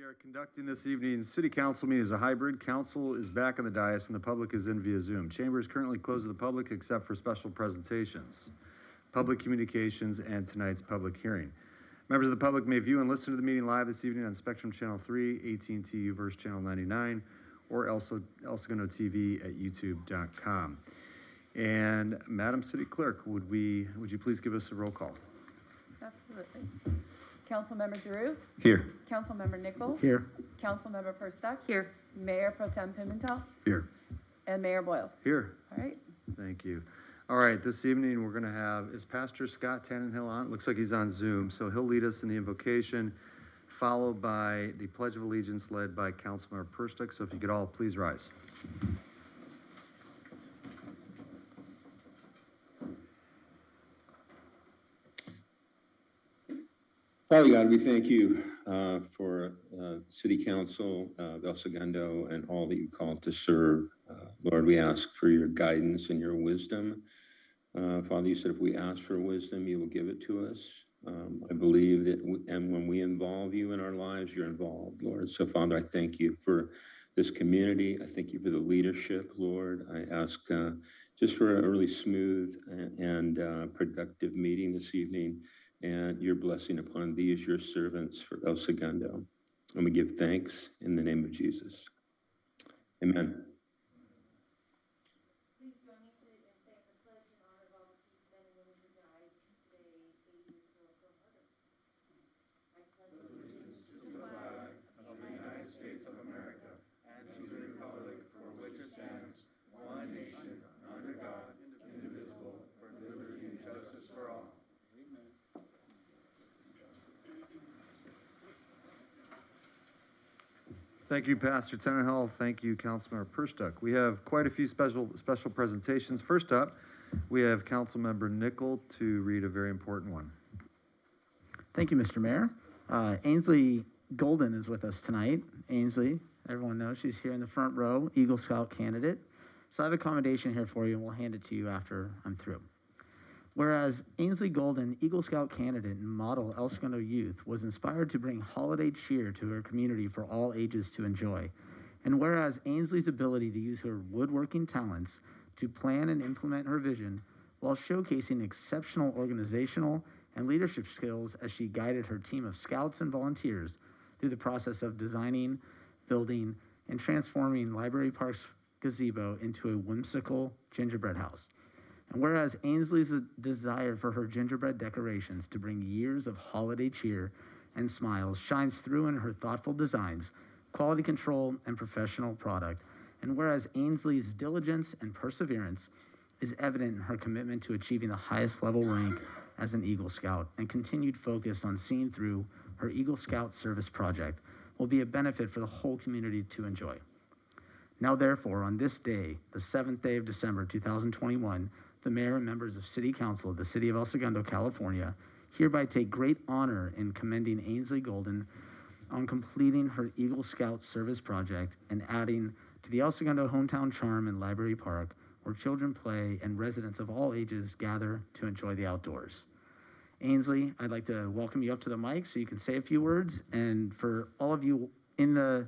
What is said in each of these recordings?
are conducting this evening's city council meeting as a hybrid. Council is back on the dais and the public is in via Zoom. Chamber is currently closed to the public except for special presentations, public communications, and tonight's public hearing. Members of the public may view and listen to the meeting live this evening on Spectrum Channel 3, AT&T Uverse Channel 99, or El Segundo TV at youtube.com. And Madam City Clerk, would you please give us a roll call? Absolutely. Councilmember Giroux? Here. Councilmember Nickel? Here. Councilmember Perstuck? Here. Mayor Pro Tem Pimentel? Here. And Mayor Boyles? Here. All right. Thank you. All right, this evening we're going to have, is Pastor Scott Tannenhill on? Looks like he's on Zoom, so he'll lead us in the invocation, followed by the Pledge of Allegiance led by Councilmember Perstuck. So if you could all please rise. Father God, we thank you for City Council of El Segundo and all that you called to serve. Lord, we ask for your guidance and your wisdom. Father, you said if we ask for wisdom, you will give it to us. I believe that, and when we involve you in our lives, you're involved, Lord. So, Father, I thank you for this community. I thank you for the leadership, Lord. I ask just for a really smooth and productive meeting this evening, and your blessing upon these, your servants for El Segundo. And we give thanks in the name of Jesus. Amen. Please join me to say the pledge in honor of all the men and women who died today, 8 years ago from murder. I pledge allegiance to the flag of the United States of America and to the republic for which it stands, one nation, under God, indivisible, for liberty and justice for all. Thank you, Pastor Tannenhill. Thank you, Councilmember Perstuck. We have quite a few special presentations. First up, we have Councilmember Nickel to read a very important one. Thank you, Mr. Mayor. Ainsley Gulden is with us tonight. Ainsley, everyone knows she's here in the front row, Eagle Scout candidate. So I have a commendation here for you, and we'll hand it to you after I'm through. Whereas Ainsley Gulden, Eagle Scout candidate and model El Segundo youth, was inspired to bring holiday cheer to her community for all ages to enjoy. And whereas Ainsley's ability to use her woodworking talents to plan and implement her vision while showcasing exceptional organizational and leadership skills as she guided her team of scouts and volunteers through the process of designing, building, and transforming Library Park's gazebo into a whimsical gingerbread house. And whereas Ainsley's desire for her gingerbread decorations to bring years of holiday cheer and smiles shines through in her thoughtful designs, quality control, and professional product, and whereas Ainsley's diligence and perseverance is evident in her commitment to achieving the highest level rank as an Eagle Scout and continued focus on seeing through her Eagle Scout service project will be a benefit for the whole community to enjoy. Now therefore, on this day, the 7th day of December 2021, the mayor and members of City Council of the City of El Segundo, California, hereby take great honor in commending Ainsley Gulden on completing her Eagle Scout service project and adding to the El Segundo hometown charm in Library Park, where children play and residents of all ages gather to enjoy the outdoors. Ainsley, I'd like to welcome you up to the mic so you can say a few words. And for all of you in the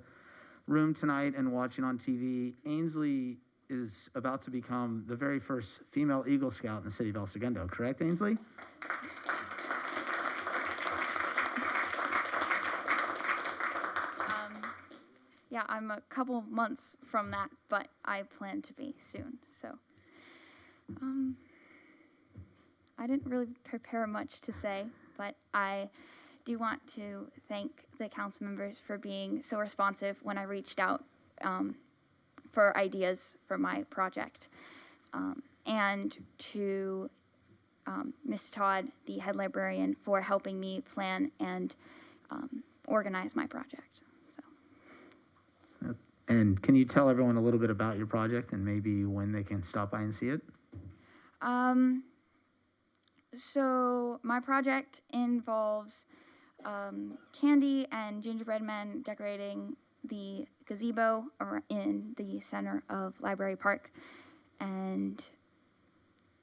room tonight and watching on TV, Ainsley is about to become the very first female Eagle Scout in the city of El Segundo. Correct, Ainsley? Yeah, I'm a couple months from that, but I plan to be soon. So, I didn't really prepare much to say, but I do want to thank the council members for being so responsive when I reached out for ideas for my project, and to Ms. Todd, the head librarian, for helping me plan and organize my project. So. And can you tell everyone a little bit about your project and maybe when they can stop by and see it? So my project involves candy and gingerbread men decorating the gazebo in the center of Library Park, and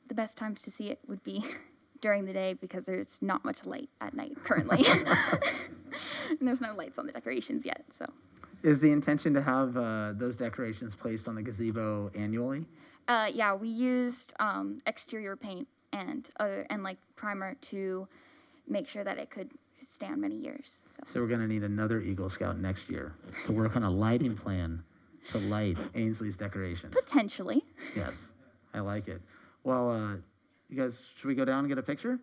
the best times to see it would be during the day because there's not much light at night currently. there's no lights on the decorations yet, so. Is the intention to have those decorations placed on the gazebo annually? Yeah, we used exterior paint and like primer to make sure that it could stand many years. So we're going to need another Eagle Scout next year to work on a lighting plan to light Ainsley's decorations. Potentially. Yes, I like it. Well, you guys, should we go down and get a picture?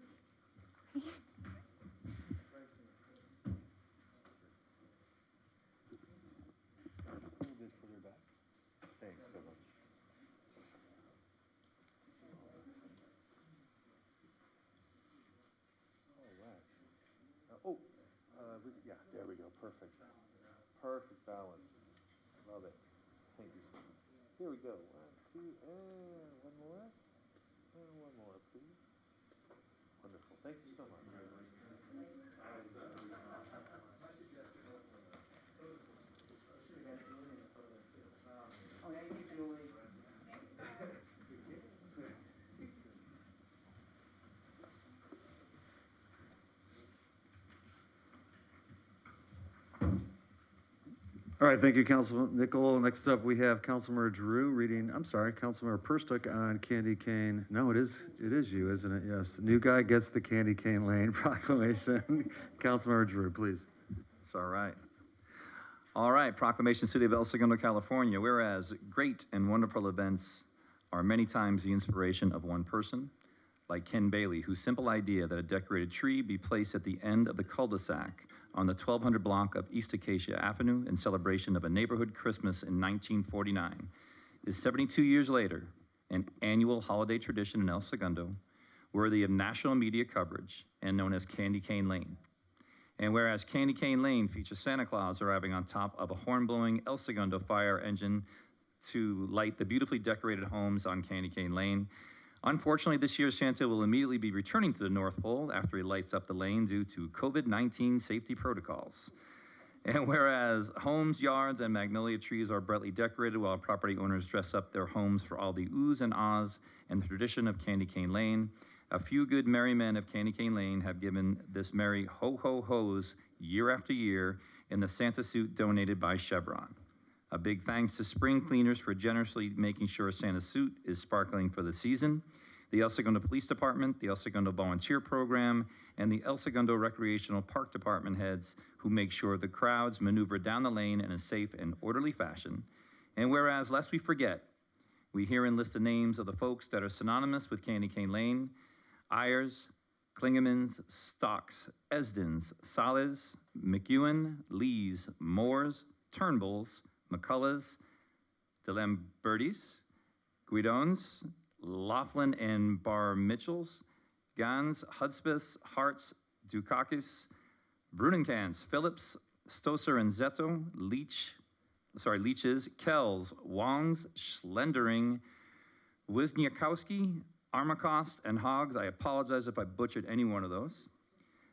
Yeah, there we go, perfect. Perfect balance. Love it. Thank you so much. Here we go. 1, 2, and one more. And one more, please. Wonderful. Thank you so much. All right, thank you, Councilman Nickel. Next up, we have Councilmember Drew reading, Councilmember Perstuck on Candy Cane. No, it is you, isn't it? Yes, the new guy gets the Candy Cane Lane proclamation. Councilmember Drew, please. It's all right. All right, proclamation, City of El Segundo, California. Whereas great and wonderful events are many times the inspiration of one person, like Ken Bailey, whose simple idea that a decorated tree be placed at the end of the cul-de-sac on the 1200 block of East Acacia Avenue in celebration of a neighborhood Christmas in 1949 is 72 years later an annual holiday tradition in El Segundo, worthy of national media coverage and known as Candy Cane Lane. And whereas Candy Cane Lane features Santa Claus arriving on top of a horn-blowing El Segundo fire engine to light the beautifully decorated homes on Candy Cane Lane, unfortunately, this year Santa will immediately be returning to the North Pole after he lights up the lane due to COVID-19 safety protocols. And whereas homes, yards, and magnolia trees are brightly decorated while property owners dress up their homes for all the oohs and ahs and the tradition of Candy Cane Lane, a few good merry men of Candy Cane Lane have given this merry ho-ho-hos year after year in the Santa suit donated by Chevron. A big thanks to Spring Cleaners for generously making sure Santa's suit is sparkling for the season, the El Segundo Police Department, the El Segundo Volunteer Program, and the El Segundo Recreational Park Department heads who make sure the crowds maneuver down the lane in a safe and orderly fashion. And whereas, lest we forget, we herein list the names of the folks that are synonymous with Candy Cane Lane: Ayers, Klingemans, Stocks, Esdens, Sales, McEwen, Lees, Moores, Turnbulls, McCulloughs, DeLambertis, Guidons, Laughlin and Bar Mitchells, Gans, Hudspeth, Harts, Dukakis, Brunenkans, Phillips, Stoser and Zetto, Leeches, Kells, Wongs, Schlendering, Wisniakowski, Armacost, and Hoggs. I apologize if I butchered any one of those.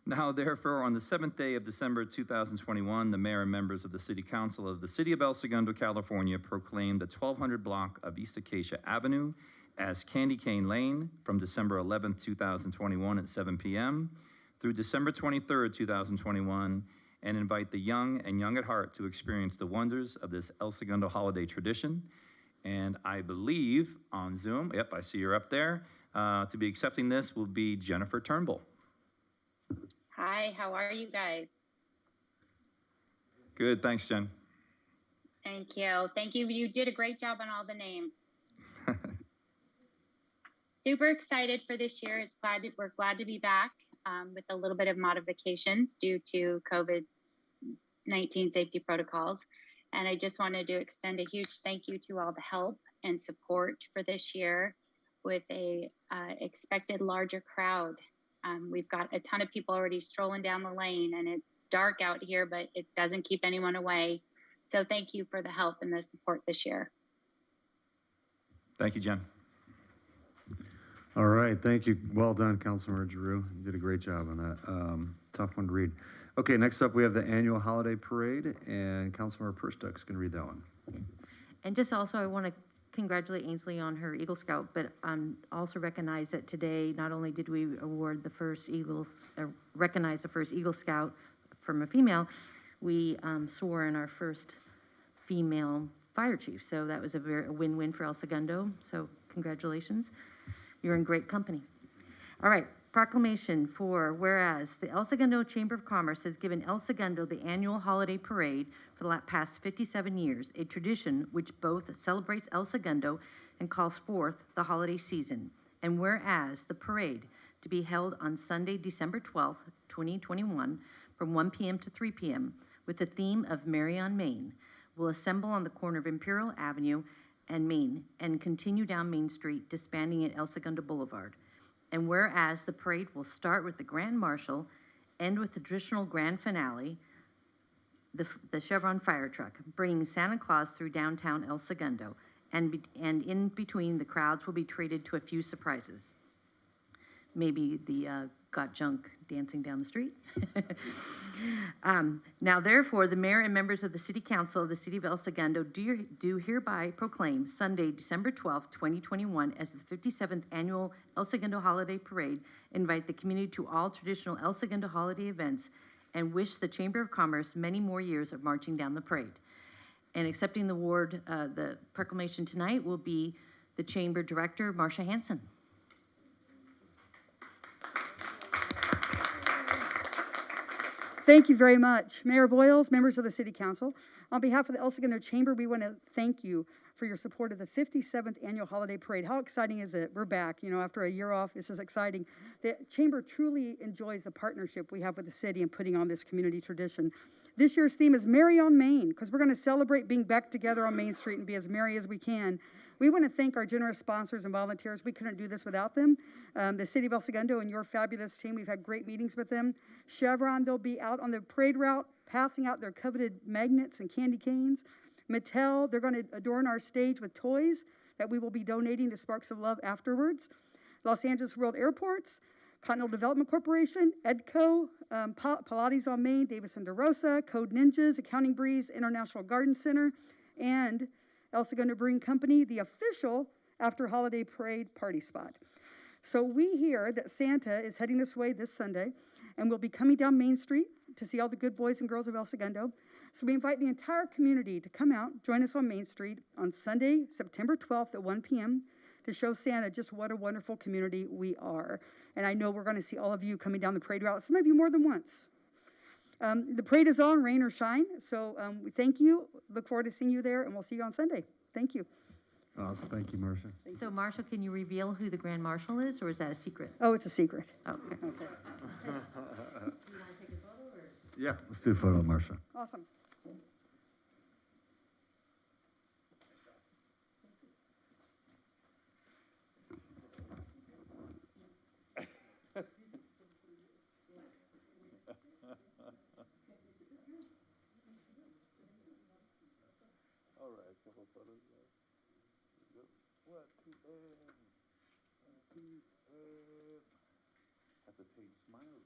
Now, therefore, on the 7th day of December 2021, the mayor and members of the City Council of the City of El Segundo, California, proclaimed the 1200 block of East Acacia Avenue as Candy Cane Lane from December 11th, 2021 at 7 p.m. through December 23rd, 2021, and invite the young and young at heart to experience the wonders of this El Segundo holiday tradition. And I believe on Zoom, yep, I see you're up there, to be accepting this will be Jennifer Turnbull. Hi, how are you guys? Good, thanks, Jen. Thank you. Thank you. You did a great job on all the names. Super excited for this year. We're glad to be back with a little bit of modifications due to COVID-19 safety protocols. And I just wanted to extend a huge thank you to all the help and support for this year with a expected larger crowd. We've got a ton of people already strolling down the lane, and it's dark out here, but it doesn't keep anyone away. So thank you for the help and the support this year. Thank you, Jen. All right, thank you. Well done, Councilmember Giroux. You did a great job on that. Tough one to read. Okay, next up we have the annual holiday parade, and Councilmember Perstuck's going to read that one. And just also, I want to congratulate Ainsley on her Eagle Scout, but also recognize that today, not only did we award the first recognize the first Eagle Scout from a female, we swore in our first female fire chief. So that was a win-win for El Segundo. So congratulations. You're in great company. All right, proclamation for whereas the El Segundo Chamber of Commerce has given El Segundo the annual holiday parade for the past 57 years, a tradition which both celebrates El Segundo and calls forth the holiday season. And whereas the parade to be held on Sunday, December 12th, 2021, from 1 p.m. to 3 p.m., with the theme of Merry on Main, will assemble on the corner of Imperial Avenue and Main and continue down Main Street, disbanding at El Segundo Boulevard. And whereas the parade will start with the Grand Marshal, end with the traditional grand finale, the Chevron fire truck, bringing Santa Claus through downtown El Segundo, and in between, the crowds will be treated to a few surprises. Maybe the got junk dancing down the street. Now, therefore, the mayor and members of the city council of the city of El Segundo do hereby proclaim Sunday, December 12th, 2021 as the 57th annual El Segundo Holiday Parade, invite the community to all traditional El Segundo holiday events, and wish the Chamber of Commerce many more years of marching down the parade. And accepting the award, the proclamation tonight will be the Chamber Director, Marcia Hansen. Thank you very much. Mayor Boyles, members of the City Council. On behalf of the El Segundo Chamber, we want to thank you for your support of the 57th Annual Holiday Parade. How exciting is it? We're back, after a year off. This is exciting. The Chamber truly enjoys the partnership we have with the city in putting on this community tradition. This year's theme is Merry on Main, because we're going to celebrate being back together on Main Street and be as merry as we can. We want to thank our generous sponsors and volunteers. We couldn't do this without them. The City of El Segundo and your fabulous team, we've had great meetings with them. Chevron, they'll be out on the parade route, passing out their coveted magnets and candy canes. Mattel, they're going to adorn our stage with toys that we will be donating to Sparks of Love afterwards. Los Angeles World Airports, Continental Development Corporation, EDCO, Pilates on Main, Davis and DeRosa, Code Ninjas, Accounting Breeze, International Garden Center, and El Segundo Brewing Company, the official after holiday parade party spot. So we hear that Santa is heading this way this Sunday, and we'll be coming down Main Street to see all the good boys and girls of El Segundo. So we invite the entire community to come out, join us on Main Street on Sunday, September 12th at 1 p.m. to show Santa just what a wonderful community we are. And I know we're going to see all of you coming down the parade route, some of you more than once. The parade is on, rain or shine. So we thank you. Look forward to seeing you there, and we'll see you on Sunday. Thank you. Awesome. Thank you, Marcia. So, Marshall, can you reveal who the Grand Marshal is, or is that a secret? Oh, it's a secret. Okay. Yeah, let's do a photo, Marcia. Awesome. That's a big smile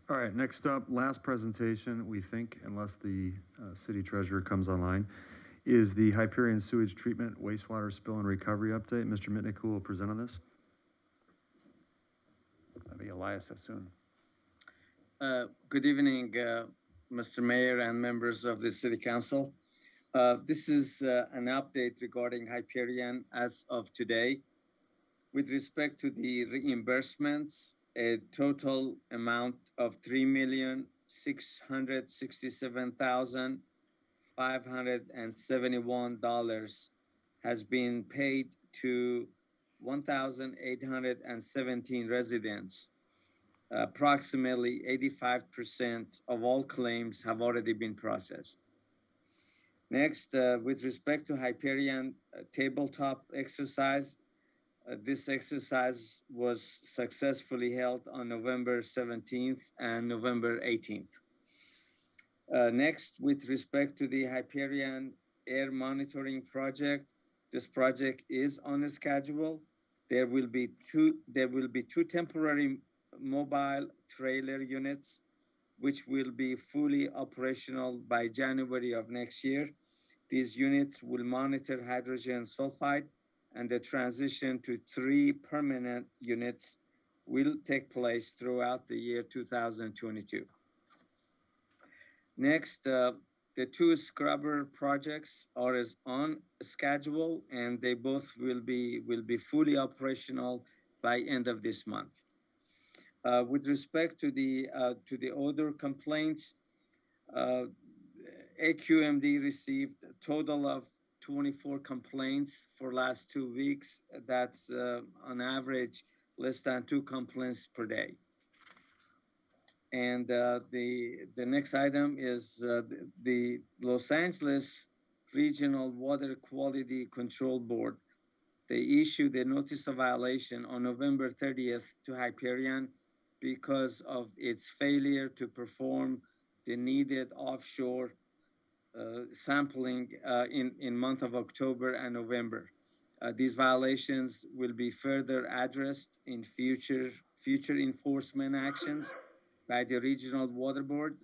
All right, next up, last presentation, we think, unless the city treasurer comes online, is the Hyperion Sewage Treatment Wastewater Spill and Recovery Update. Mr. Mitnick, who will present on this? That'd be Elias Hassoun. Good evening, Mr. Mayor and members of the City Council. This is an update regarding Hyperion as of today. With respect to the reimbursements, a total amount of $3,667,571 has been paid to 1,817 residents. Approximately 85% of all claims have already been processed. Next, with respect to Hyperion tabletop exercise, this exercise was successfully held on November 17th and November 18th. Next, with respect to the Hyperion air monitoring project, this project is on a schedule. There will be two temporary mobile trailer units which will be fully operational by January of next year. These units will monitor hydrogen sulfide, and the transition to 3 permanent units will take place throughout the year 2022. Next, the 2 scrubber projects are on schedule, and they both will be fully operational by end of this month. With respect to the odor complaints, AQMD received a total of 24 complaints for last 2 weeks. That's on average less than 2 complaints per day. And the next item is the Los Angeles Regional Water Quality Control Board. They issued a notice of violation on November 30th to Hyperion because of its failure to perform the needed offshore sampling in month of October and November. These violations will be further addressed in future enforcement actions by the Regional Water Board.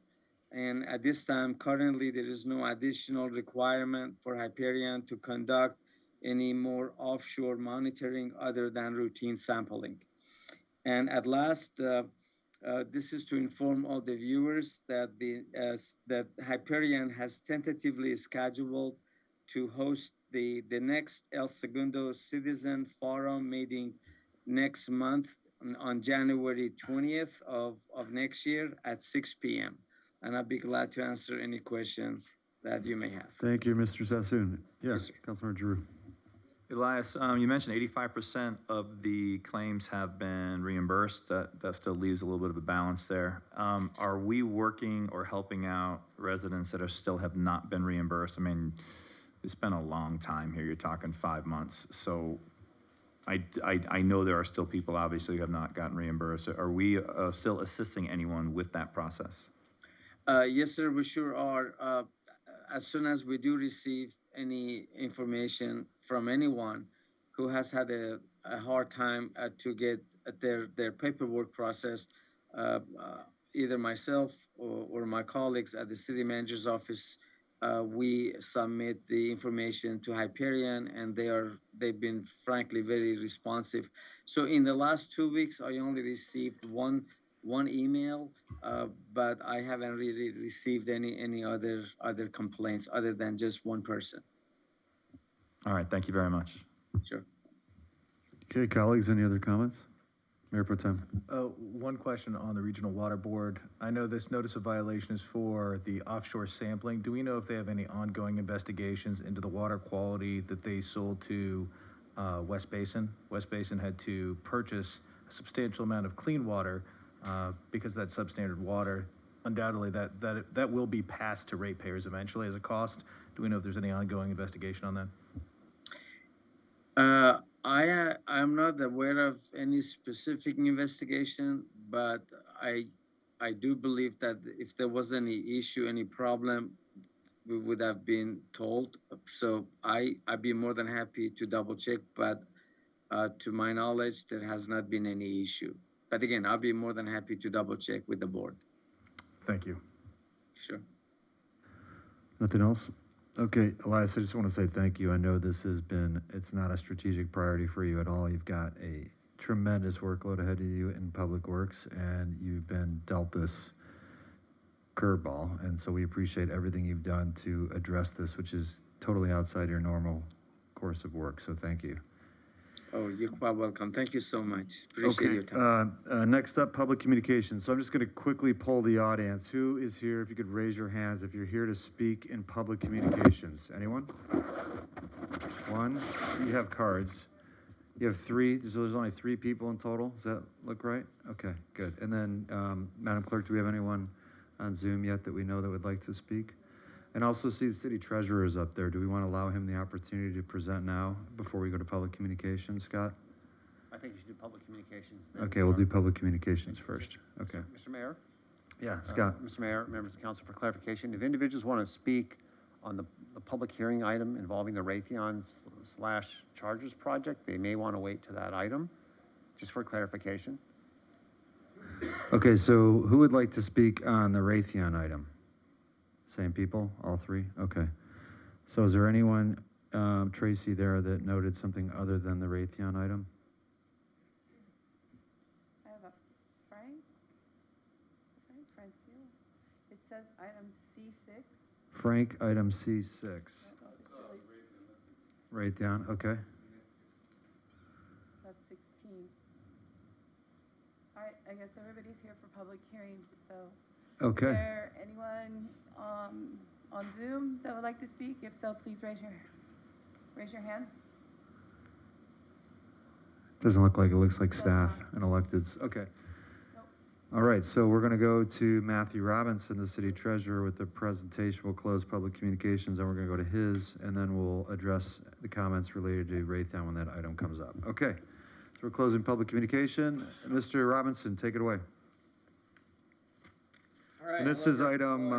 And at this time, currently, there is no additional requirement for Hyperion to conduct any more offshore monitoring other than routine sampling. And at last, this is to inform all the viewers that that Hyperion has tentatively scheduled to host the next El Segundo Citizen Forum meeting next month on January 20th of next year at 6 p.m. And I'll be glad to answer any question that you may have. Thank you, Mr. Sassoon. Yes, sir. Councilmember Giroux. Elias, you mentioned 85% of the claims have been reimbursed. That still leaves a little bit of a balance there. Are we working or helping out residents that still have not been reimbursed? I mean, it's been a long time here. You're talking 5 months. So I know there are still people obviously who have not gotten reimbursed. Are we still assisting anyone with that process? Yes, sir, we sure are. As soon as we do receive any information from anyone who has had a hard time to get their paperwork processed, either myself or my colleagues at the city manager's office, we submit the information to Hyperion, and they've been frankly very responsive. So in the last 2 weeks, I only received one email, but I haven't really received any other complaints other than just one person. All right, thank you very much. Sure. Okay, colleagues, any other comments? Mayor Pro Tem. One question on the Regional Water Board. I know this notice of violation is for the offshore sampling. Do we know if they have any ongoing investigations into the water quality that they sold to West Basin? West Basin had to purchase a substantial amount of clean water because that substandard water, undoubtedly that will be passed to ratepayers eventually as a cost. Do we know if there's any ongoing investigation on that? I'm not aware of any specific investigation, but I do believe that if there was any issue, any problem, we would have been told. So I'd be more than happy to double check, but to my knowledge, there has not been any issue. But again, I'll be more than happy to double check with the board. Thank you. Sure. Nothing else? Okay, Elias, I just want to say thank you. I know it's not a strategic priority for you at all. You've got a tremendous workload ahead of you in Public Works, and you've been dealt this curveball. And so we appreciate everything you've done to address this, which is totally outside your normal course of work. So thank you. Oh, you're quite welcome. Thank you so much. Appreciate your time. Next up, public communications. So I'm just going to quickly poll the audience. Who is here? If you could raise your hands if you're here to speak in public communications. Anyone? One. You have cards. You have 3. So there's only 3 people in total. Does that look right? Okay, good. And then, Madam Clerk, do we have anyone on Zoom yet that we know that would like to speak? And also see the city treasurer is up there. Do we want to allow him the opportunity to present now before we go to public communications, Scott? I think you should do public communications. Okay, we'll do public communications first. Okay. Mr. Mayor? Yeah, Scott. Mr. Mayor, members of the council, for clarification, if individuals want to speak on the public hearing item involving the Raytheon/Chargers project, they may want to wait to that item, just for clarification. Okay, so who would like to speak on the Raytheon item? Same people, all three? Okay. So is there anyone, Tracy, there that noted something other than the Raytheon item? I have a Francine. It says item C6. Frank, item C6. Raytheon, okay. That's 16. All right, I guess everybody's here for public hearing, so. Is Okay. there anyone on Zoom that would like to speak? If so, please raise your hand. Doesn't look like it. Looks like Does staff not. and electeds. Okay. Nope. All right, so we're going to go to Matthew Robinson, the city treasurer, with the presentation. We'll close public communications, and we're going to go to his, and then we'll address the comments related to Raytheon when that item comes up. Okay, so we're closing public communication. Mr. Robinson, take it away. All right. And this is item,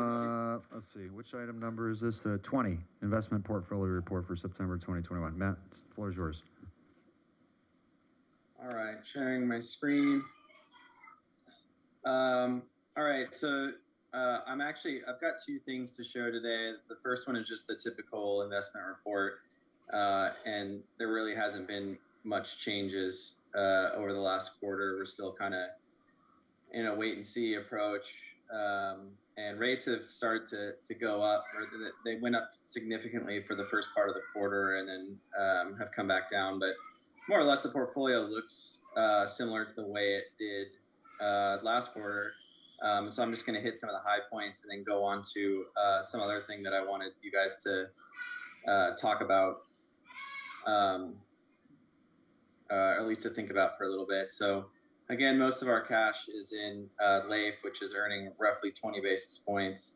let's see, which item number is this? The 20, Investment Portfolio Report for September 2021. Matt, the floor is yours. All right, sharing my screen. All right, so I've got two things to show today. The first one is just the typical investment report, and there really hasn't been much changes over the last quarter. We're still kind of in a wait and see approach, and rates have started to go up. Or they went up significantly for the first part of the quarter, and then have come back down. But more or less, the portfolio looks similar to the way it did last quarter. So I'm just going to hit some of the high points and then go on to some other thing that I wanted you guys to talk about, or at least to think about for a little bit. So again, most of our cash is in LAIF, which is earning roughly 20 basis points.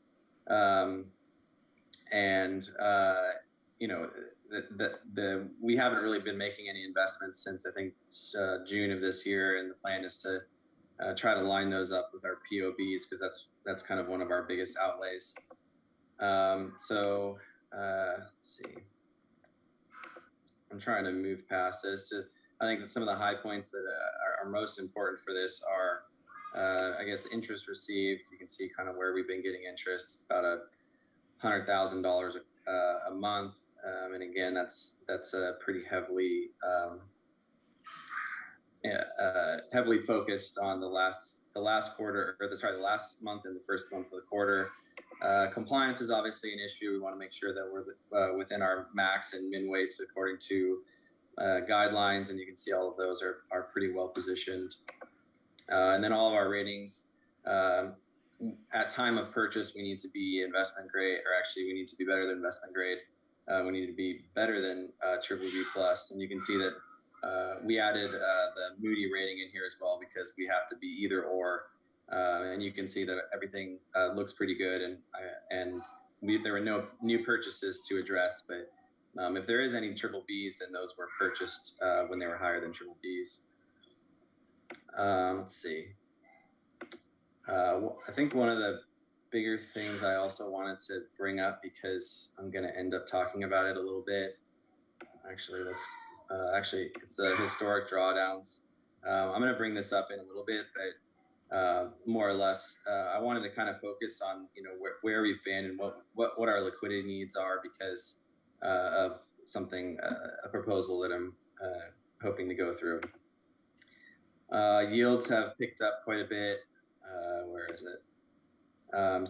You know, we haven't really been making any investments since I think June of this year, and the plan is to try to line those up with our POBs, because that's kind of one of our biggest outlays. Let's see. I'm trying to move past this. I think that some of the high points that are most important for this are, I guess, interest received. You can see kind of where we've been getting interest, about $100,000 a month. And again, that's pretty heavily heavily focused on the last quarter, or the last month and the first month of the quarter. Compliance is obviously an issue. We want to make sure that we're within our max and min weights according to guidelines, and you can see all of those are pretty well positioned. And then all of our ratings, at time of purchase, we need to be investment grade, or actually we need to be better than investment grade. We need to be better than BBB+, and you can see that we added the Moody rating in here as well, because we have to be either or. And you can see that everything looks pretty good, and there were no new purchases to address, but if there is any BBBs, then those were purchased when they were higher than BBBs. Let's see. I think one of the bigger things I also wanted to bring up, because I'm going to end up talking about it a little bit. Actually, it's the historic drawdowns. I'm going to bring this up in a little bit, but more or less, I wanted to kind of focus on, you know, where we've been and what our liquidity needs are, because of something, a proposal that I'm hoping to go through. Yields have picked up quite a bit. Where is it?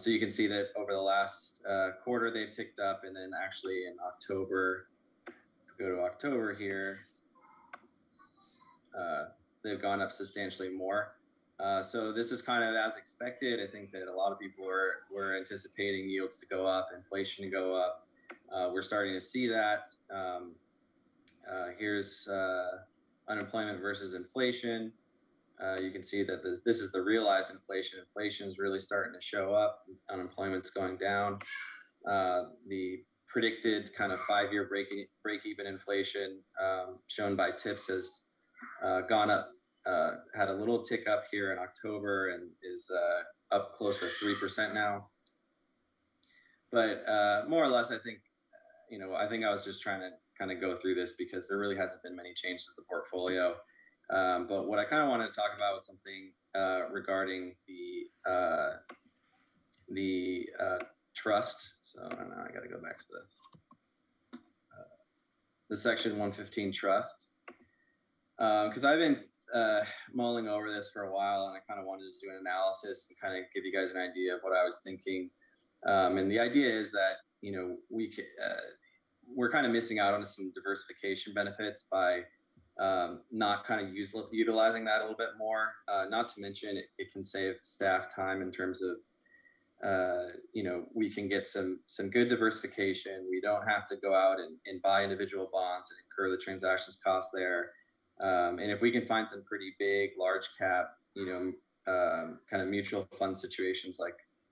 So you can see that over the last quarter, they've ticked up, and then actually in October, go to October here, they've gone up substantially more. So this is kind of as expected. I think that a lot of people were anticipating yields to go up, inflation to go up. We're starting to see that. Here's unemployment versus inflation. You can see that this is the realized inflation. Inflation is really starting to show up. Unemployment's going down. The predicted kind of 5-year break-even inflation shown by TIPS has gone up, had a little tick up here in October, and is up close to 3% now. But more or less, I think, I think I was just trying to kind of go through this because there really hasn't been many changes to the portfolio. But what I kind of wanted to talk about was something regarding the trust. So I don't know, I got to go back to the section 115 trust, because I've been mulling over this for a while, and I kind of wanted to do an analysis and kind of give you guys an idea of what I was thinking. And the idea is that, you know, we're kind of missing out on some diversification benefits by not kind of utilizing that a little bit more. Not to mention it can save staff time in terms of, you know, we can get some good diversification. We don't have to go out and buy individual bonds and incur the transactions costs there. And if we can find some pretty big, large cap, you know, kind of mutual fund situations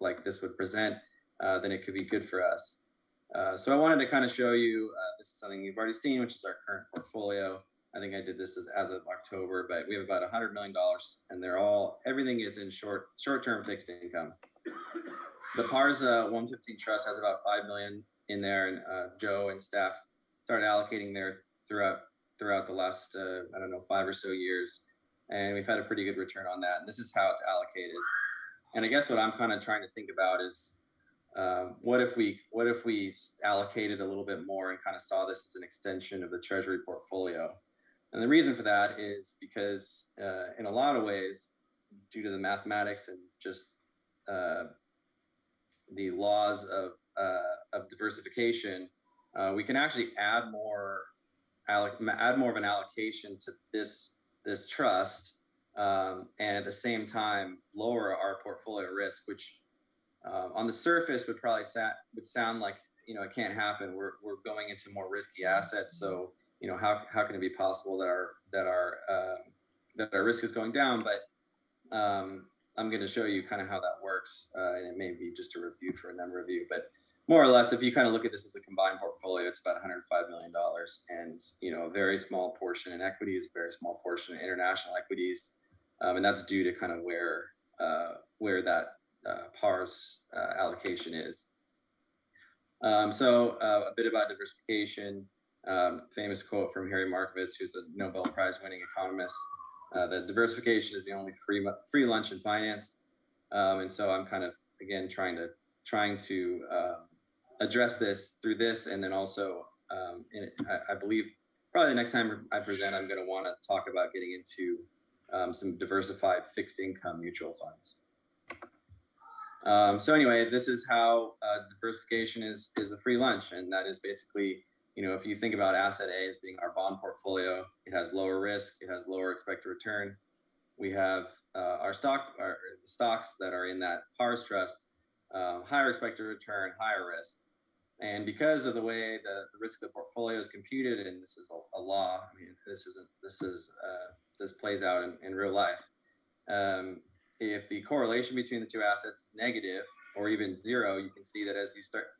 like this would present, then it could be good for us. So I wanted to kind of show you, this is something you've already seen, which is our current portfolio. I think I did this as of October, but we have about $100 million, and everything is in short-term fixed income. The PARS 115 Trust has about $5 million in there, and Joe and staff started allocating there throughout the last, I don't know, 5 or so years. And we've had a pretty good return on that. And this is how it's allocated. And I guess what I'm kind of trying to think about is, what if we allocated a little bit more and kind of saw this as an extension of the Treasury portfolio? And the reason for that is because in a lot of ways, due to the mathematics and just the laws of diversification, we can actually add more of an allocation to this trust, and at the same time lower our portfolio risk, which on the surface would sound like, you know, it can't happen. We're going into more risky assets, so, you know, how can it be possible that our risk is going down? But I'm going to show you kind of how that works, and it may be just a review for a number of you, but more or less, if you kind of look at this as a combined portfolio, it's about $105 million, and, you know, a very small portion in equities, a very small portion in international equities, and that's due to kind of where that PARS allocation is. So a bit about diversification. Famous quote from Harry Markowitz, who's a Nobel Prize winning economist, that diversification is the only free lunch in finance. And so I'm kind of, again, trying to address this through this, and then also, I believe probably the next time I present, I'm going to want to talk about getting into some diversified fixed income mutual funds. So anyway, this is how diversification is a free lunch, and that is basically, you know, if you think about asset A as being our bond portfolio, it has lower risk, it has lower expected return. We have our stocks that are in that PARS trust, higher expected return, higher risk. And because of the way the risk of the portfolio is computed, and this is a law, I mean, this plays out in real life. If the correlation between the two assets is negative or even zero, you can see that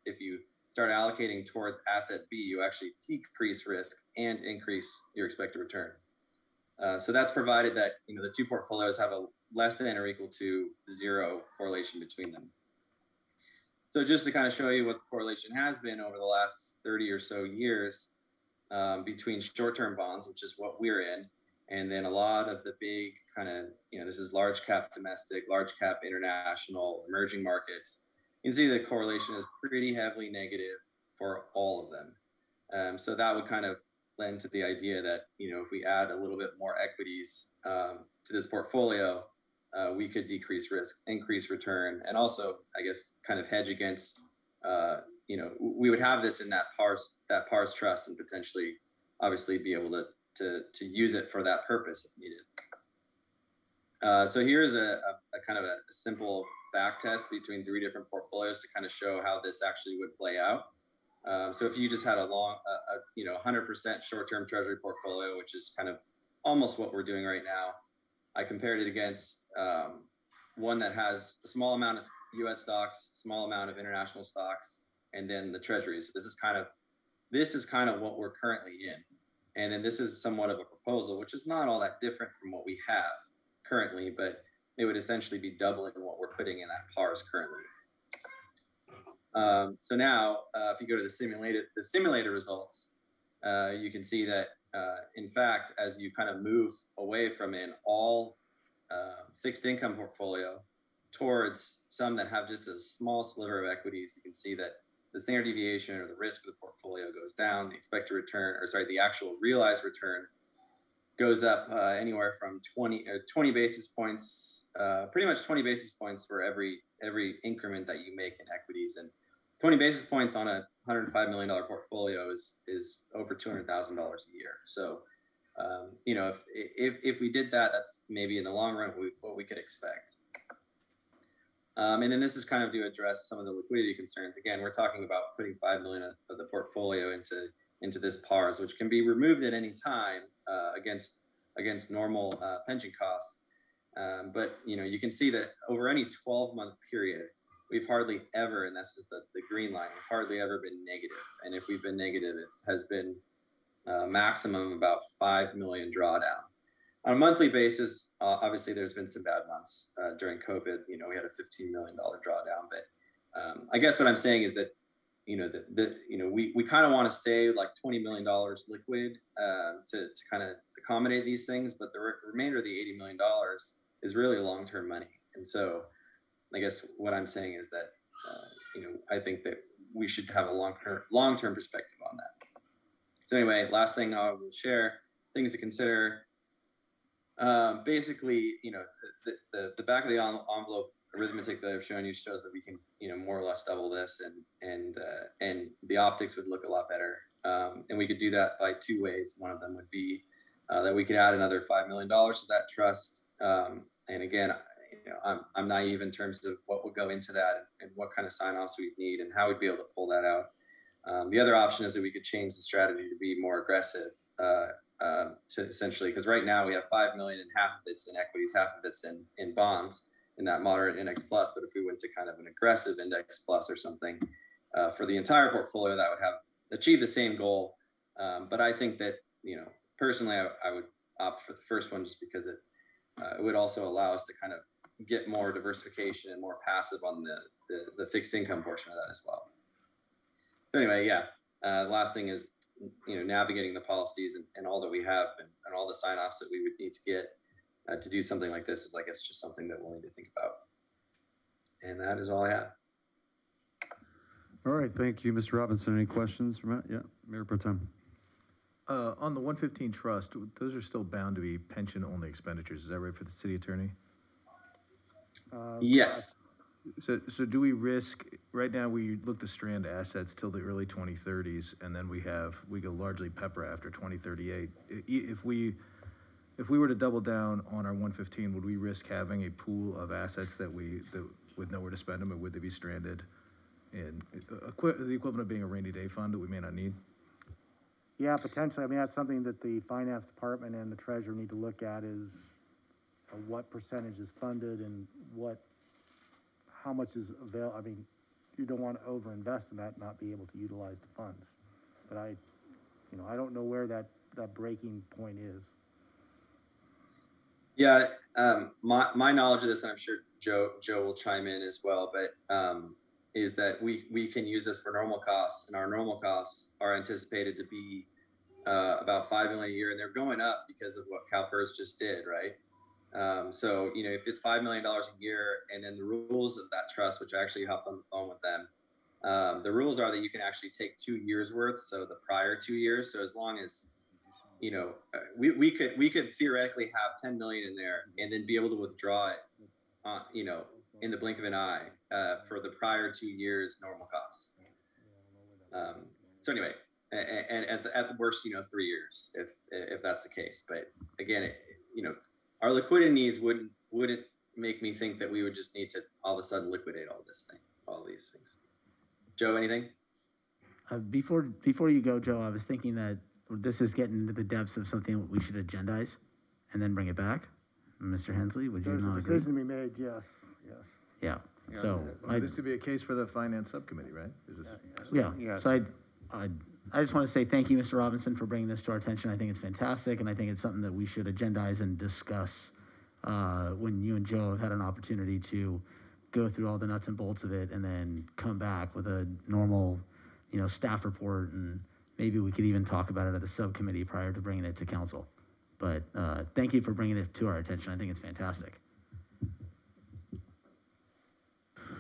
if you start allocating towards asset B, you actually decrease risk and increase your expected return. So that's provided that, you know, the two portfolios have a less than or equal to zero correlation between them. So just to kind of show you what the correlation has been over the last 30 or so years between short-term bonds, which is what we're in, and then a lot of the big kind of, you know, this is large cap domestic, large cap international, emerging markets. You can see the correlation is pretty heavily negative for all of them. So that would kind of lend to the idea that, you know, if we add a little bit more equities to this portfolio, we could decrease risk, increase return, and also, I guess, kind of hedge against, you know, we would have this in that PARS trust and potentially, obviously, be able to use it for that purpose if needed. So here's a kind of a simple back test between 3 different portfolios to kind of show how this actually would play out. So if you just had a 100% short-term treasury portfolio, which is kind of almost what we're doing right now, I compared it against one that has a small amount of U.S. stocks, small amount of international stocks, and then the treasuries. This is kind of what we're currently in. And then this is somewhat of a proposal, which is not all that different from what we have currently, but it would essentially be doubling what we're putting in that PARS currently. So now, if you go to the simulated results, you can see that, in fact, as you kind of move away from an all fixed income portfolio towards some that have just a small sliver of equities, you can see that the standard deviation or the risk of the portfolio goes down, the expected return, or sorry, the actual realized return goes up anywhere from 20 basis points, pretty much 20 basis points for every increment that you make in equities. And 20 basis points on a $105 million portfolio is over $200,000 a year. So, you know, if we did that, that's maybe in the long run what we could expect. And then this is kind of to address some of the liquidity concerns. Again, we're talking about putting $5 million of the portfolio into this PARS, which can be removed at any time against normal pension costs. But you know, you can see that over any 12-month period, we've hardly ever, and this is the green line, we've hardly ever been negative. And if we've been negative, it has been maximum about 5 million drawdown. On a monthly basis, obviously there's been some bad months during COVID. You know, we had a $15 million drawdown, but I guess what I'm saying is that, you know, we kind of want to stay like $20 million liquid to kind of accommodate these things, but the remainder of the $80 million is really long-term money. And so I guess what I'm saying is that, you know, I think that we should have a long-term perspective on that. So anyway, last thing I will share, things to consider. Basically, you know, the back of the envelope arithmetic that I've shown you shows that we can, you know, more or less double this, and the optics would look a lot better. And we could do that by two ways. One of them would be that we could add another $5 million to that trust. And again, you know, I'm naive in terms of what would go into that and what kind of sign-offs we'd need and how we'd be able to pull that out. The other option is that we could change the strategy to be more aggressive, to essentially, because right now we have 5 million and half of it's in equities, half of it's in bonds in that moderate index plus. But if we went to kind of an aggressive index plus or something for the entire portfolio, that would have achieved the same goal. But I think that, you know, personally, I would opt for the first one just because it would also allow us to kind of get more diversification and more passive on the fixed income portion of that as well. So anyway, yeah, the last thing is, you know, navigating the policies and all that we have and all the sign-offs that we would need to get to do something like this is, I guess, just something that we'll need to think about. And that is all I have. All right, thank you, Mr. Robinson. Any questions from Matt? Yeah, Mayor Pro Tem. On the 115 trust, those are still bound to be pension-only expenditures. Is that right for the city attorney? Yes. So do we risk, right now we look to strand assets till the early 2030s, and then we go largely pepper after 2038. If we were to double down on our 115, would we risk having a pool of assets that with nowhere to spend them, or would they be stranded in the equivalent of being a rainy day fund that we may not need? Yeah, potentially. I mean, that's something that the finance department and the treasurer need to look at is what percentage is funded and how much is available. I mean, you don't want to overinvest in that and not be able to utilize the funds. But I don't know where that breaking point is. Yeah, my knowledge of this, and I'm sure Joe will chime in as well, but is that we can use this for normal costs, and our normal costs are anticipated to be about $5 million a year, and they're going up because of what CalPERS just did, right? So, you know, if it's $5 million a year, and then the rules of that trust, which I actually hopped on the phone with them, the rules are that you can actually take 2 years worth, so the prior 2 years. So as long as, you know, we could theoretically have 10 million in there and then be able to withdraw it, you know, in the blink of an eye for the prior 2 years normal costs. So anyway, and at the worst, you know, 3 years if that's the case. But again, you know, our liquidity needs wouldn't make me think that we would just need to all of a sudden liquidate all these things. Joe, anything? Before you go, Joe, I was thinking that this is getting into the depths of something that we should agendize and then bring it back. Mr. Hensley, would you not agree? There's a decision to be made, yes. Yeah. So this could be a case for the finance subcommittee, right? Yeah. Yes. So I just want to say thank you, Mr. Robinson, for bringing this to our attention. I think it's fantastic, and I think it's something that we should agendize and discuss when you and Joe have had an opportunity to go through all the nuts and bolts of it, and then come back with a normal, you know, staff report and maybe we could even talk about it at the subcommittee prior to bringing it to council. But thank you for bringing it to our attention. I think it's fantastic.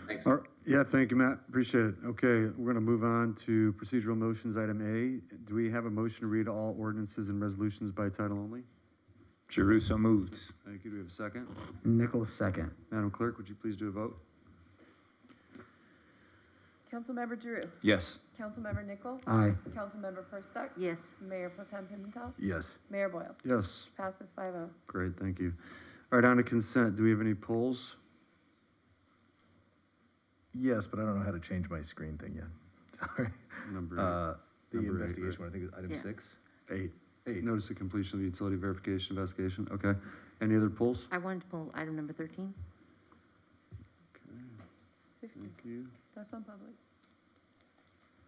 Thanks. All right. Yeah, thank you, Matt. Appreciate it. Okay, we're gonna move on to procedural motions, item A. Do we have a motion to read all ordinances and resolutions by title only? Giroux, so moved. Thank you. Do we have a second? Nichols, second. Madam Clerk, would you please do a vote? Councilmember Giroux. Yes. Councilmember Nichol. Aye. Councilmember Perstuck. Yes. Mayor Pro Tem Pimentel. Yes. Mayor Boyle. Yes. Passes 5-0. Great, thank you. All right, on to consent. Do we have any polls? Yes, but I don't know how to change my screen thing yet. Sorry. Number The Number eight, investigation one, I think is item Yeah. 6. eight. Eight. Notice of completion of the utility verification investigation. Okay. Any other polls? I wanted to pull item number 13. Okay, 50. thank you. That's on public.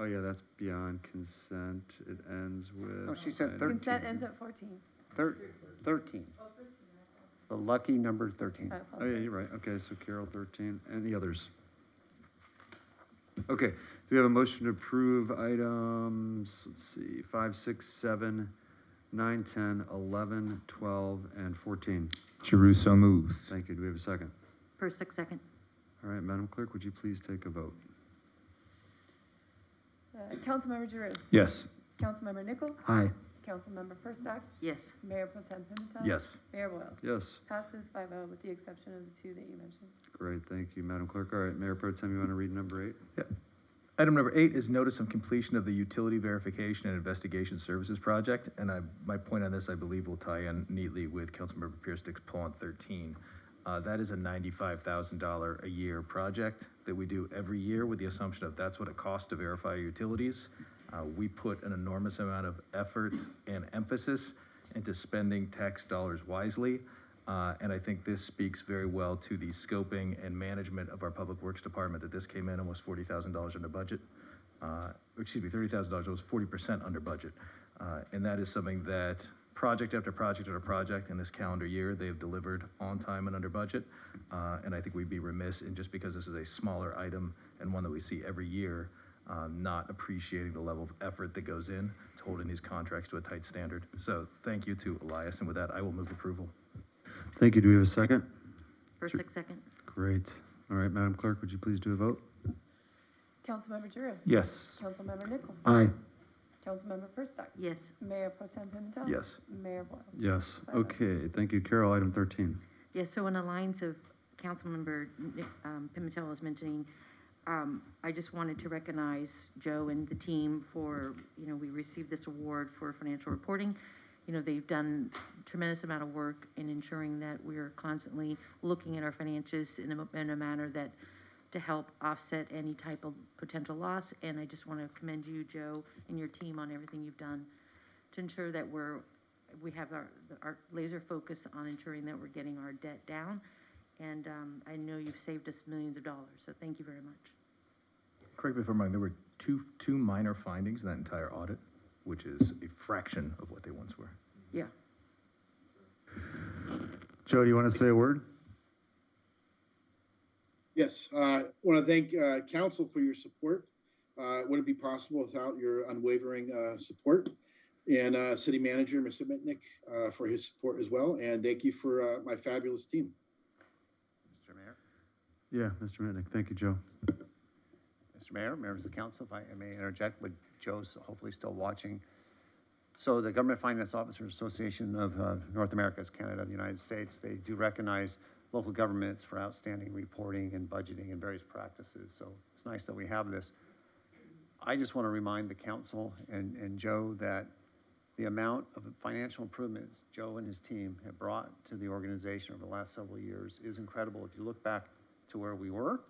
Oh, yeah, that's beyond consent. It ends with. No, she said item- 13. Consent ends at 14. 13. The lucky number 13. I Oh, yeah, apologize. you're right. Okay, so Carol, 13. Any others? Okay, do we have a motion to approve items, let's see, 5, 6, 7, 9, 10, 11, 12, and 14? Giroux, so moved. Thank you. Do we have a second? Persick, second. All right, Madam Clerk, would you please take a vote? Councilmember Giroux. Yes. Councilmember Nichol. Aye. Councilmember Perstuck. Yes. Mayor Pro Tem Pimentel. Yes. Mayor Boyle. Yes. Passes 5-0 with the exception of the two that you mentioned. Great, thank you, Madam Clerk. All right, Mayor Pro Tem, you want to read number 8? Item number 8 is notice of completion of the utility verification and investigation services project. And my point on this, I believe, will tie in neatly with Councilmember Pierstick's pull on 13. That is a $95,000 a year project that we do every year with the assumption of that's what it costs to verify utilities. We put an enormous amount of effort and emphasis into spending tax dollars wisely. And I think this speaks very well to the scoping and management of our Public Works Department, that this came in almost $40,000 under budget. Excuse me, $30,000, it was 40% under budget. And that is something that project after project after project in this calendar year, they have delivered on time and under budget. And I think we'd be remiss in, just because this is a smaller item and one that we see every year, not appreciating the level of effort that goes in to holding these contracts to a tight standard. So thank you to Elias, and with that, I will move approval. Thank you. Do we have a second? Persick, second. Great. All right, Madam Clerk, would you please do a vote? Councilmember Giroux. Yes. Councilmember Nichol. Aye. Councilmember Perstuck. Yes. Mayor Pro Tem Pimentel. Yes. Mayor Boyle. Yes. Okay, thank you. Carol, item 13. Yes, so in the lines of Councilmember Pimentel was mentioning, I just wanted to recognize Joe and the team for, we received this award for financial reporting. They've done a tremendous amount of work in ensuring that we're constantly looking at our financials in a manner that to help offset any type of potential loss. And I just want to commend you, Joe, and your team on everything you've done to ensure that we have our laser focus on ensuring that we're getting our debt down. And I know you've saved us millions of dollars, so thank you very much. Correct me if I'm wrong, there were two minor findings in that entire audit, which is a fraction of what they once were. Yeah. Joe, do you want to say a word? Yes, I want to thank council for your support. Wouldn't be possible without your unwavering support. And city manager, Mr. Mitnick, for his support as well. And thank you for my fabulous team. Mr. Mayor. Yeah, Mr. Mitnick. Thank you, Joe. Mr. Mayor, members of the council, if I may interject, but Joe's hopefully still watching. So the Government Finance Officers Association of North America, Canada, and the United States, they do recognize local governments for outstanding reporting and budgeting and various practices. So it's nice that we have this. I just want to remind the council and Joe that the amount of financial improvements Joe and his team have brought to the organization over the last several years is incredible. If you look back to where we were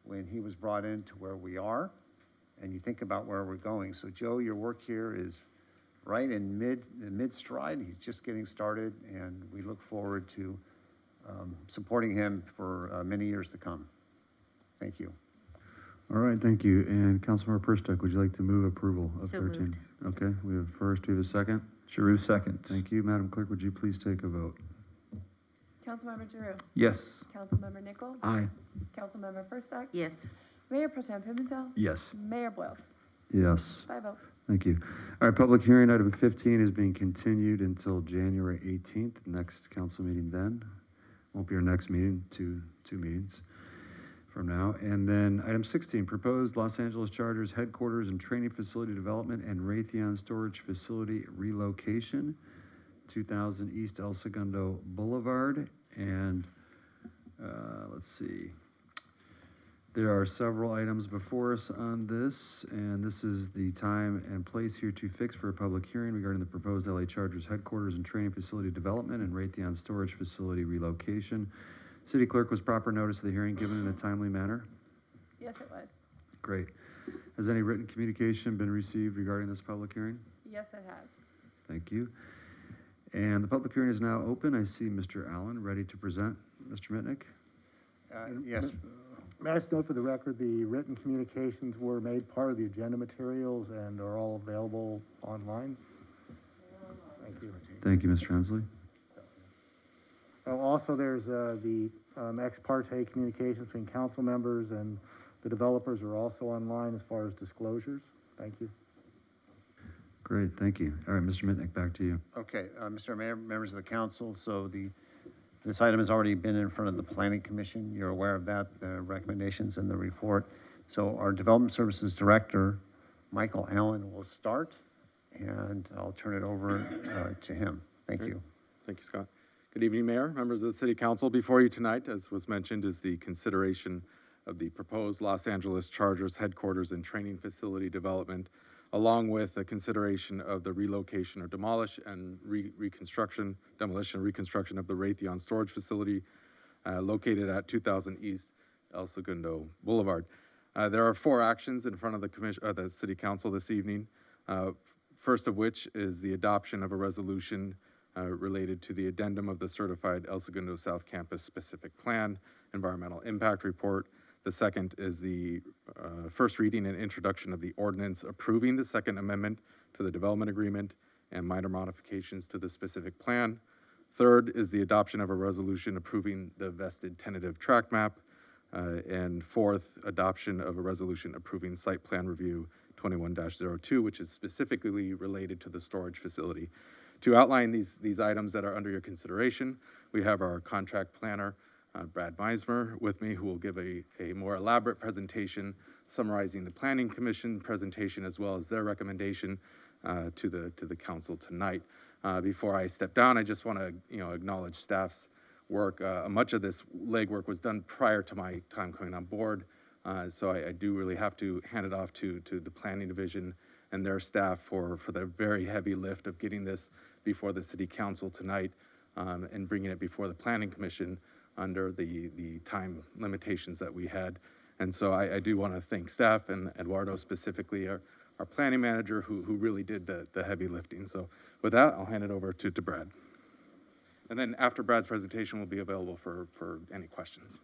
when he was brought in to where we are, and you think about where we're going. So Joe, your work here is right in mid stride. He's just getting started, and we look forward to supporting him for many years to come. Thank you. All right, thank you. And Councilmember Perstuck, would you like to move approval of So 13? Okay, we have first, we have a second. Giroux, second. Thank you. Madam Clerk, would you please take a vote? Councilmember Giroux. Yes. Councilmember Nichol. Aye. Councilmember Perstuck. Yes. Mayor Pro Tem Pimentel. Yes. Mayor Boyle. Yes. 5-0. Thank you. All right, public hearing item 15 is being continued until January 18th, next council meeting then. Won't be our next meeting, two meetings from now. And then item 16, proposed Los Angeles Chargers headquarters and training facility development and Raytheon storage facility relocation, 2000 East El Segundo Boulevard. And let's see. There are several items before us on this, and this is the time and place here to fix for a public hearing regarding the proposed LA Chargers headquarters and training facility development and Raytheon storage facility relocation. City clerk, was proper notice of the hearing given in a timely manner? Yes, it was. Great. Has any written communication been received regarding this public hearing? Yes, it has. Thank you. And the public hearing is now open. I see Mr. Allen ready to present. Mr. Mitnick? Yes. May I just note for the record, the written communications were made part of the agenda materials and are all available online? Thank you. Thank you, Mr. Ainsley. Also, there's the ex parte communications between council members and the developers are also online as far as disclosures. Thank you. Great, thank you. All right, Mr. Mitnick, back to you. Okay, Mr. Mayor, members of the council, so this item has already been in front of the Planning Commission. You're aware of that, the recommendations in the report. So our Development Services Director, Michael Allen, will start, and I'll turn it over to him. Thank you. Thank you, Scott. Good evening, Mayor, members of the City Council. Before you tonight, as was mentioned, is the consideration of the proposed Los Angeles Chargers headquarters and training facility development, along with the consideration of the relocation or demolition and reconstruction of the Raytheon storage facility located at 2000 East El Segundo Boulevard. There are 4 actions in front of the City Council this evening. First of which is the adoption of a resolution related to the addendum of the certified El Segundo South Campus specific plan, environmental impact report. The second is the first reading and introduction of the ordinance approving the Second Amendment to the development agreement and minor modifications to the specific plan. Third is the adoption of a resolution approving the vested tentative track map. And fourth, adoption of a resolution approving site plan review 21-02, which is specifically related to the storage facility. To outline these items that are under your consideration, we have our contract planner, Brad Meismer, with me, who will give a more elaborate presentation summarizing the Planning Commission presentation as well as their recommendation to the council tonight. Before I step down, I just want to acknowledge staff's work. Much of this legwork was done prior to my time coming on board, so I do really have to hand it off to the Planning Division and their staff for the very heavy lift of getting this before the City Council tonight and bringing it before the Planning Commission under the time limitations that we had. And so I do want to thank staff and Eduardo specifically, our planning manager, who really did the heavy lifting. So with that, I'll hand it over to Brad. And then after Brad's presentation, we'll be available for any questions.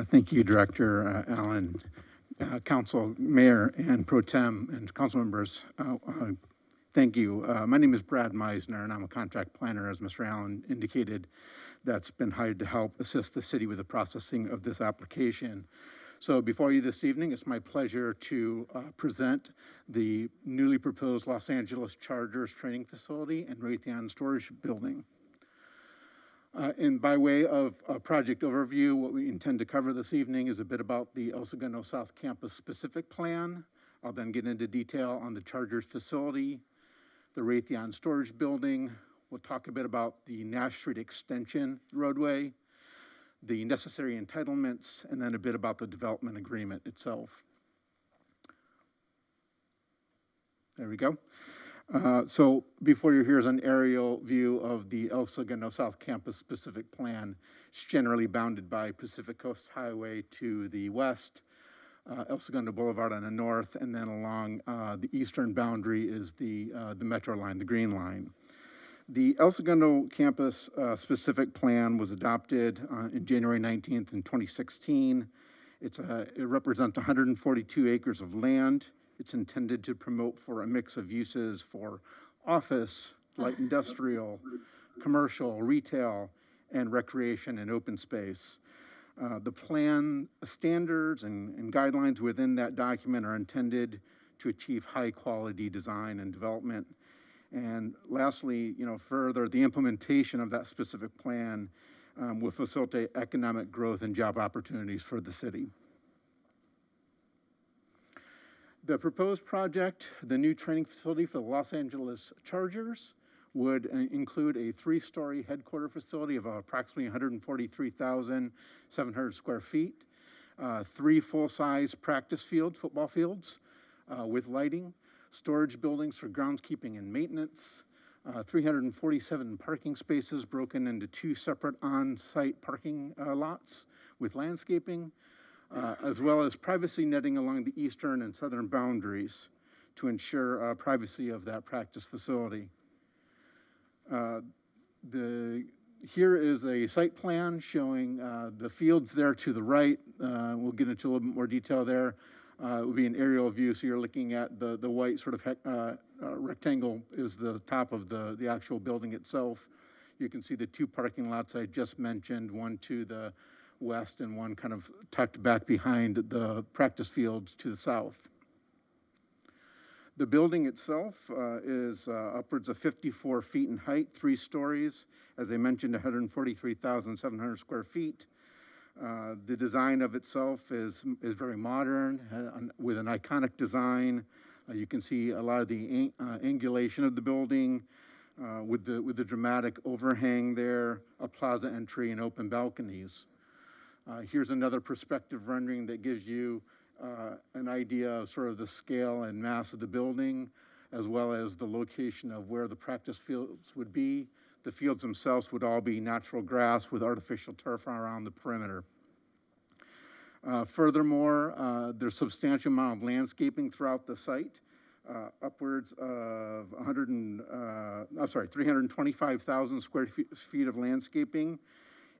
Thank you, Director Allen, Council, Mayor, and Pro Tem, and council members. Thank you. My name is Brad Meisner, and I'm a contract planner, as Mr. Allen indicated, that's been hired to help assist the city with the processing of this application. So before you this evening, it's my pleasure to present the newly proposed Los Angeles Chargers training facility and Raytheon storage building. And by way of a project overview, what we intend to cover this evening is a bit about the El Segundo South Campus specific plan. I'll then get into detail on the Chargers facility, the Raytheon storage building. We'll talk a bit about the Nash Street extension roadway, the necessary entitlements, and then a bit about the development agreement itself. There we go. So before you, here's an aerial view of the El Segundo South Campus specific plan. It's generally bounded by Pacific Coast Highway to the west, El Segundo Boulevard on the north, and then along the eastern boundary is the Metro line, the Green Line. The El Segundo Campus specific plan was adopted in January 19th in 2016. It represents 142 acres of land. It's intended to promote for a mix of uses for office, light industrial, commercial, retail, and recreation and open space. The plan standards and guidelines within that document are intended to achieve high-quality design and development. And lastly, further, the implementation of that specific plan will facilitate economic growth and job opportunities for the city. The proposed project, the new training facility for the Los Angeles Chargers, would include a 3-story headquarter facility of approximately 143,700 square feet, 3 full-size practice fields, football fields, with lighting, storage buildings for groundskeeping and maintenance, 347 parking spaces broken into 2 separate on-site parking lots with landscaping, as well as privacy netting along the eastern and southern boundaries to ensure privacy of that practice facility. Here is a site plan showing the fields there to the right. We'll get into a little bit more detail there. It will be an aerial view, so you're looking at the white sort of rectangle is the top of the actual building itself. You can see the 2 parking lots I just mentioned, one to the west and one kind of tucked back behind the practice fields to the south. The building itself is upwards of 54 feet in height, 3 stories. As I mentioned, 143,700 square feet. The design of itself is very modern, with an iconic design. You can see a lot of the angulation of the building, with the dramatic overhang there, a plaza entry, and open balconies. Here's another perspective rendering that gives you an idea of sort of the scale and mass of the building, as well as the location of where the practice fields would be. The fields themselves would all be natural grass with artificial turf around the perimeter. Furthermore, there's substantial amount of landscaping throughout the site, upwards of 325,000 square feet of landscaping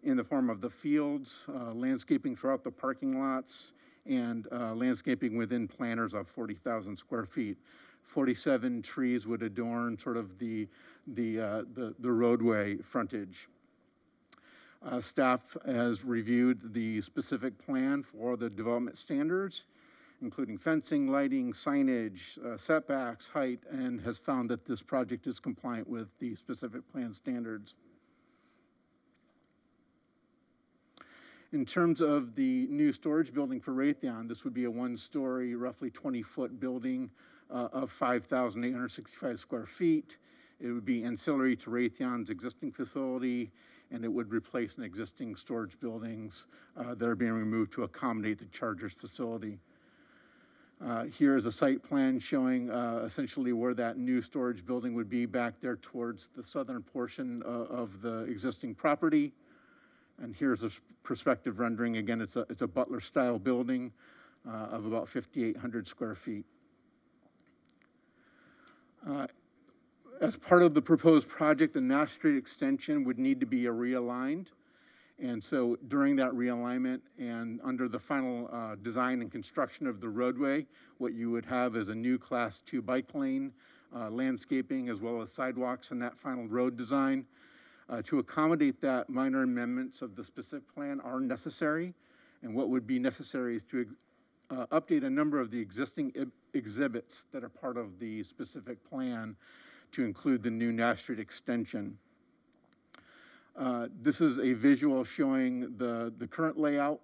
in the form of the fields, landscaping throughout the parking lots, and landscaping within planters of 40,000 square feet. 47 trees would adorn sort of the roadway frontage. Staff has reviewed the specific plan for the development standards, including fencing, lighting, signage, setbacks, height, and has found that this project is compliant with the specific plan standards. In terms of the new storage building for Raytheon, this would be a 1-story, roughly 20-foot building of 5,865 square feet. It would be ancillary to Raytheon's existing facility, and it would replace an existing storage buildings that are being removed to accommodate the Chargers facility. Here is a site plan showing essentially where that new storage building would be back there towards the southern portion of the existing property. And here's a perspective rendering. Again, it's a Butler-style building of about 5,800 square feet. As part of the proposed project, the Nash Street extension would need to be realigned. And so during that realignment and under the final design and construction of the roadway, what you would have is a new Class 2 bike lane, landscaping, as well as sidewalks in that final road design. To accommodate that, minor amendments of the specific plan are necessary. And what would be necessary is to update a number of the existing exhibits that are part of the specific plan to include the new Nash Street extension. This is a visual showing the current layout,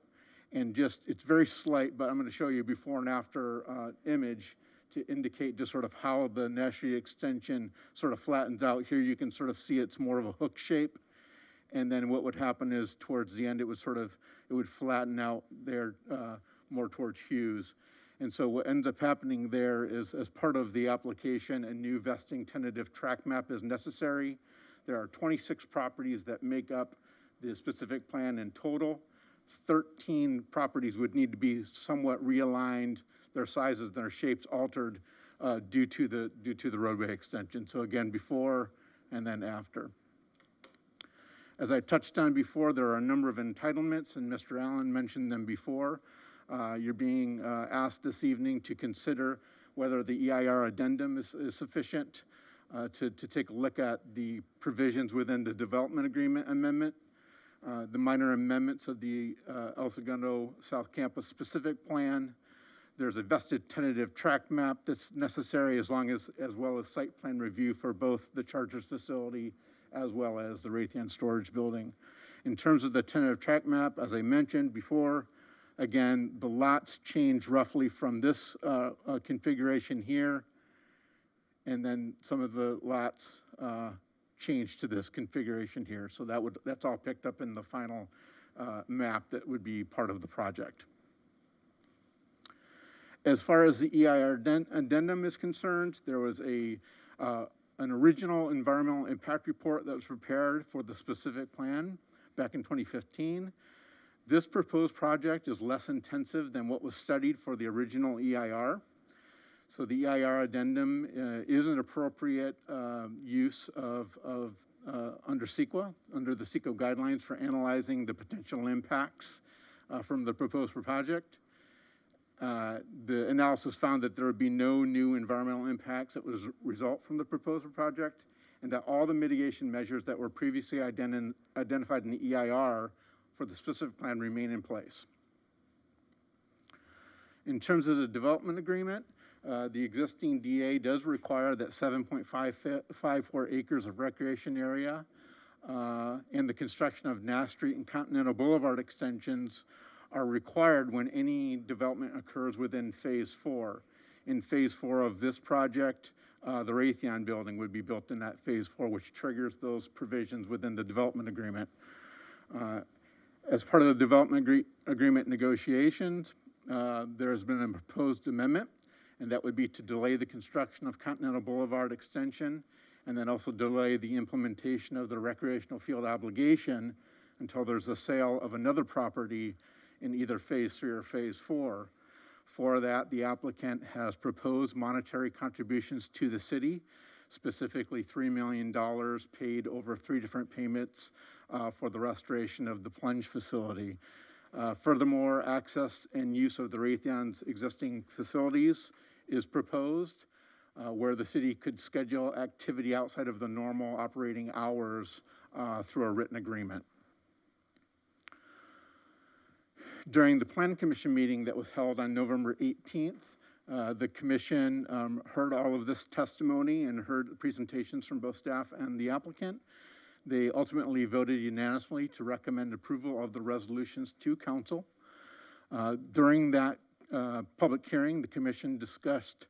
and just, it's very slight, but I'm going to show you before and after image to indicate just sort of how the Nash Street extension sort of flattens out. Here you can sort of see it's more of a hook shape, and then what would happen is towards the end it would flatten out there more towards Hughes. And so what ends up happening there is, as part of the application, a new vesting tentative track map is necessary. There are 26 properties that make up the specific plan in total. 13 properties would need to be somewhat realigned, their sizes, their shapes altered due to the roadway extension. So again, before and then after. As I touched on before, there are a number of entitlements, and Mr. Allen mentioned them before. You're being asked this evening to consider whether the EIR addendum is sufficient to take a look at the provisions within the development agreement amendment. the minor amendments of the El Segundo South Campus specific plan. There's a vested tentative track map that's necessary as well as site plan review for both the Chargers facility as well as the Raytheon storage building. In terms of the tentative track map, as I mentioned before, again, the lots change roughly from this configuration here, and then some of the lots change to this configuration here. So that's all picked up in the final map that would be part of the project. As far as the EIR addendum is concerned, there was an original environmental impact report that was prepared for the specific plan back in 2015. This proposed project is less intensive than what was studied for the original EIR. So the EIR addendum is an appropriate use of under CEQA, under the CEQA guidelines for analyzing the potential impacts from the proposed project. The analysis found that there would be no new environmental impacts that would result from the proposed project, and that all the mitigation measures that were previously identified in the EIR for the specific plan remain in place. In terms of the development agreement, the existing DA does require that 7.54 acres of recreation area and the construction of Nass Street and Continental Boulevard extensions are required when any development occurs within Phase 4. In Phase 4 of this project, the Raytheon building would be built in that Phase 4, which triggers those provisions within the development agreement. As part of the development agreement negotiations, there has been a proposed amendment, and that would be to delay the construction of Continental Boulevard extension, and then also delay the implementation of the recreational field obligation until there's a sale of another property in either Phase 3 or Phase 4. For that, the applicant has proposed monetary contributions to the city, specifically $3 million paid over 3 different payments for the restoration of the plunge facility. Furthermore, access and use of the Raytheon's existing facilities is proposed, where the city could schedule activity outside of the normal operating hours through a written agreement. During the Planning Commission meeting that was held on November 18th, the commission heard all of this testimony and heard presentations from both staff and the applicant. They ultimately voted unanimously to recommend approval of the resolutions to council. During that public hearing, the commission discussed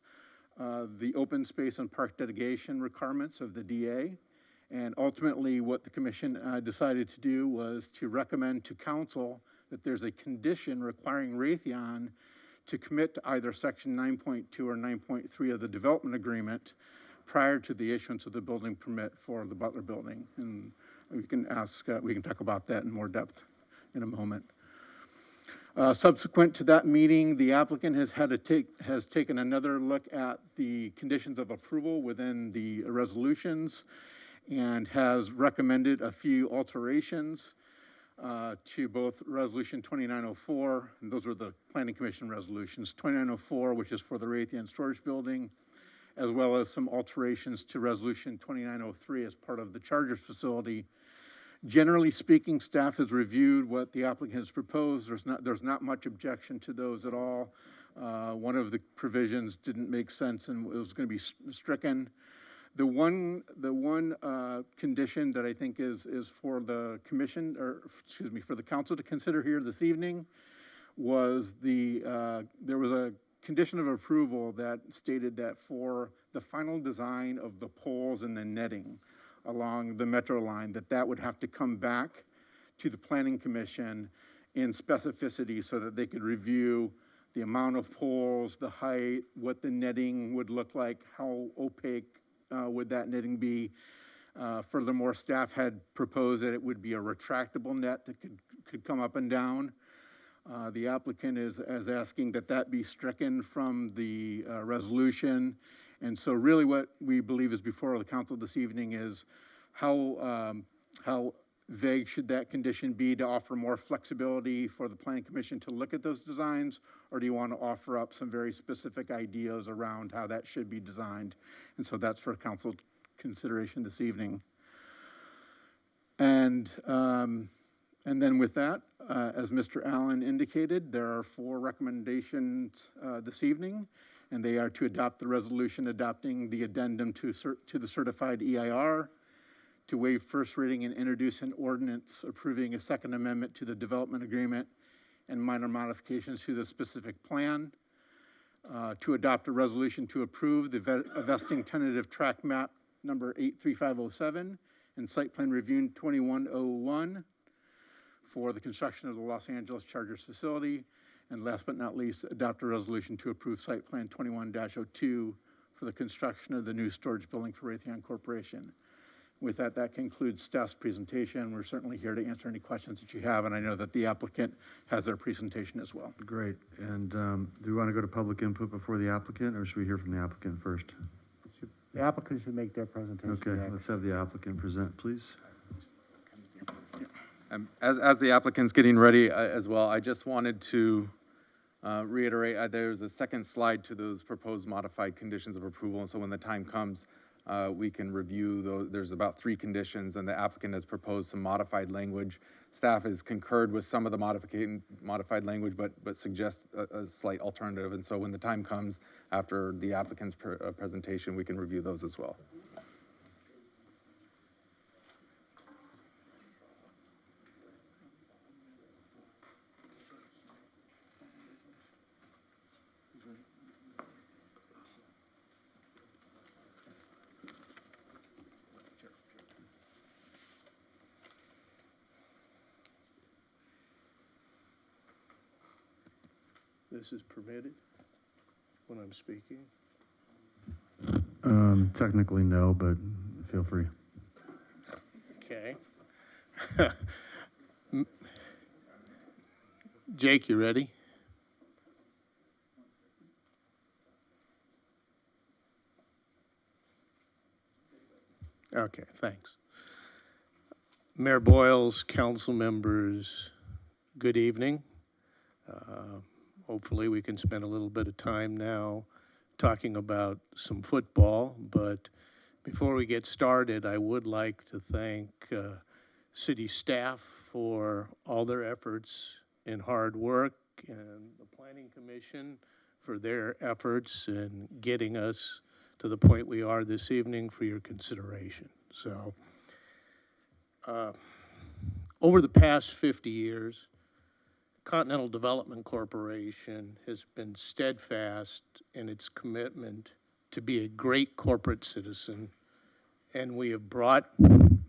the open space and park dedication requirements of the DA. And ultimately, what the commission decided to do was to recommend to council that there's a condition requiring Raytheon to commit to either section 9.2 or 9.3 of the development agreement prior to the issuance of the building permit for the Butler building. And we can talk about that in more depth in a moment. Subsequent to that meeting, the applicant has taken another look at the conditions of approval within the resolutions and has recommended a few alterations to both Resolution 2904, and those were the Planning Commission resolutions, 2904, which is for the Raytheon storage building, as well as some alterations to Resolution 2903 as part of the Chargers facility. Generally speaking, staff has reviewed what the applicant has proposed. There's not much objection to those at all. One of the provisions didn't make sense and it was going to be stricken. The one condition that I think is for the commission, or excuse me, for the council to consider here this evening was there was a condition of approval that stated that for the final design of the poles and the netting along the metro line, that would have to come back to the Planning Commission in specificity so that they could review the amount of poles, the height, what the netting would look like, how opaque would that netting be. Furthermore, staff had proposed that it would be a retractable net that could come up and down. The applicant is asking that be stricken from the resolution. And so really what we believe is before the council this evening is how vague should that condition be to offer more flexibility for the Planning Commission to look at those designs, or do you want to offer up some very specific ideas around how that should be designed? And so that's for council consideration this evening. And And then with that, as Mr. Allen indicated, there are 4 recommendations this evening, and they are to adopt the resolution adopting the addendum to the certified EIR, to waive first reading and introduce an ordinance approving a second amendment to the development agreement and minor modifications to the specific plan, to adopt a resolution to approve the vesting tentative track map number 83507 and site plan review 2101 for the construction of the Los Angeles Chargers facility. And last but not least, adopt a resolution to approve site plan 21-02 for the construction of the new storage building for Raytheon Corporation. With that, that concludes staff's presentation. We're certainly here to answer any questions that you have, and I know that the applicant has their presentation as well. Great. And do we want to go to public input before the applicant, or should we hear from the applicant first? The applicant should make their presentation. Okay, next. let's have the applicant present, please. As the applicant's getting ready as well, I just wanted to reiterate, there's a second slide to those proposed modified conditions of approval, and so when the time comes, we can review those. There's about 3 conditions, and the applicant has proposed some modified language. Staff has concurred with some of the modified language, but suggests a slight alternative, and so when the time comes after the applicant's presentation, we can review those as well. This is permitted when I'm speaking? Technically no, but feel free. Okay. Jake, you ready? Okay, thanks. Mayor Boyles, council members, good evening. Hopefully we can spend a little bit of time now talking about some football, but before we get started, I would like to thank city staff for all their efforts and hard work, and the Planning Commission for their efforts in getting us to the point we are this evening for your consideration. So, over the past 50 years, Continental Development Corporation has been steadfast in its commitment to be a great corporate citizen, and we have brought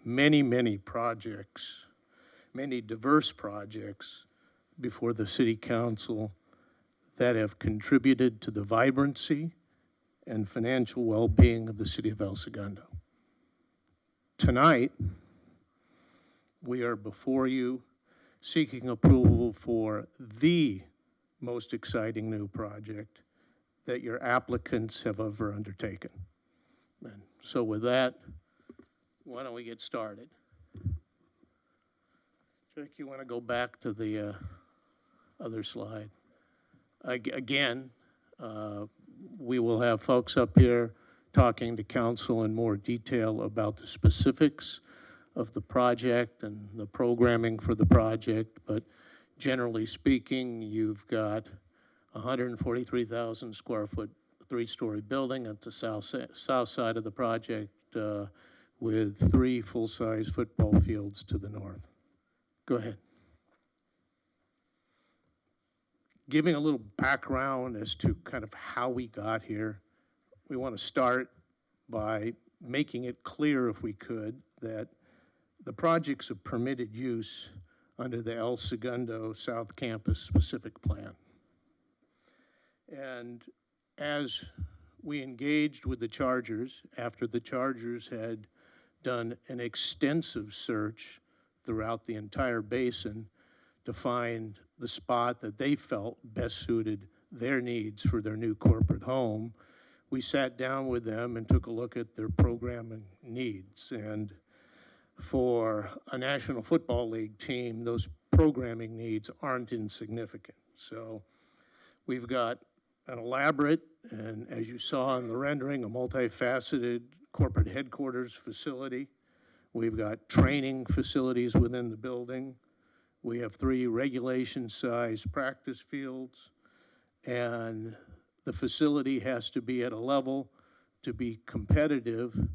many, many projects, many diverse projects before the City Council that have contributed to the vibrancy and financial well-being of the City of El Segundo. Tonight, we are before you seeking approval for the most exciting new project that your applicants have ever undertaken. And so with that, why don't we get started? Jack, you want to go back to the other slide? Again, we will have folks up here talking to council in more detail about the specifics of the project and the programming for the project, but generally speaking, you've got 143,000 square foot 3-story building at the south side of the project with 3 full-size football fields to the north. Go ahead. Giving a little background as to kind of how we got here, we want to start by making it clear, if we could, that the project's a permitted use under the El Segundo South Campus specific plan. And as we engaged with the Chargers, after the Chargers had done an extensive search throughout the entire basin to find the spot that they felt best suited their needs for their new corporate home, we sat down with them and took a look at their programming needs. And for a National Football League team, those programming needs aren't insignificant. So we've got an elaborate, and as you saw in the rendering, a multifaceted corporate headquarters facility. We've got training facilities within the building. We have 3 regulation-sized practice fields, and the facility has to be at a level to be competitive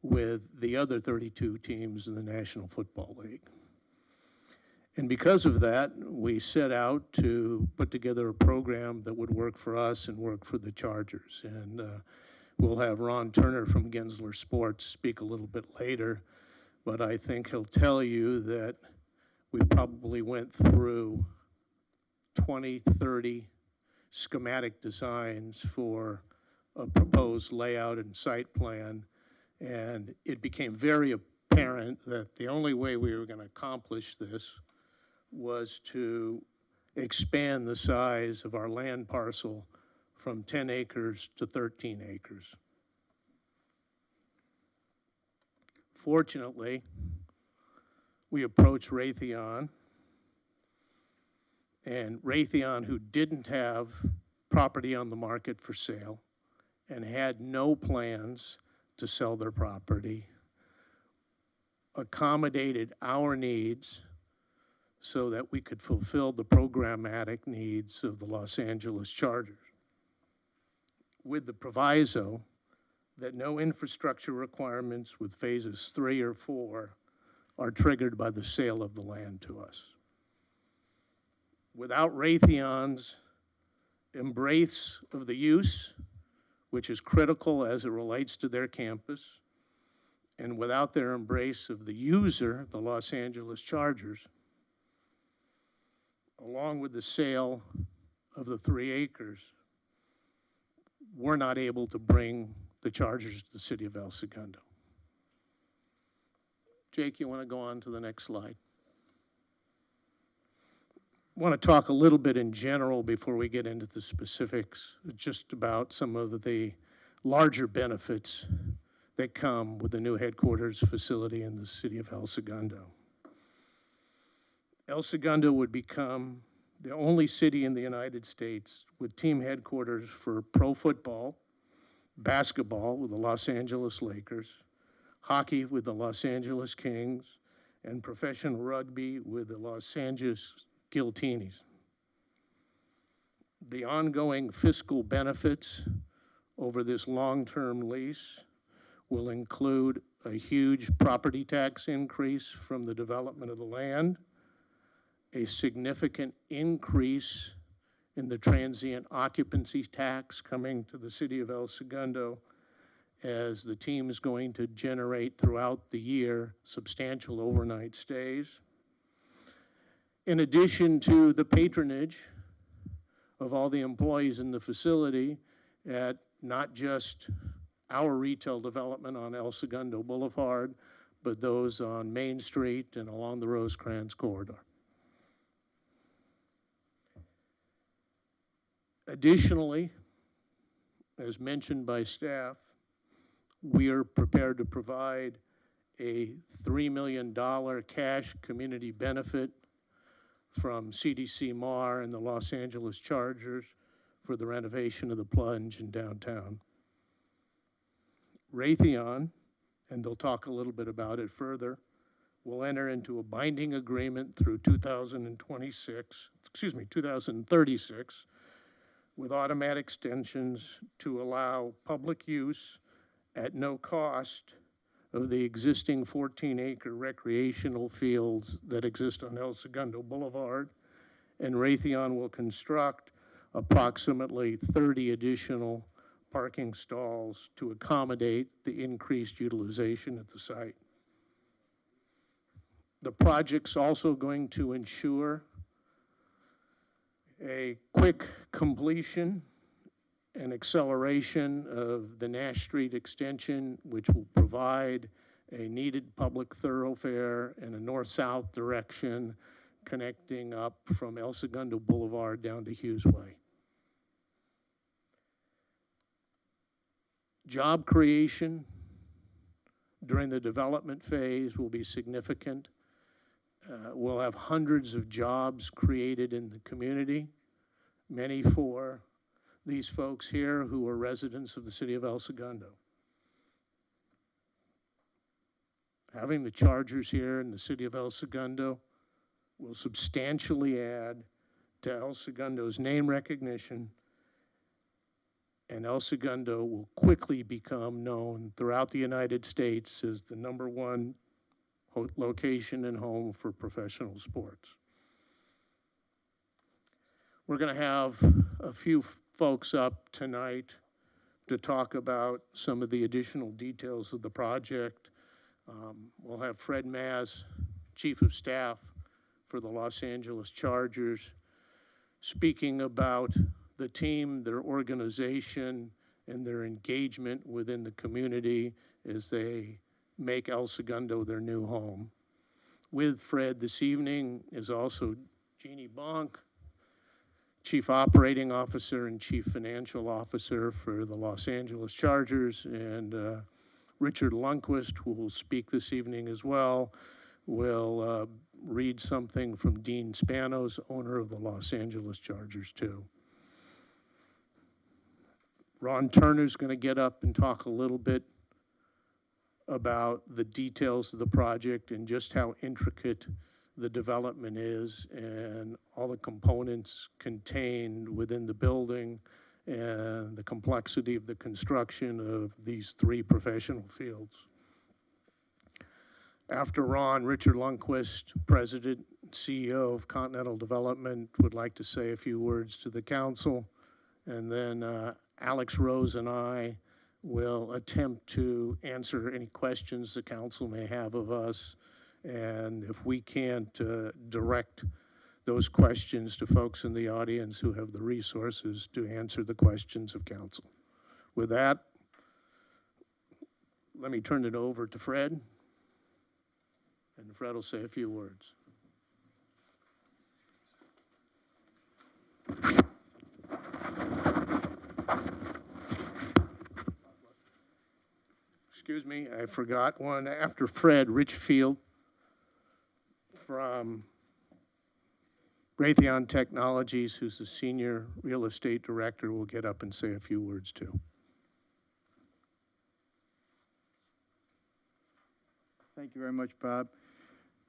with the other 32 teams in the National Football League. And because of that, we set out to put together a program that would work for us and work for the Chargers. And we'll have Ron Turner from Gensler Sports speak a little bit later, but I think he'll tell you that we probably went through 20, 30 schematic designs for a proposed layout and site plan, and it became very apparent that the only way we were going to accomplish this was to expand the size of our land parcel from 10 acres to 13 acres. Fortunately, we approached Raytheon, and Raytheon, who didn't have property on the market for sale and had no plans to sell their property, accommodated our needs so that we could fulfill the programmatic needs of the Los Angeles Chargers, with the proviso that no infrastructure requirements with phases 3 or 4 are triggered by the sale of the land to us. Without Raytheon's embrace of the use, which is critical as it relates to their campus, and without their embrace of the user, the Los Angeles Chargers, along with the sale of the 3 acres, we're not able to bring the Chargers to the city of El Segundo. Jake, you want to go on to the next slide? I want to talk a little bit in general before we get into the specifics, just about some of the larger benefits that come with the new headquarters facility in the city of El Segundo. El Segundo would become the only city in the United States with team headquarters for pro football, basketball with the Los Angeles Lakers, hockey with the Los Angeles Kings, and professional rugby with the Los Angeles Guiltinis. The ongoing fiscal benefits over this long-term lease will include a huge property tax increase from the development of the land, a significant increase in the transient occupancy tax coming to the city of El Segundo, as the team is going to generate throughout the year substantial overnight stays. In addition to the patronage of all the employees in the facility at not just our retail development on El Segundo Boulevard, but those on Main Street and along the Rosecrans corridor. Additionally, as mentioned by staff, we are prepared to provide a $3 million cash community benefit from CDC MAR and the Los Angeles Chargers for the renovation of the plunge in downtown. Raytheon, and they'll talk a little bit about it further, will enter into a binding agreement through 2036, with automatic extensions to allow public use at no cost of the existing 14-acre recreational fields that exist on El Segundo Boulevard, and Raytheon will construct approximately 30 additional parking stalls to accommodate the increased utilization at the site. The project's also going to ensure a quick completion and acceleration of the Nash Street extension, which will provide a needed public thoroughfare in a north-south direction connecting up from El Segundo Boulevard down to Hughes Way. Job creation during the development phase will be significant. We'll have hundreds of jobs created in the community, many for these folks here who are residents of the city of El Segundo. Having the Chargers here in the city of El Segundo will substantially add to El Segundo's name recognition, and El Segundo will quickly become known throughout the United States as the #1 location and home for professional sports. We're going to have a few folks up tonight to talk about some of the additional details of the project. We'll have Fred Maz, Chief of Staff for the Los Angeles Chargers, speaking about the team, their organization, and their engagement within the community as they make El Segundo their new home. With Fred this evening is also Jeannie Bonk, Chief Operating Officer and Chief Financial Officer for the Los Angeles Chargers, and Richard Lundquist, who will speak this evening as well, will read something from Dean Spanos, owner of the Los Angeles Chargers, too. Ron Turner's going to get up and talk a little bit about the details of the project and just how intricate the development is and all the components contained within the building and the complexity of the construction of these 3 professional fields. After Ron, Richard Lundquist, President and CEO of Continental Development, would like to say a few words to the council, and then Alex Rose and I will attempt to answer any questions the council may have of us. And if we can't direct those questions to folks in the audience who have the resources to answer the questions of council. With that, let me turn it over to Fred, and Fred will say a few words. Excuse me, I forgot one. After Fred, Rich Field from Raytheon Technologies, who's the Senior Real Estate Director, will get up and say a few words too. Thank you very much, Bob.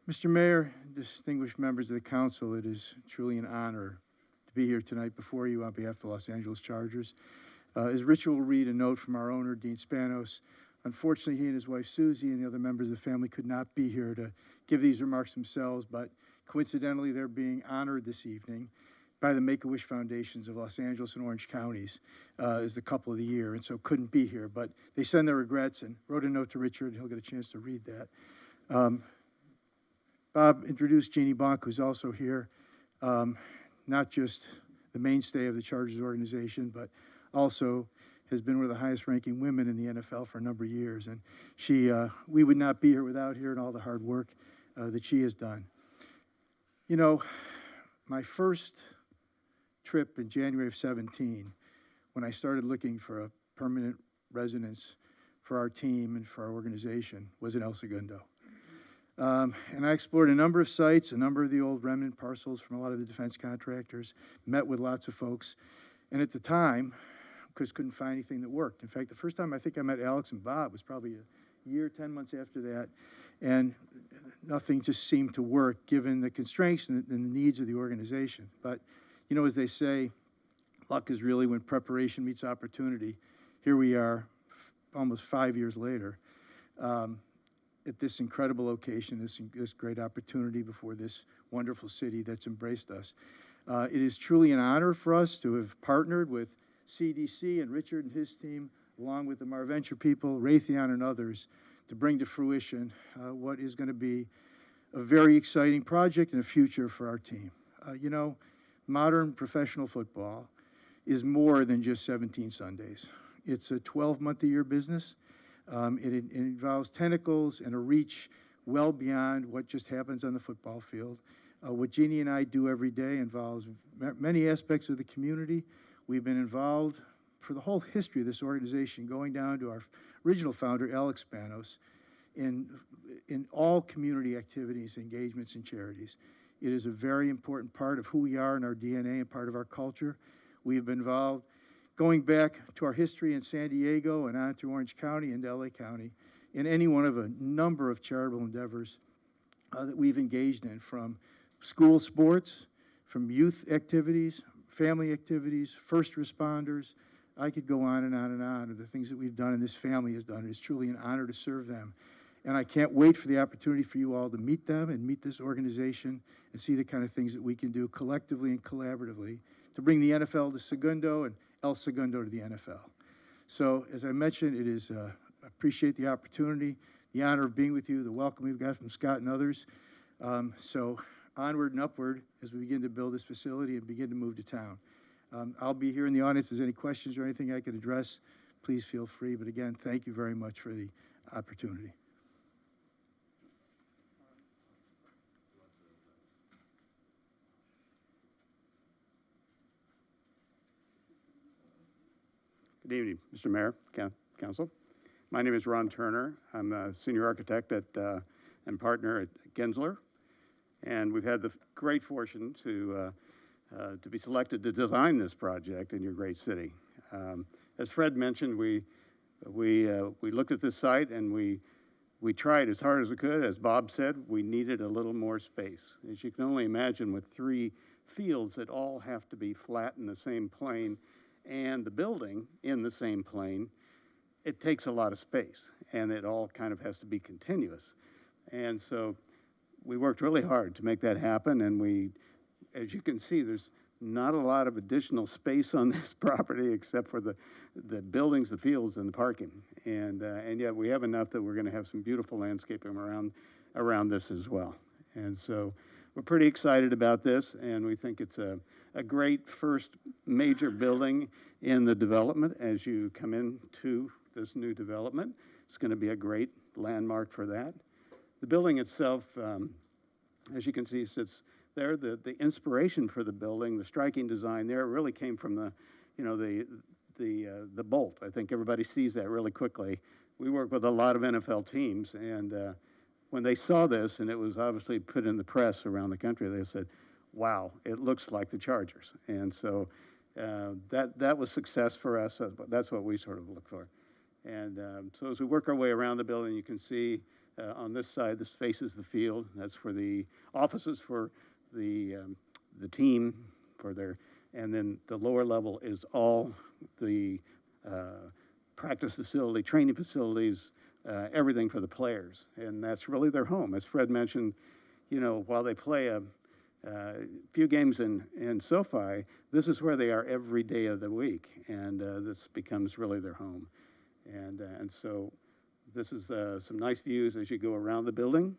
Mr. Mayor, distinguished members of the council, it is truly an honor to be here tonight before you on behalf of the Los Angeles Chargers. As Richard will read a note from our owner, Dean Spanos, unfortunately, he and his wife, Susie, and the other members of the family could not be here to give these remarks themselves, but coincidentally, they're being honored this evening by the Make-A-Wish Foundations of Los Angeles and Orange Counties as the couple of the year, and so couldn't be here. But they send their regrets and wrote a note to Richard. He'll get a chance to read that. Bob introduced Jeannie Bonk, who's also here, not just the mainstay of the Chargers organization, but also has been one of the highest-ranking women in the NFL for a number of years. And she, we would not be here without her and all the hard work that she has done. You know, my first trip in January of 17, when I started looking for a permanent residence for our team and for our organization, was in El Segundo. And I explored a number of sites, a number of the old remnant parcels from a lot of the defense contractors, met with lots of folks. And at the time, because couldn't find anything that worked. In fact, the first time I think I met Alex and Bob was probably a year, 10 months after that, and nothing just seemed to work given the constraints and the needs of the organization. But, you know, as they say, luck is really when preparation meets opportunity. Here we are, almost 5 years later, at this incredible location, this great opportunity before this wonderful city that's embraced us. It is truly an honor for us to have partnered with CDC and Richard and his team, along with the Marventure people, Raytheon and others, to bring to fruition what is going to be a very exciting project and a future for our team. You know, modern professional football is more than just 17 Sundays. It's a 12-month-a-year business. It involves tentacles and a reach well beyond what just happens on the football field. What Jeannie and I do every day involves many aspects of the community. We've been involved for the whole history of this organization, going down to our original founder, Alex Spanos, in all community activities, engagements, and charities. It is a very important part of who we are in our DNA and part of our culture. We have been involved going back to our history in San Diego and on to Orange County and LA County in any one of a number of charitable endeavors that we've engaged in, from school sports, from youth activities, family activities, first responders. I could go on and on and on of the things that we've done and this family has done. It's truly an honor to serve them. And I can't wait for the opportunity for you all to meet them and meet this organization and see the kind of things that we can do collectively and collaboratively to bring the NFL to Segundo and El Segundo to the NFL. So, as I mentioned, it is, I appreciate the opportunity, the honor of being with you, the welcome we've got from Scott and others. So, onward and upward as we begin to build this facility and begin to move to town. I'll be here in the audience. If there's any questions or anything I could address, please feel free. But again, thank you very much for the opportunity. Good evening, Mr. Mayor, Council. My name is Ron Turner. I'm a senior architect and partner at Gensler, and we've had the great fortune to be selected to design this project in your great city. As Fred mentioned, we looked at this site and we tried as hard as we could. As Bob said, we needed a little more space. As you can only imagine, with 3 fields that all have to be flat in the same plane and the building in the same plane, it takes a lot of space, and it all kind of has to be continuous. And so we worked really hard to make that happen, and we, as you can see, there's not a lot of additional space on this property except for the buildings, the fields, and the parking. And yet we have enough that we're going to have some beautiful landscaping around this as well. And so we're pretty excited about this, and we think it's a great first major building in the development as you come into this new development. It's going to be a great landmark for that. The building itself, as you can see, sits there. The inspiration for the building, the striking design there, really came from the bolt. I think everybody sees that really quickly. We work with a lot of NFL teams, and when they saw this, and it was obviously put in the press around the country, they said, wow, it looks like the Chargers. And so that was success for us. That's what we sort of look for. And so as we work our way around the building, you can see on this side, this faces the field. That's for the offices for the team, and then the lower level is all the practice facility, training facilities, everything for the players. And that's really their home. As Fred mentioned, while they play a few games in SoFi, this is where they are every day of the week, and this becomes really their home. And so this is some nice views as you go around the building,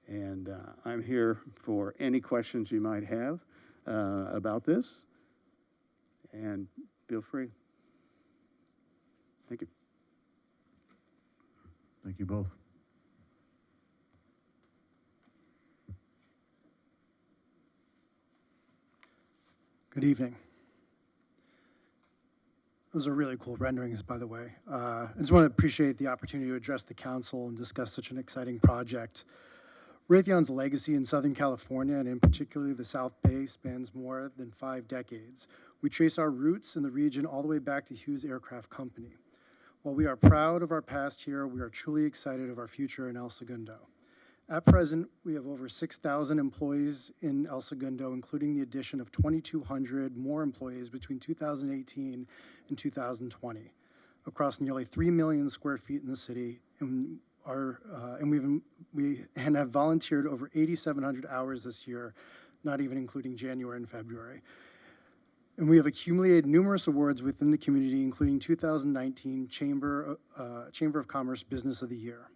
and I'm here for any questions you might have about this, and feel free. Thank you. Thank you both. Good evening. Those are really cool renderings, by the way. I just want to appreciate the opportunity to address the council and discuss such an exciting project. Raytheon's legacy in Southern California, and in particular the South Bay, spans more than 5 decades. We trace our roots in the region all the way back to Hughes Aircraft Company. While we are proud of our past here, we are truly excited of our future in El Segundo. At present, we have over 6,000 employees in El Segundo, including the addition of 2,200 more employees between 2018 and 2020, across nearly 3 million square feet in the city, and we have volunteered over 8,700 hours this year, not even including January and February. And we have accumulated numerous awards within the community, including 2019 Chamber of Commerce Business of the Year.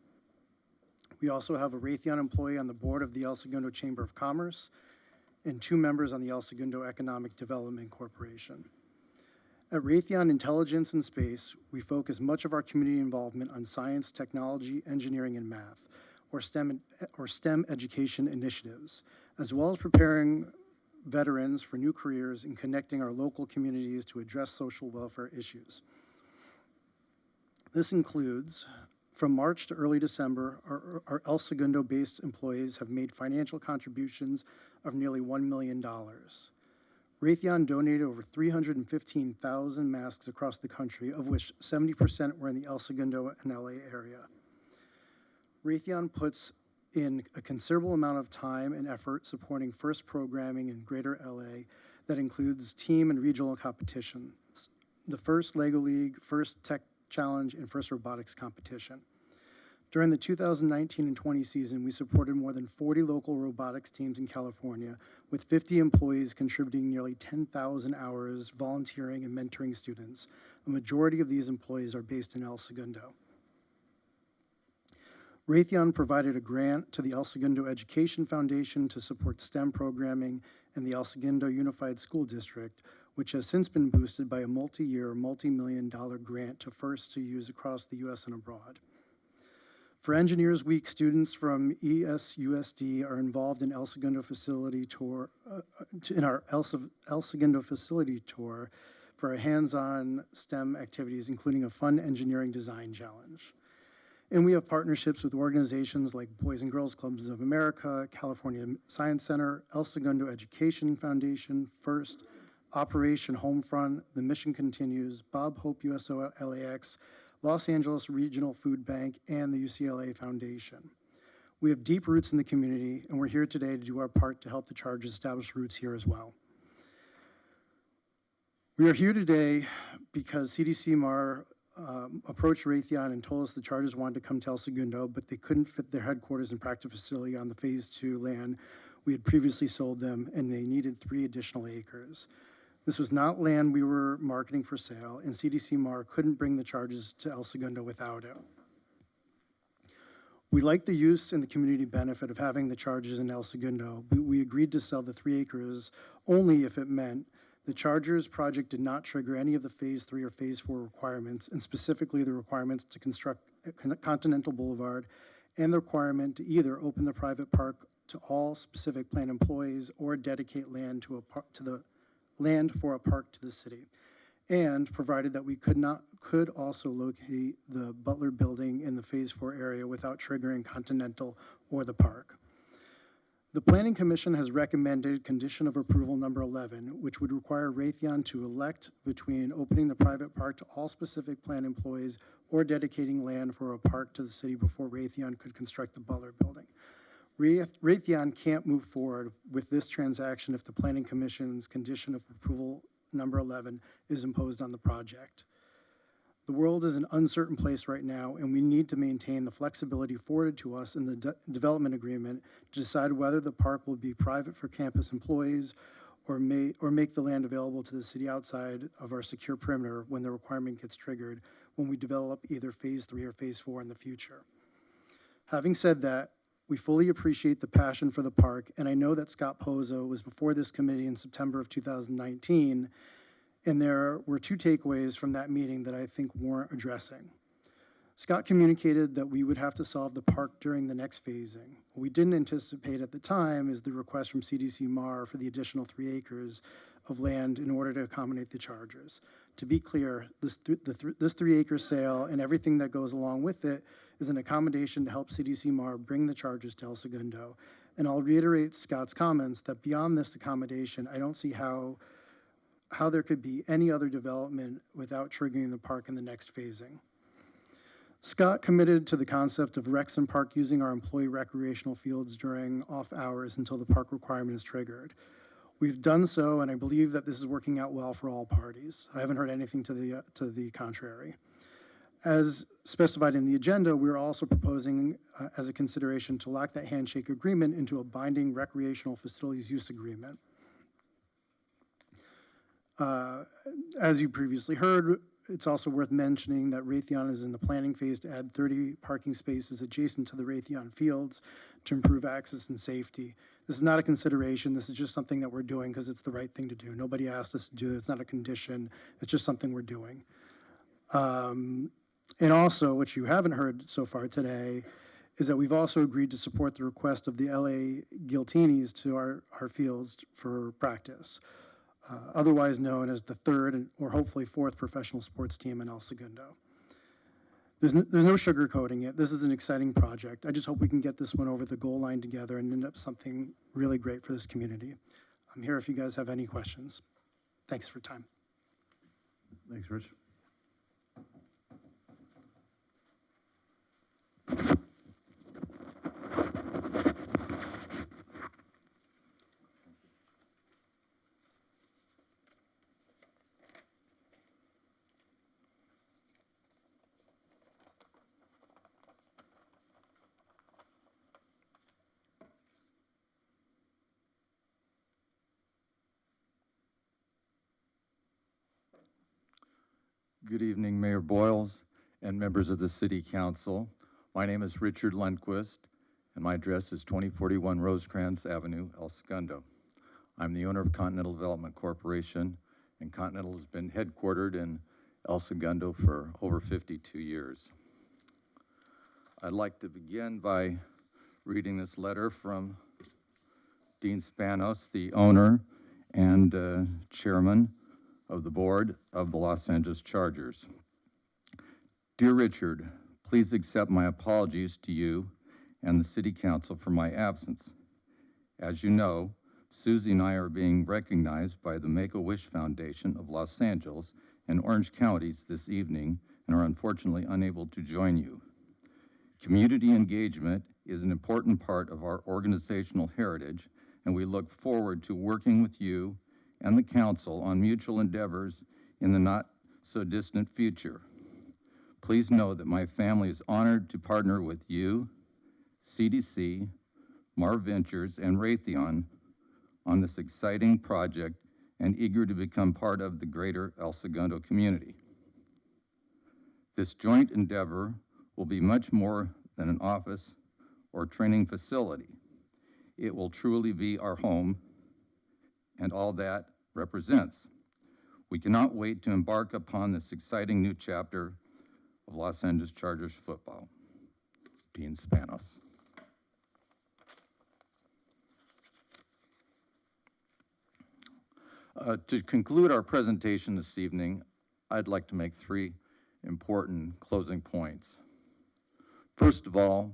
We also have a Raytheon employee on the board of the El Segundo Chamber of Commerce and 2 members on the El Segundo Economic Development Corporation. At Raytheon Intelligence and Space, we focus much of our community involvement on science, technology, engineering, and math, or STEM education initiatives, as well as preparing veterans for new careers and connecting our local communities to address social welfare issues. This includes, from March to early December, our El Segundo-based employees have made financial contributions of nearly $1 million. Raytheon donated over 315,000 masks across the country, of which 70% were in the El Segundo and LA area. Raytheon puts in a considerable amount of time and effort supporting FIRST programming in Greater LA that includes team and regional competitions, the FIRST Lego League, FIRST Tech Challenge, and FIRST Robotics competition. During the 2019 and 20 season, we supported more than 40 local robotics teams in California, with 50 employees contributing nearly 10,000 hours volunteering and mentoring students. A majority of these employees are based in El Segundo. Raytheon provided a grant to the El Segundo Education Foundation to support STEM programming in the El Segundo Unified School District, which has since been boosted by a multi-year, multi-million-dollar grant to FIRST to use across the U.S. and abroad. For Engineers Week, students from ESUSD are involved in El Segundo facility tour, in our El Segundo facility tour for a hands-on STEM activities, including a fun engineering design challenge. And we have partnerships with organizations like Boys and Girls Clubs of America, California Science Center, El Segundo Education Foundation, FIRST, Operation Homefront, The Mission Continues, Bob Hope USO LAX, Los Angeles Regional Food Bank, and the UCLA Foundation. We have deep roots in the community, and we're here today to do our part to help the Chargers establish roots here as well. We are here today because CDC-MAR approached Raytheon and told us the Chargers wanted to come to El Segundo, but they couldn't fit their headquarters and practice facility on the Phase 2 land we had previously sold them, and they needed 3 additional acres. This was not land we were marketing for sale, and CDC-MAR couldn't bring the Chargers to El Segundo without it. We like the use and the community benefit of having the Chargers in El Segundo, but we agreed to sell the 3 acres only if it meant the Chargers project did not trigger any of the Phase 3 or Phase 4 requirements, and specifically the requirements to construct Continental Boulevard and the requirement to either open the private park to all specific plan employees or dedicate land for a park to the city, and provided that we could also locate the Butler building in the Phase 4 area without triggering Continental or the park. The Planning Commission has recommended condition of approval number 11, which would require Raytheon to elect between opening the private park to all specific plan employees or dedicating land for a park to the city before Raytheon could construct the Butler building. Raytheon can't move forward with this transaction if the Planning Commission's condition of approval number 11 is imposed on the project. The world is an uncertain place right now, and we need to maintain the flexibility afforded to us in the development agreement to decide whether the park will be private for campus employees or make the land available to the city outside of our secure perimeter when the requirement gets triggered when we develop either Phase 3 or Phase 4 in the future. Having said that, we fully appreciate the passion for the park, and I know that Scott Pozo was before this committee in September of 2019, and there were 2 takeaways from that meeting that I think warrant addressing. Scott communicated that we would have to solve the park during the next phasing. What we didn't anticipate at the time is the request from CDC-MAR for the additional 3 acres of land in order to accommodate the Chargers. To be clear, this 3-acre sale and everything that goes along with it is an accommodation to help CDC-MAR bring the Chargers to El Segundo. And I'll reiterate Scott's comments that beyond this accommodation, I don't see how there could be any other development without triggering the park in the next phasing. Scott committed to the concept of Rexham Park using our employee recreational fields during off hours until the park requirement is triggered. We've done so, and I believe that this is working out well for all parties. I haven't heard anything to the contrary. As specified in the agenda, we're also proposing as a consideration to lock that handshake agreement into a binding recreational facilities use agreement. As you previously heard, it's also worth mentioning that Raytheon is in the planning phase to add 30 parking spaces adjacent to the Raytheon fields to improve access and safety. This is not a consideration. This is just something that we're doing because it's the right thing to do. Nobody asked us to do it. It's not a condition. It's just something we're doing. And also, what you haven't heard so far today is that we've also agreed to support the request of the LA Giltinis to our fields for practice, otherwise known as the 3rd or hopefully 4th professional sports team in El Segundo. There's no sugarcoating it. This is an exciting project. I just hope we can get this one over the goal line together and end up something really great for this community. I'm here if you guys have any questions. Thanks for your time. Thanks, Rich. Good evening, Mayor Boyles and members of the City Council. My name is Richard Lundquist, and my address is 2041 Rosecrans Avenue, El Segundo. I'm the owner of Continental Development Corporation, and Continental has been headquartered in El Segundo for over 52 years. I'd like to begin by reading this letter from Dean Spanos, the owner and chairman of the board of the Los Angeles Chargers. Dear Richard, please accept my apologies to you and the City Council for my absence. As you know, Susie and I are being recognized by the Make-A-Wish Foundation of Los Angeles and Orange counties this evening and are unfortunately unable to join you. Community engagement is an important part of our organizational heritage, and we look forward to working with you and the council on mutual endeavors in the not-so-distant future. Please know that my family is honored to partner with you, CDC, Mar Ventures, and Raytheon on this exciting project and eager to become part of the greater El Segundo community. This joint endeavor will be much more than an office or training facility. It will truly be our home and all that represents. We cannot wait to embark upon this exciting new chapter of Los Angeles Chargers football. Dean Spanos. To conclude our presentation this evening, I'd like to make three important closing points. First of all,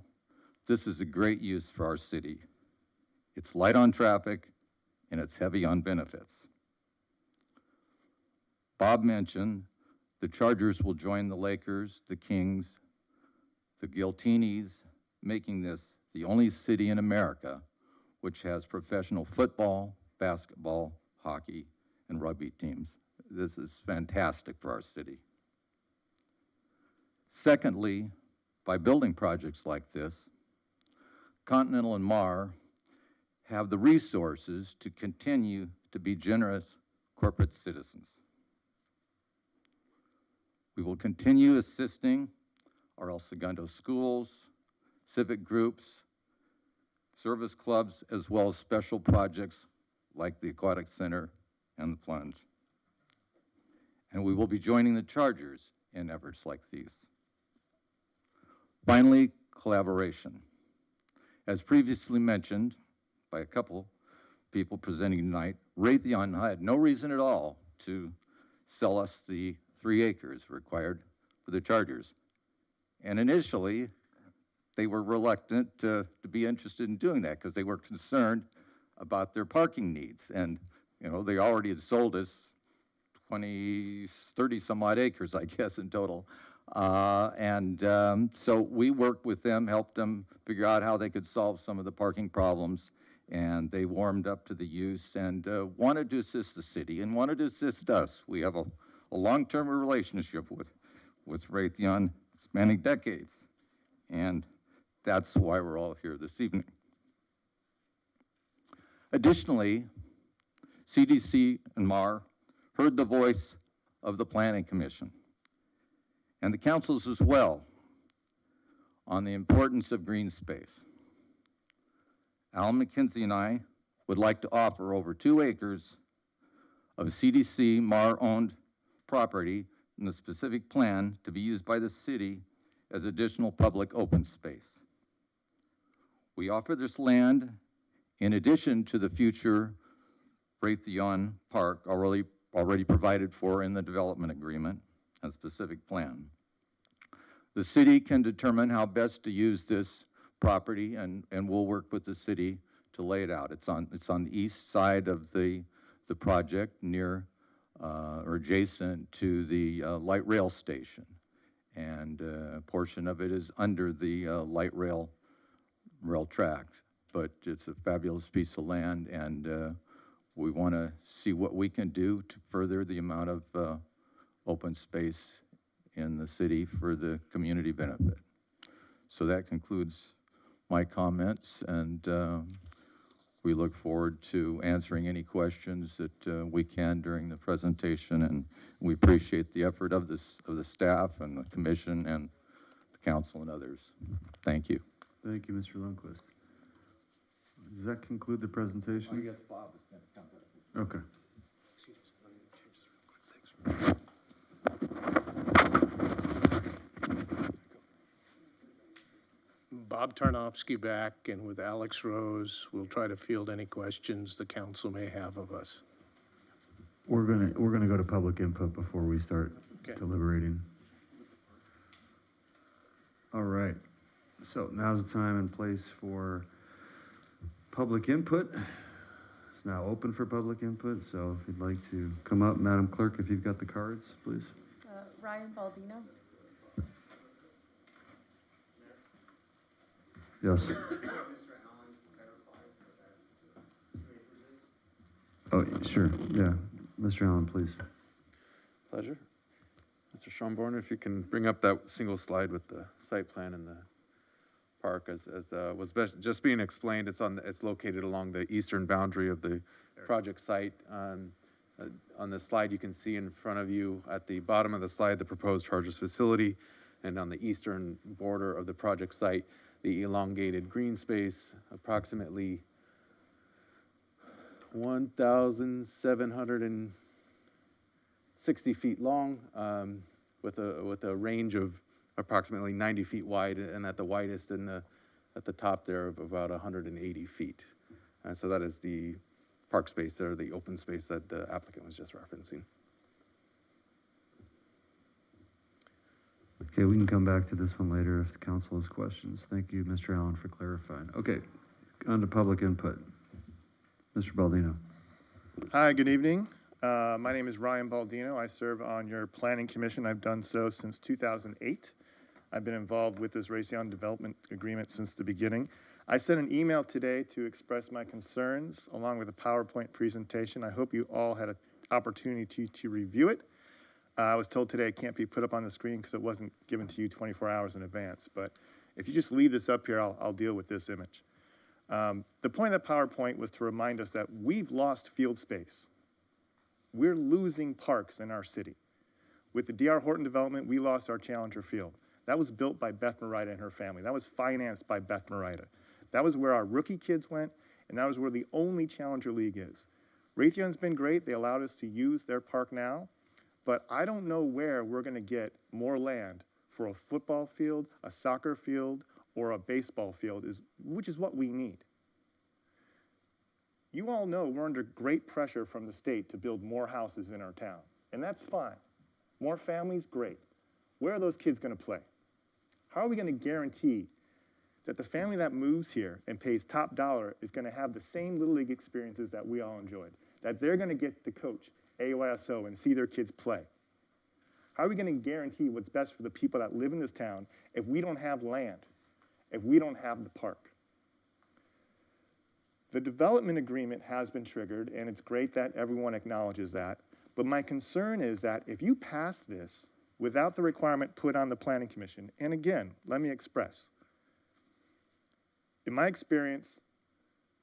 this is a great use for our city. It's light on traffic and it's heavy on benefits. Bob mentioned the Chargers will join the Lakers, the Kings, the Giltinis, making this the only city in America which has professional football, basketball, hockey, and rugby teams. This is fantastic for our city. Secondly, by building projects like this, Continental and Mar have the resources to continue to be generous corporate citizens. We will continue assisting our El Segundo schools, civic groups, service clubs, as well as special projects like the Aquatic Center and the Plunge. And we will be joining the Chargers in efforts like these. Finally, collaboration. As previously mentioned by a couple people presenting tonight, Raytheon had no reason at all to sell us the 3 acres required for the Chargers. And initially, they were reluctant to be interested in doing that because they were concerned about their parking needs. And, you know, they already had sold us 30 some odd acres, I guess, in total. So we worked with them, helped them figure out how they could solve some of the parking problems, and they warmed up to the use and wanted to assist the city and wanted to assist us. We have a long-term relationship with Raytheon spanning decades, and that's why we're all here this evening. Additionally, CDC and Mar heard the voice of the Planning Commission and the councils as well on the importance of green space. Alan McKenzie and I would like to offer over 2 acres of CDC Mar-owned property in the specific plan to be used by the city as additional public open space. We offer this land in addition to the future Raytheon Park already provided for in the development agreement and specific plan. The city can determine how best to use this property, and we'll work with the city to lay it out. It's on the east side of the project, near or adjacent to the light rail station, and a portion of it is under the light rail tracks. But it's a fabulous piece of land, and we want to see what we can do to further the amount of open space in the city for the community benefit. So that concludes my comments, and we look forward to answering any questions that we can during the presentation, and we appreciate the effort of the staff and the commission and the council and others. Thank you. Thank you, Mr. Lundquist. Does that conclude the presentation? I guess Bob is going to come back. Okay. Bob Tarnowski back, and with Alex Rose, we'll try to field any questions the council may have of us. We're gonna go to public input before we start Okay. deliberating. All right, so now's the time and place for public input. It's now open for public input, so if you'd like to come up, Madam Clerk, if you've got the cards, please. Ryan Baldino. Yes. Oh, sure, yeah. Mr. Allen, please. Pleasure. Mr. Schomburner, if you can bring up that single slide with the site plan and the park as was just being explained, it's located along the eastern boundary of the project site. On the slide, you can see in front of you at the bottom of the slide, the proposed chargers facility, and on the eastern border of the project site, the elongated green space, approximately 1,760 feet long, with a range of approximately 90 feet wide, and at the widest at the top there of about 180 feet. And so that is the park space there, the open space that the applicant was just referencing. Okay, we can come back to this one later if the council has questions. Thank you, Mr. Allen, for clarifying. Okay, on to public input. Mr. Baldino. Hi, good evening. My name is Ryan Baldino. I serve on your planning commission. I've done so since 2008. I've been involved with this Raytheon development agreement since the beginning. I sent an email today to express my concerns along with a PowerPoint presentation. I hope you all had an opportunity to review it. I was told today it can't be put up on the screen because it wasn't given to you 24 hours in advance. But if you just leave this up here, I'll deal with this image. The point of that PowerPoint was to remind us that we've lost field space. We're losing parks in our city. With the D.R. Horton development, we lost our Challenger Field. That was built by Beth Morita and her family. That was financed by Beth Morita. That was where our rookie kids went, and that was where the only Challenger League is. Raytheon's been great. They allowed us to use their park now, but I don't know where we're going to get more land for a football field, a soccer field, or a baseball field, which is what we need. You all know we're under great pressure from the state to build more houses in our town, and that's fine. More families, great. Where are those kids going to play? How are we going to guarantee that the family that moves here and pays top dollar is going to have the same Little League experiences that we all enjoyed? That they're going to get to coach AYSO and see their kids play? How are we going to guarantee what's best for the people that live in this town if we don't have land, if we don't have the park? The development agreement has been triggered, and it's great that everyone acknowledges that. But my concern is that if you pass this without the requirement put on the Planning Commission, and again, let me express, in my experience,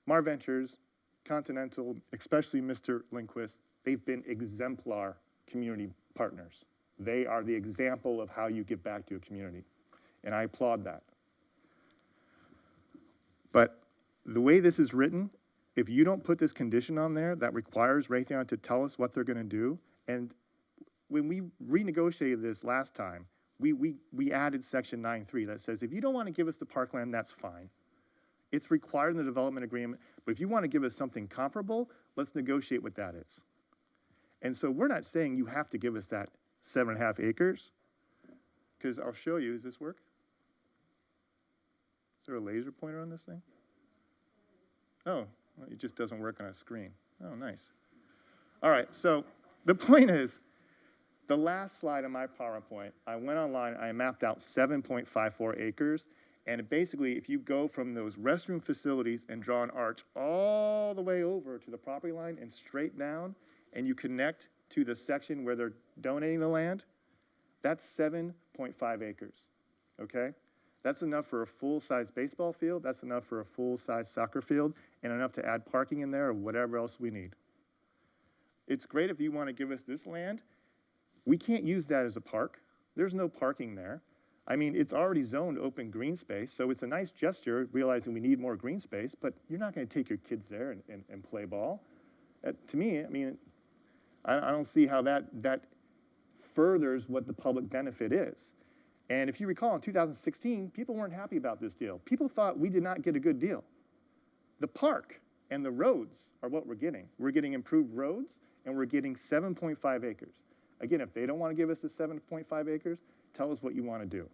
Mar Ventures, Continental, especially Mr. Lindquist, they've been exemplar community partners. They are the example of how you give back to a community, and I applaud that. But the way this is written, if you don't put this condition on there that requires Raytheon to tell us what they're going to do, and when we renegotiated this last time, we added section 9.3 that says if you don't want to give us the parkland, that's fine. It's required in the development agreement, but if you want to give us something comparable, let's negotiate what that is. And so we're not saying you have to give us that 7.5 acres, because I'll show you, does this work? Is there a laser pointer on this thing? Oh, well, it just doesn't work on a screen. Oh, nice. All right, so the point is, the last slide on my PowerPoint, I went online, I mapped out 7.54 acres, and basically, if you go from those restroom facilities and draw an arch all the way over to the property line and straight down, and you connect to the section where they're donating the land, that's 7.5 acres, okay? That's enough for a full-size baseball field, that's enough for a full-size soccer field, and enough to add parking in there or whatever else we need. It's great if you want to give us this land. We can't use that as a park. There's no parking there. I mean, it's already zoned open green space, so it's a nice gesture, realizing we need more green space, but you're not going to take your kids there and play ball. To me, I mean, I don't see how that furthers what the public benefit is. And if you recall, in 2016, people weren't happy about this deal. People thought we did not get a good deal. The park and the roads are what we're getting. We're getting improved roads, and we're getting 7.5 acres. Again, if they don't want to give us the 7.5 acres, tell us what you want to do.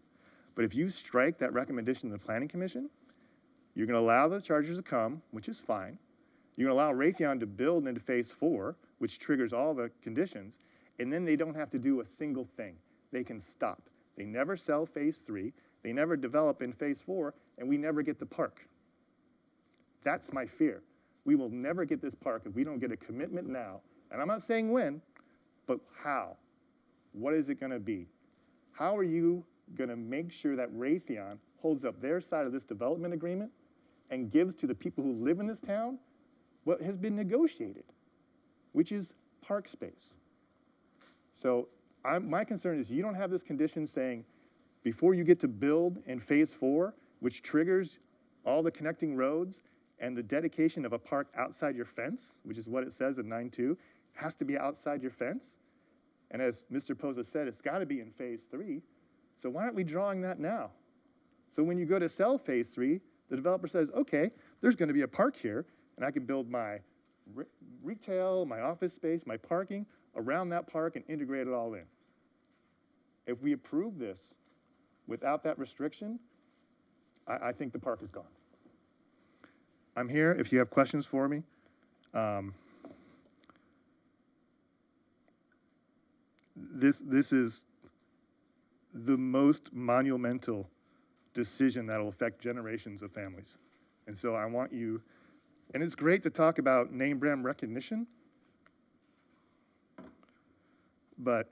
But if you strike that recommendation of the Planning Commission, you're going to allow the chargers to come, which is fine. You're going to allow Raytheon to build into phase 4, which triggers all the conditions, and then they don't have to do a single thing. They can stop. They never sell phase 3, they never develop in phase 4, and we never get the park. That's my fear. We will never get this park if we don't get a commitment now. And I'm not saying when, but how? What is it going to be? How are you going to make sure that Raytheon holds up their side of this development agreement and gives to the people who live in this town what has been negotiated, which is park space? So my concern is you don't have this condition saying before you get to build in phase 4, which triggers all the connecting roads and the dedication of a park outside your fence, which is what it says in 9.2, has to be outside your fence. And as Mr. Poza said, it's got to be in phase 3. So why aren't we drawing that now? So when you go to sell phase 3, the developer says, okay, there's going to be a park here, and I can build my retail, my office space, my parking around that park and integrate it all in. If we approve this without that restriction, I think the park is gone. I'm here if you have questions for me. This is the most monumental decision that will affect generations of families. And so I want you, and it's great to talk about name brand recognition, but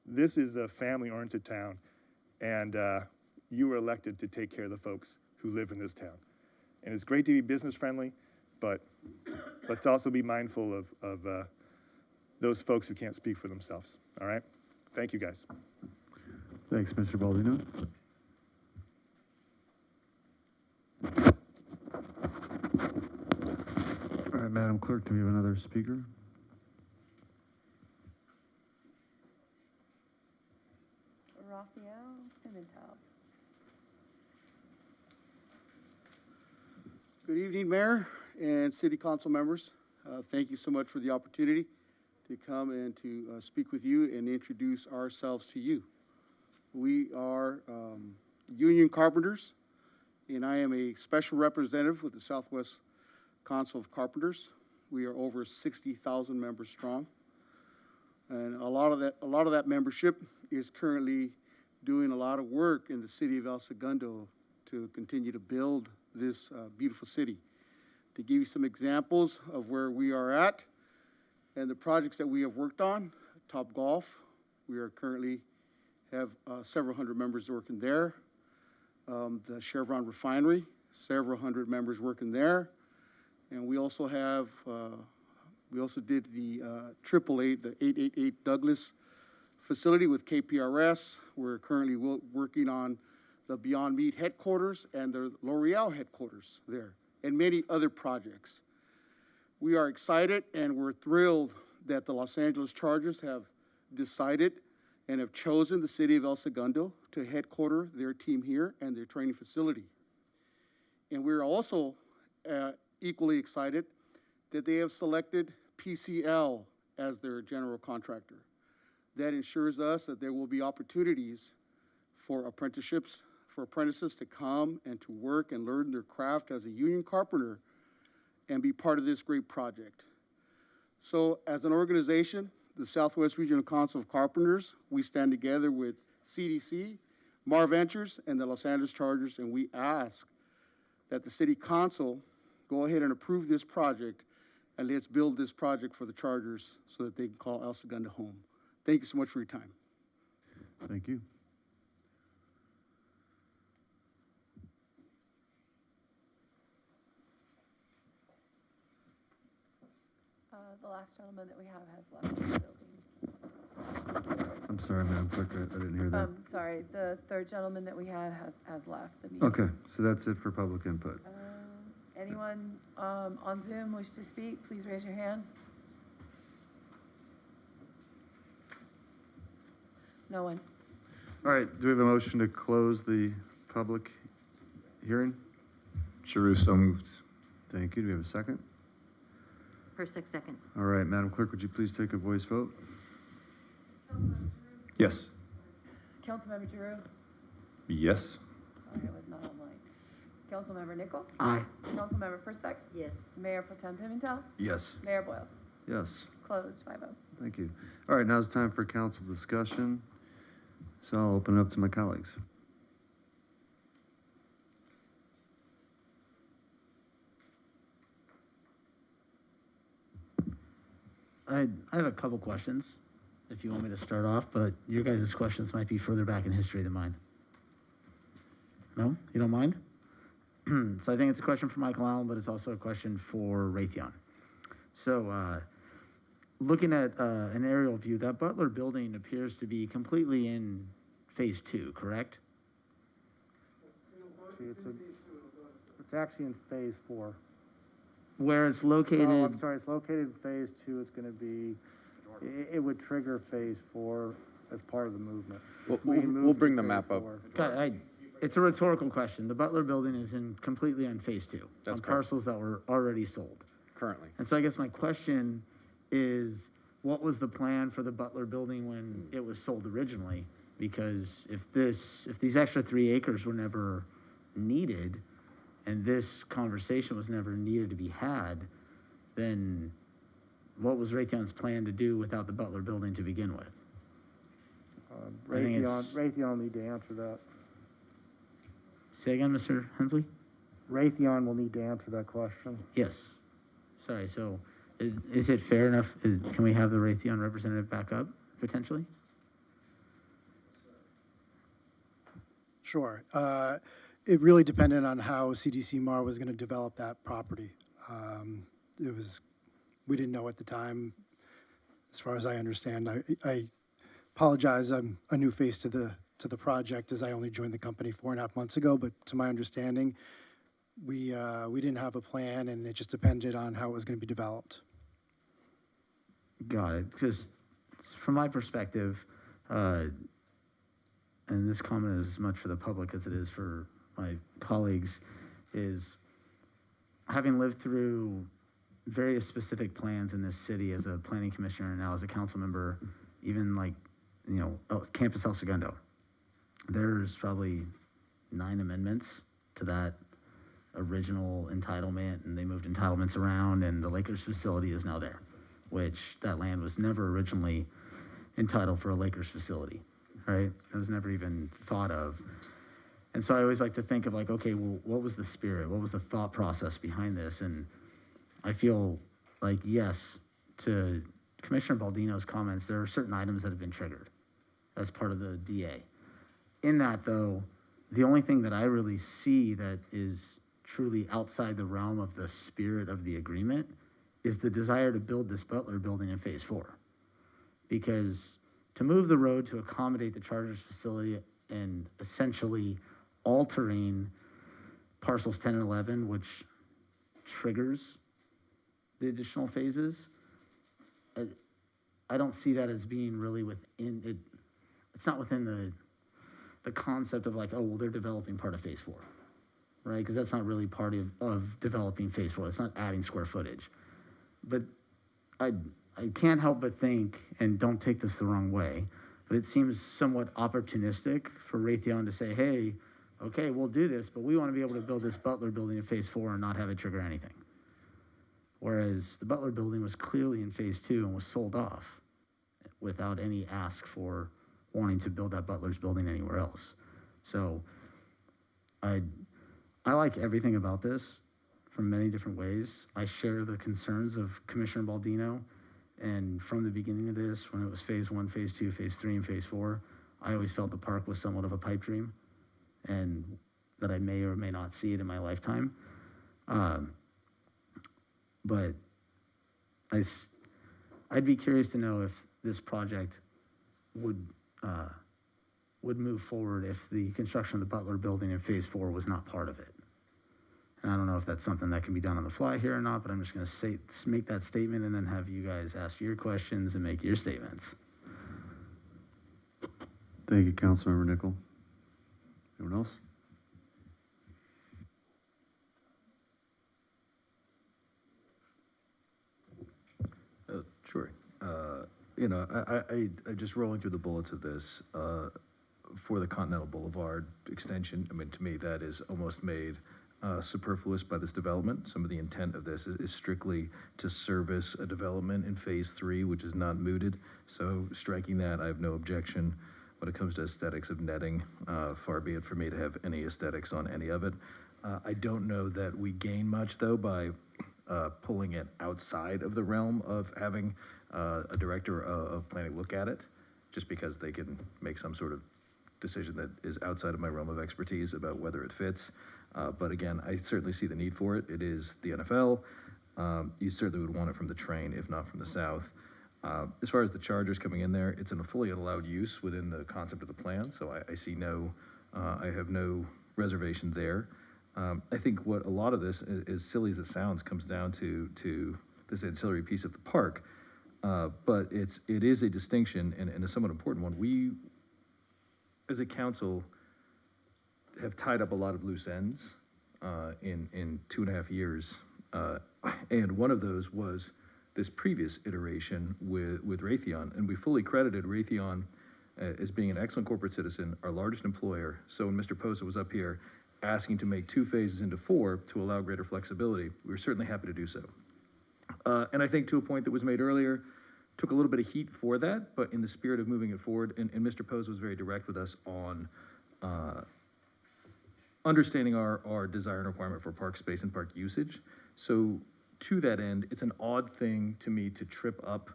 this is a family-oriented town, and you were elected to take care of the folks who live in this town. And it's great to be business-friendly, but let's also be mindful of those folks who can't speak for themselves, all right? Thank you, guys. Thanks, Mr. Baldino. All right, Madam Clerk, do we have another speaker? Raphael Pimentel. Good evening, Mayor and City Council members. Thank you so much for the opportunity to come and to speak with you and introduce ourselves to you. We are union carpenters, and I am a special representative with the Southwest Council of Carpenters. We are over 60,000 members strong, and a lot of that membership is currently doing a lot of work in the city of El Segundo to continue to build this beautiful city. To give you some examples of where we are at and the projects that we have worked on, Top Golf, we are currently have several hundred members working there. The Chevron Refinery, several hundred members working there. And we also have, we also did the 888, the 888 Douglas facility with KPRS. We're currently working on the Beyond Meat headquarters and the L'Oreal headquarters there, and many other projects. We are excited and we're thrilled that the Los Angeles Chargers have decided and have chosen the city of El Segundo to headquarter their team here and their training facility. And we're also equally excited that they have selected PCL as their general contractor. That ensures us that there will be opportunities for apprenticeships, for apprentices to come and to work and learn their craft as a union carpenter and be part of this great project. So as an organization, the Southwest Regional Council of Carpenters, we stand together with CDC, Mar Ventures, and the Los Angeles Chargers, and we ask that the City Council go ahead and approve this project, and let's build this project for the Chargers so that they can call El Segundo home. Thank you so much for your time. Thank you. The last gentleman that we have has left the building. I'm sorry, Madam Clerk, I didn't hear that. Sorry, the third gentleman that we had has left the meeting. Okay, so that's it for public input. Anyone on Zoom wish to speak, please raise your hand. No one. All right, do we have a motion to close the public hearing? Giroux, so moved. Thank you. Do we have a second? Persick, second. All right, Madam Clerk, would you please take a voice vote? Yes. Councilmember Giroux? Yes. Sorry, I was not online. Councilmember Nichol? Aye. Councilmember Persick? Yes. Mayor Pro Tem Pimentel? Yes. Mayor Boyles? Yes. Closed, 5-0. Thank you. All right, now it's time for council discussion. So I'll open it up to my colleagues. I have a couple questions, if you want me to start off, but your guys' questions might be further back in history than mine. No? You don't mind? So I think it's a question for Michael Allen, but it's also a question for Raytheon. So, looking at an aerial view, that Butler building appears to be completely in phase 2, correct? It's actually in phase 4. Where it's located? Oh, I'm sorry, it's located in phase 2. It's going to be, it would trigger phase 4 as part of the movement. We'll bring the map up. It's a rhetorical question. The Butler building is completely on phase 2. That's on correct. Parcels that were already sold. Currently. And so I guess my question is, what was the plan for the Butler building when it was sold originally? Because if these extra 3 acres were never needed, and this conversation was never needed to be had, then what was Raytheon's plan to do without the Butler building to begin with? Raytheon will need to answer that. Say again, Mr. Hensley? Raytheon will need to answer that question. Yes. Sorry, so is it fair enough? Can we have the Raytheon representative back up, potentially? Sure. It really depended on how CDC-MAR was going to develop that property. We didn't know at the time, as far as I understand. I apologize, I'm a new face to the project, as I only joined the company 4.5 months ago, but to my understanding, we didn't have a plan, and it just depended on how it was going to be developed. Got it. Because from my perspective, and this comment is as much for the public as it is for my colleagues, is having lived through various specific plans in this city as a planning commissioner and now as a council member, even like, Campus El Segundo. There's probably 9 amendments to that original entitlement, and they moved entitlements around, and the Lakers facility is now there, which that land was never originally entitled for a Lakers facility, right? It was never even thought of. And so I always like to think of like, okay, well, what was the spirit? What was the thought process behind this? And I feel like, yes, to Commissioner Baldino's comments, there are certain items that have been triggered as part of the DA. In that, though, the only thing that I really see that is truly outside the realm of the spirit of the agreement is the desire to build this Butler building in phase 4. Because to move the road to accommodate the Chargers facility and essentially altering parcels 10 and 11, which triggers the additional phases, I don't see that as being really within it. It's not within the concept of like, oh, well, they're developing part of phase 4, right? Because that's not really part of developing phase 4. It's not adding square footage. But I can't help but think, and don't take this the wrong way, but it seems somewhat opportunistic for Raytheon to say, hey, okay, we'll do this, but we want to be able to build this Butler building in phase 4 and not have it trigger anything. Whereas the Butler building was clearly in phase 2 and was sold off without any ask for wanting to build that Butler's building anywhere else. So I like everything about this from many different ways. I share the concerns of Commissioner Baldino, and from the beginning of this, when it was phase 1, phase 2, phase 3, and phase 4, I always felt the park was somewhat of a pipe dream, and that I may or may not see it in my lifetime. But I'd be curious to know if this project would move forward if the construction of the Butler building in Phase 4 was not part of it. And I don't know if that's something that can be done on the fly here or not, but I'm just going to make that statement and then have you guys ask your questions and make your statements. Thank you, Councilmember Nichol. Anyone else? Sure. I just rolling through the bullets of this, for the Continental Boulevard extension, I mean, to me, that is almost made superfluous by this development. Some of the intent of this is strictly to service a development in Phase 3, which is not mooted. So striking that, I have no objection when it comes to aesthetics of netting. Far be it for me to have any aesthetics on any of it. I don't know that we gain much, though, by pulling it outside of the realm of having a director of planning look at it, just because they can make some sort of decision that is outside of my realm of expertise about whether it fits. But again, I certainly see the need for it. It is the NFL. You certainly would want it from the train, if not from the south. As far as the Chargers coming in there, it's in a fully allowed use within the concept of the plan, so I see no, I have no reservation there. I think what a lot of this, as silly as it sounds, comes down to this ancillary piece of the park. But it is a distinction and a somewhat important one. We, as a council, have tied up a lot of loose ends in 2.5 years. And one of those was this previous iteration with Raytheon. And we fully credited Raytheon as being an excellent corporate citizen, our largest employer. So when Mr. Posa was up here asking to make 2 phases into 4 to allow greater flexibility, we were certainly happy to do so. And I think to a point that was made earlier, took a little bit of heat for that, but in the spirit of moving it forward, and Mr. Posa was very direct with us on understanding our desire and requirement for park space and park usage. So to that end, it's an odd thing to me to trip up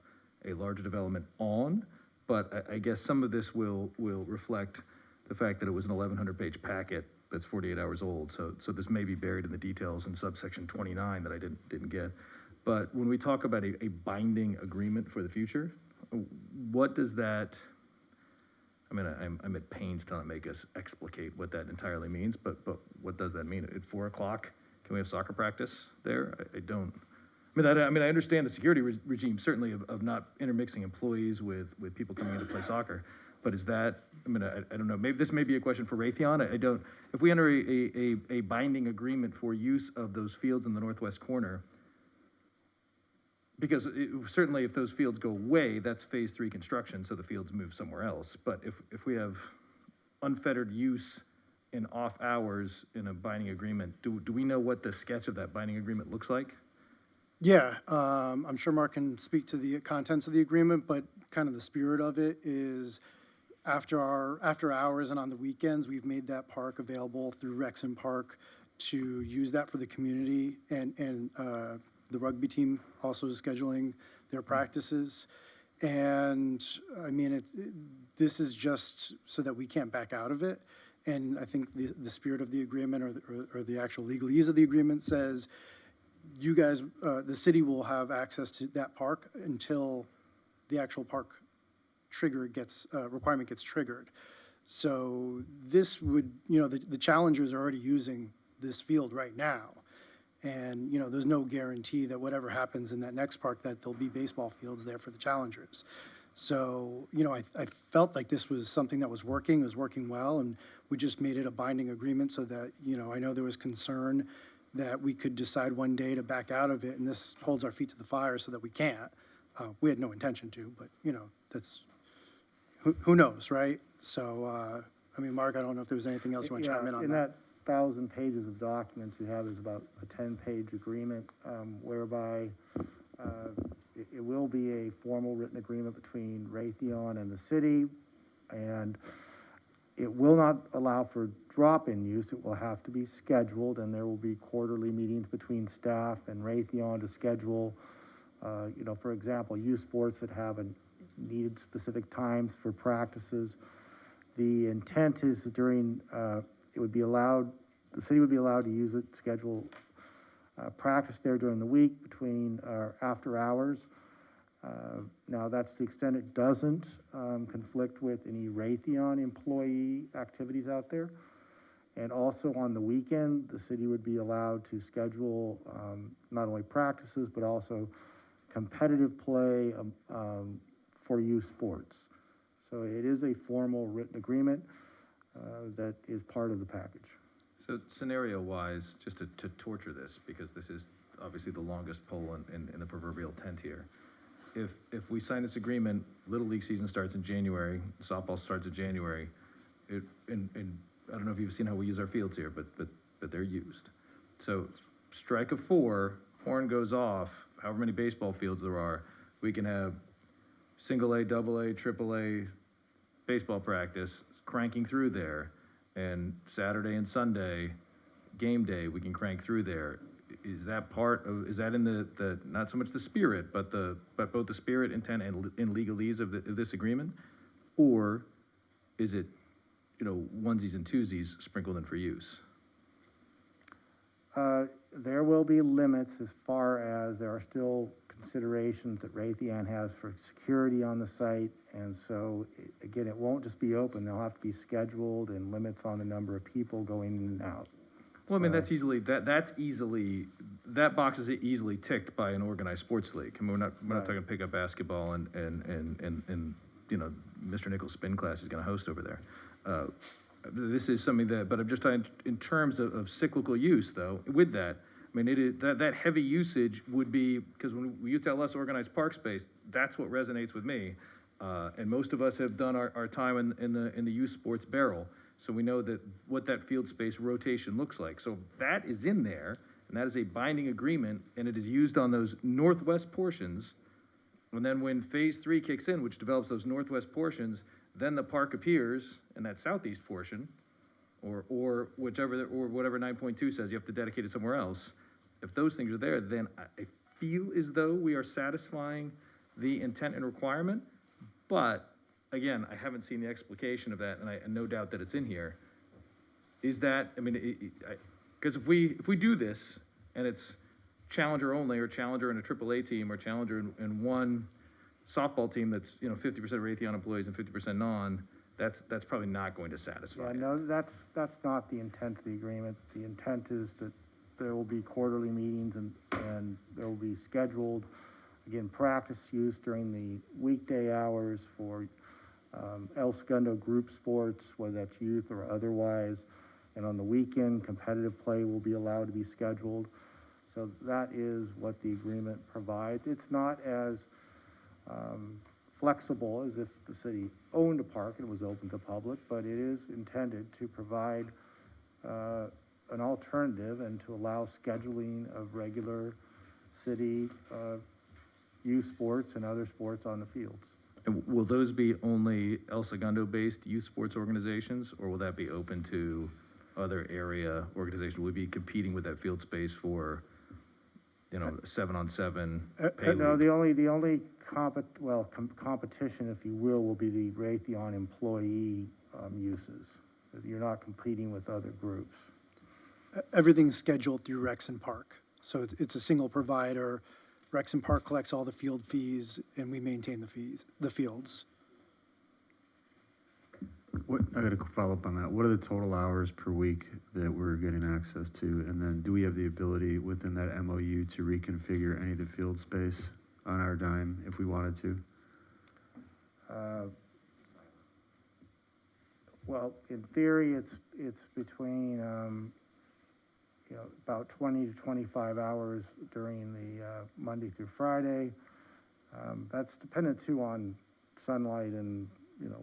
a larger development on, but I guess some of this will reflect the fact that it was an 1,100-page packet that's 48 hours old. So this may be buried in the details in subsection 29 that I didn't get. But when we talk about a binding agreement for the future, what does that, I mean, I'm at pains to not make us explicate what that entirely means, but what does that mean? At 4 o'clock, can we have soccer practice there? I don't, I understand the security regime, certainly of not intermixing employees with people coming in to play soccer, but is that, I don't know, maybe this may be a question for Raytheon. I don't, if we enter a binding agreement for use of those fields in the northwest corner, because certainly if those fields go away, that's Phase 3 construction, so the fields move somewhere else. But if we have unfettered use in off hours in a binding agreement, do we know what the sketch of that binding agreement looks like? Yeah, I'm sure Mark can speak to the contents of the agreement, but kind of the spirit of it is after hours and on the weekends, we've made that park available through Rexon Park to use that for the community, and the rugby team also is scheduling their practices. And I mean, this is just so that we can't back out of it. And I think the spirit of the agreement or the actual legalese of the agreement says, you guys, the city will have access to that park until the actual park requirement gets triggered. So this would, the challengers are already using this field right now. And, there's no guarantee that whatever happens in that next park, that there'll be baseball fields there for the challengers. So, I felt like this was something that was working well, and we just made it a binding agreement so that, I know there was concern that we could decide one day to back out of it, and this holds our feet to the fire so that we can't. We had no intention to, but, that's, who knows, right? So, Mark, I don't know if there was anything else you want to chime in on that. 1,000 pages of documents you have is about a 10-page agreement, whereby it will be a formal written agreement between Raytheon and the city, and it will not allow for drop-in use. It will have to be scheduled, and there will be quarterly meetings between staff and Raytheon to schedule, for example, youth sports that have needed specific times for practices. The intent is during it would be allowed, the city would be allowed to use it, schedule practice there during the week between after hours. Now, that's the extent it doesn't conflict with any Raytheon employee activities out there. And also on the weekend, the city would be allowed to schedule not only practices, but also competitive play for youth sports. So it is a formal written agreement that is part of the package. So scenario-wise, just to torture this, because this is obviously the longest pole in the proverbial tent here. If we sign this agreement, Little League season starts in January, softball starts in January, and I don't know if you've seen how we use our fields here, but they're used. So strike of 4, horn goes off, however many baseball fields there are, we can have single A, double A, triple A baseball practice cranking through there, and Saturday and Sunday, game day, we can crank through there. Is that part of, is that in the not so much the spirit, but both the spirit, intent, and legalese of this agreement? Or is it, onesies and twosies sprinkled in for use? There will be limits as far as there are still considerations that Raytheon has for security on the site. And so, again, it won't just be open. They'll have to be scheduled and limits on the number of people going in and out. Well, I mean, that's easily, that box is easily ticked by an organized sports league. I mean, we're not talking pickup basketball and Mr. Nichols' spin class is gonna host over there. This is something that, but I'm just talking in terms of cyclical use, though, with that, I mean, it is, that heavy usage would be, because when you tell us organized park space, that's what resonates with me. And most of us have done our time in the youth sports barrel. So we know that what that field space rotation looks like. So that is in there, and that is a binding agreement, and it is used on those northwest portions. And then when phase 3 kicks in, which develops those northwest portions, then the park appears in that southeast portion, or whatever 9.2 says, you have to dedicate it somewhere else. If those things are there, then I feel as though we are satisfying the intent and requirement, but again, I haven't seen the explication of that, and I no doubt that it's in here. Is that, I mean, because if we do this, and it's challenger only, or challenger in a AAA team, or challenger in one softball team that's 50% Raytheon employees and 50% non, that's probably not going to satisfy. Yeah, no, that's not the intent of the agreement. The intent is that there will be quarterly meetings and there will be scheduled, again, practice use during the weekday hours for El Segundo group sports, whether that's youth or otherwise. And on the weekend, competitive play will be allowed to be scheduled. So that is what the agreement provides. It's not as flexible as if the city owned a park and was open to public, but it is intended to provide an alternative and to allow scheduling of regular city youth sports and other sports on the fields. And will those be only El Segundo-based youth sports organizations, or will that be open to other area organizations? Will we be competing with that field space for, 7-on-7? No, the only competition, if you will be the Raytheon employee uses. You're not competing with other groups. Everything's scheduled through Rexon Park. So it's a single provider. Rexon Park collects all the field fees, and we maintain the fields. I got to follow up on that. What are the total hours per week that we're getting access to? And then do we have the ability within that MOU to reconfigure any of the field space on our dime if we wanted to? Well, in theory, it's between about 20 to 25 hours during the Monday through Friday. That's dependent too on sunlight and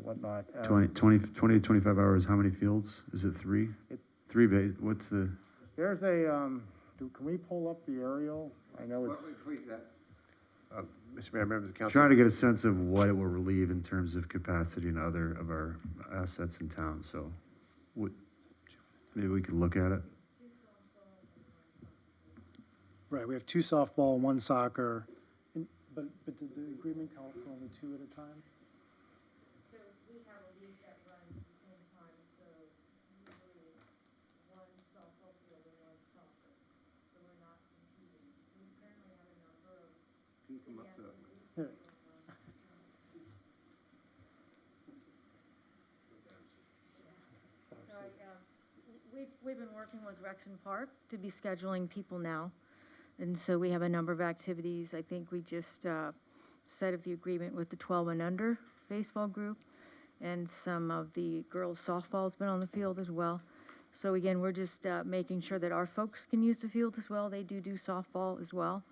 whatnot. 20 to 25 hours, how many fields? Is it 3? 3 base, what's the? There's a, can we pull up the aerial? I know it's. Mr. Mayor, members of the council. Trying to get a sense of what it will relieve in terms of capacity and other of our assets in town, so maybe we could look at it. Right, we have 2 softball, 1 soccer, but did the agreement call for only 2 at a time? So we have a league that runs at the same time, so usually it's 1 softball field and 1 soccer. So we're not competing. We currently have a number of. Can you come up to? Here. We've been working with Rexon Park to be scheduling people now. And so we have a number of activities. I think we just set up the agreement with the 12 and under baseball group. And some of the girls softball's been on the field as well. So again, we're just making sure that our folks can use the field as well. They do softball as well.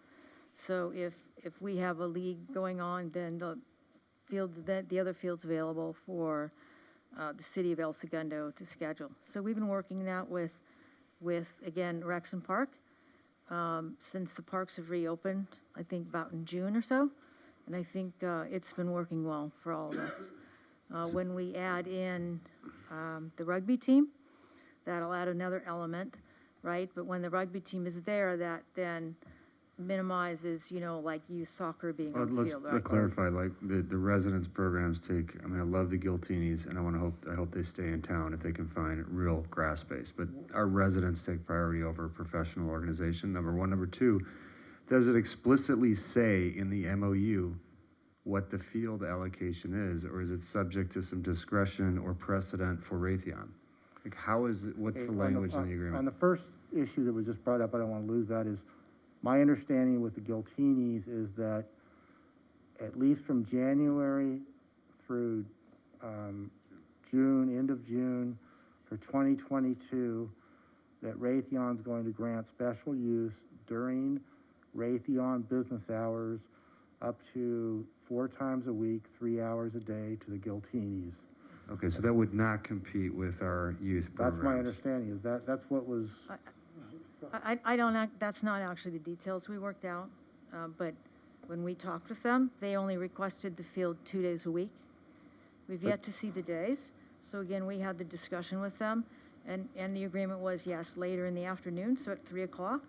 So if we have a league going on, then the other field's available for the city of El Segundo to schedule. So we've been working that with again, Rexon Park, since the parks have reopened, I think about in June or so. And I think it's been working well for all of us. When we add in the rugby team, that'll add another element, right? But when the rugby team is there, that then minimizes, like youth soccer being on the field, right? Let's clarify, like, the residence programs take, I mean, I love the Giltinis, and I hope they stay in town if they can find real grass space, but our residents take priority over a professional organization, number one. Number two, does it explicitly say in the MOU what the field allocation is, or is it subject to some discretion or precedent for Raytheon? Like, what's the language in the agreement? On the first issue that was just brought up, I don't want to lose that, is my understanding with the Giltinis is that at least from January through June, end of June for 2022, that Raytheon's going to grant special use during Raytheon business hours up to 4 times a week, 3 hours a day to the Giltinis. Okay, so that would not compete with our youth programs. That's my understanding, is that's what was... I don't, that's not actually the details we worked out, but when we talked with them, they only requested the field 2 days a week. We've yet to see the days, so again, we had the discussion with them, and the agreement was, yes, later in the afternoon, so at 3 o'clock.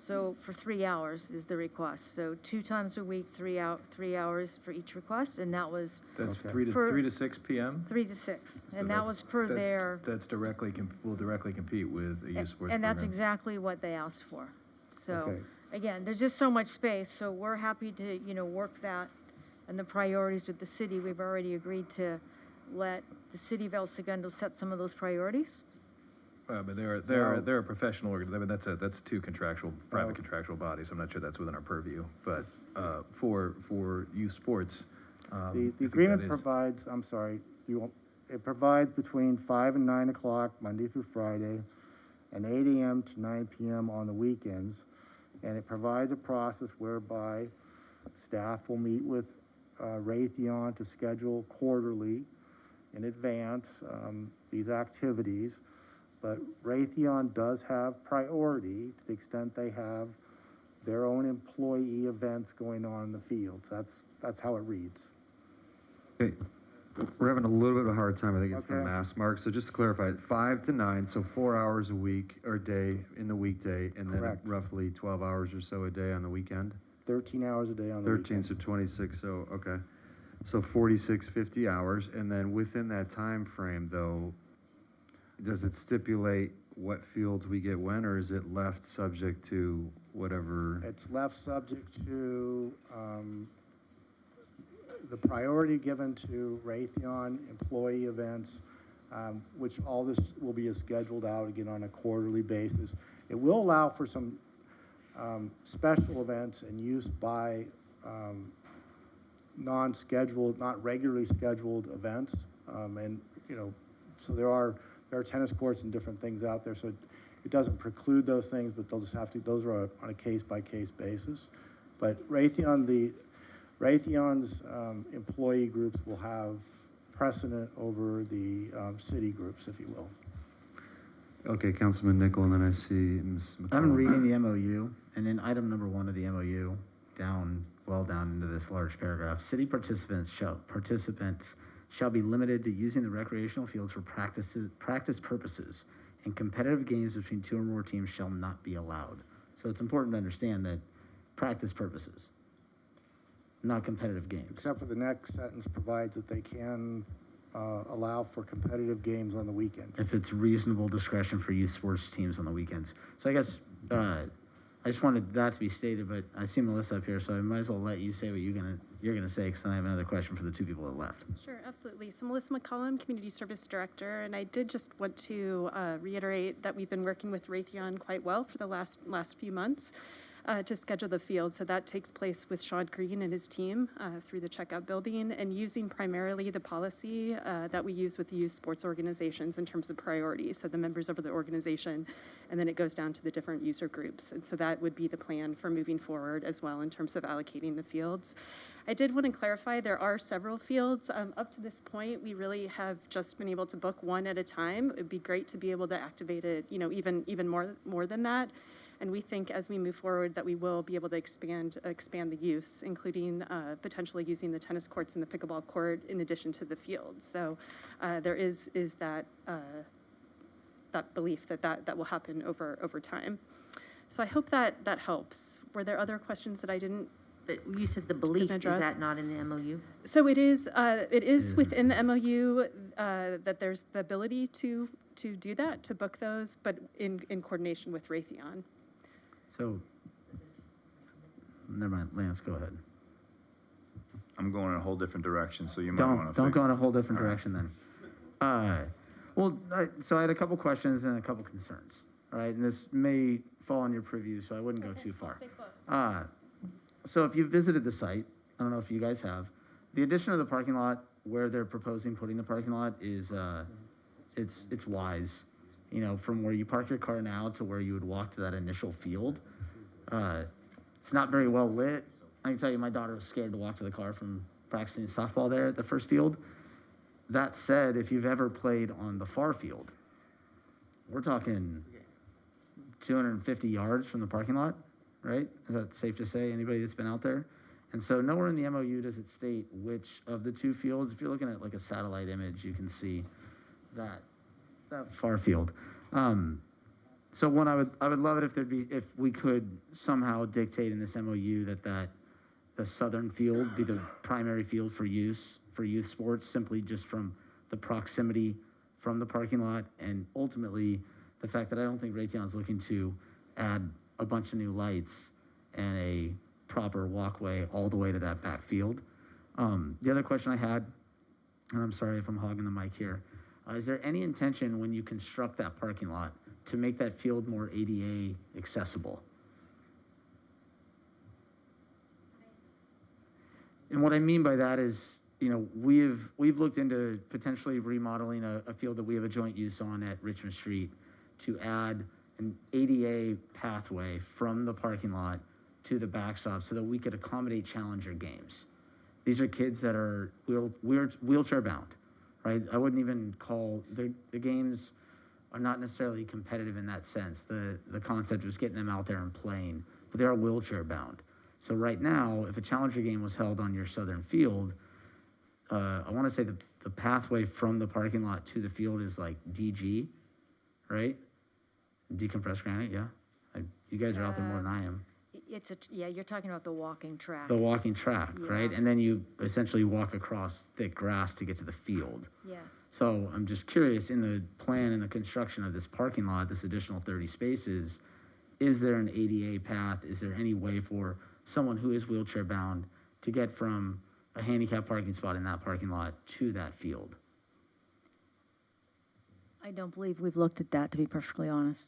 So for 3 hours is the request. So 2 times a week, 3 hours for each request, and that was That's okay. 3 to 6 p.m.? 3 to 6, and that was per their. That's will directly compete with a youth sports And that's program. exactly what they asked for. So Okay. again, there's just so much space. So we're happy to work that, and the priorities with the city. We've already agreed to let the city of El Segundo set some of those priorities. But they're a professional organization. I mean, that's 2 private contractual bodies. I'm not sure that's within our purview. But for youth sports, The agreement provides, it provides between 5 and 9 o'clock, Monday through Friday, and 8 a.m. to 9 p.m. on the weekends. And it provides a process whereby staff will meet with Raytheon to schedule quarterly in advance these activities. But Raytheon does have priority to the extent they have their own employee events going on in the fields. That's how it reads. Okay, we're having a little bit of a hard time, I think it's the mass mark. So just to clarify, 5 to 9, so 4 hours a week or day in the weekday, and Correct. then roughly 12 hours or so a day on the weekend? 13 hours a day on the 13, weekend. so 26, so, okay. So 46, 50 hours, and then within that time frame, though, does it stipulate what fields we get when, or is it left subject to whatever? It's left subject to the priority given to Raytheon employee events, which all this will be scheduled out again on a quarterly basis. It will allow for some special events and use by non-scheduled, not regularly scheduled events, and so there are tennis courts and different things out there, so it doesn't preclude those things, but they'll just have to, those are on a case-by-case basis. But Raytheon's employee groups will have precedent over the city groups, if you will. Okay, Councilman Nichol, and then I see Ms. McCullough. I'm reading the MOU, and in item number 1 of the MOU, well down into this large paragraph, city participants shall be limited to using the recreational fields for practice purposes, and competitive games between 2 or more teams shall not be allowed. So it's important to understand that practice purposes, not competitive games. Except for the next sentence provides that they can allow for competitive games on the weekend. If it's reasonable discretion for youth sports teams on the weekends. So I guess I just wanted that to be stated, but I see Melissa up here, so I might as well let you say what you're gonna say, because then I have another question for the two people that left. Sure, absolutely. So Melissa McCollum, Community Service Director, and I did just want to reiterate that we've been working with Raytheon quite well for the last few months to schedule the field. So that takes place with Sean Green and his team through the checkout building, and using primarily the policy that we use with the youth sports organizations in terms of priorities. So the members of the organization, and then it goes down to the different user groups. And so that would be the plan for moving forward as well in terms of allocating the fields. I did want to clarify, there are several fields. Up to this point, we really have just been able to book one at a time. It'd be great to be able to activate it, you know, even more than that. And we think as we move forward that we will be able to expand the use, including potentially using the tennis courts and the pickleball court in addition to the field. So there is that belief that will happen over time. So I hope that helps. Were there other questions that I didn't? But you said the belief, is that not in the MOU? So it is within the MOU that there's the ability to do that, to book those, but in coordination with Raytheon. So, never mind, Lance, go ahead. I'm going in a whole different direction, so you might want to. Don't go in a whole different direction then. So I had a couple questions and a couple concerns, all right? And this may fall on your preview, so I wouldn't go too far. Stay close. So if you've visited the site, I don't know if you guys have, the addition of the parking lot where they're proposing putting the parking lot is, it's wise. You know, from where you park your car now to where you would walk to that initial field. It's not very well lit. I can tell you my daughter was scared to walk to the car from practicing softball there at the first field. That said, if you've ever played on the far field, we're talking 250 yards from the parking lot, right? Is that safe to say, anybody that's been out there? And so nowhere in the MOU does it state which of the two fields. If you're looking at like a satellite image, you can see that far field. So one, I would love it if we could somehow dictate in this MOU that the southern field be the primary field for youth sports, simply just from the proximity from the parking lot, and ultimately the fact that I don't think Raytheon's looking to add a bunch of new lights and a proper walkway all the way to that back field. The other question I had, and I'm sorry if I'm hogging the mic here, is there any intention when you construct that parking lot to make that field more ADA accessible? And what I mean by that is, you know, we've looked into potentially remodeling a field that we have a joint use on at Richmond Street to add an ADA pathway from the parking lot to the backstop so that we could accommodate challenger games. These are kids that are wheelchair bound. Right? I wouldn't even call, the games are not necessarily competitive in that sense. The concept was getting them out there and playing, but they are wheelchair bound. So right now, if a challenger game was held on your southern field, I want to say the pathway from the parking lot to the field is like DG, right? Decompressed granite, yeah? You guys are out there more than I am. You're talking about the walking track. The walking track, right? And then you essentially walk across thick grass to get to the field. Yes. So I'm just curious, in the plan and the construction of this parking lot, this additional 30 spaces, is there an ADA path? Is there any way for someone who is wheelchair bound to get from a handicap parking spot in that parking lot to that field? I don't believe we've looked at that, to be perfectly honest.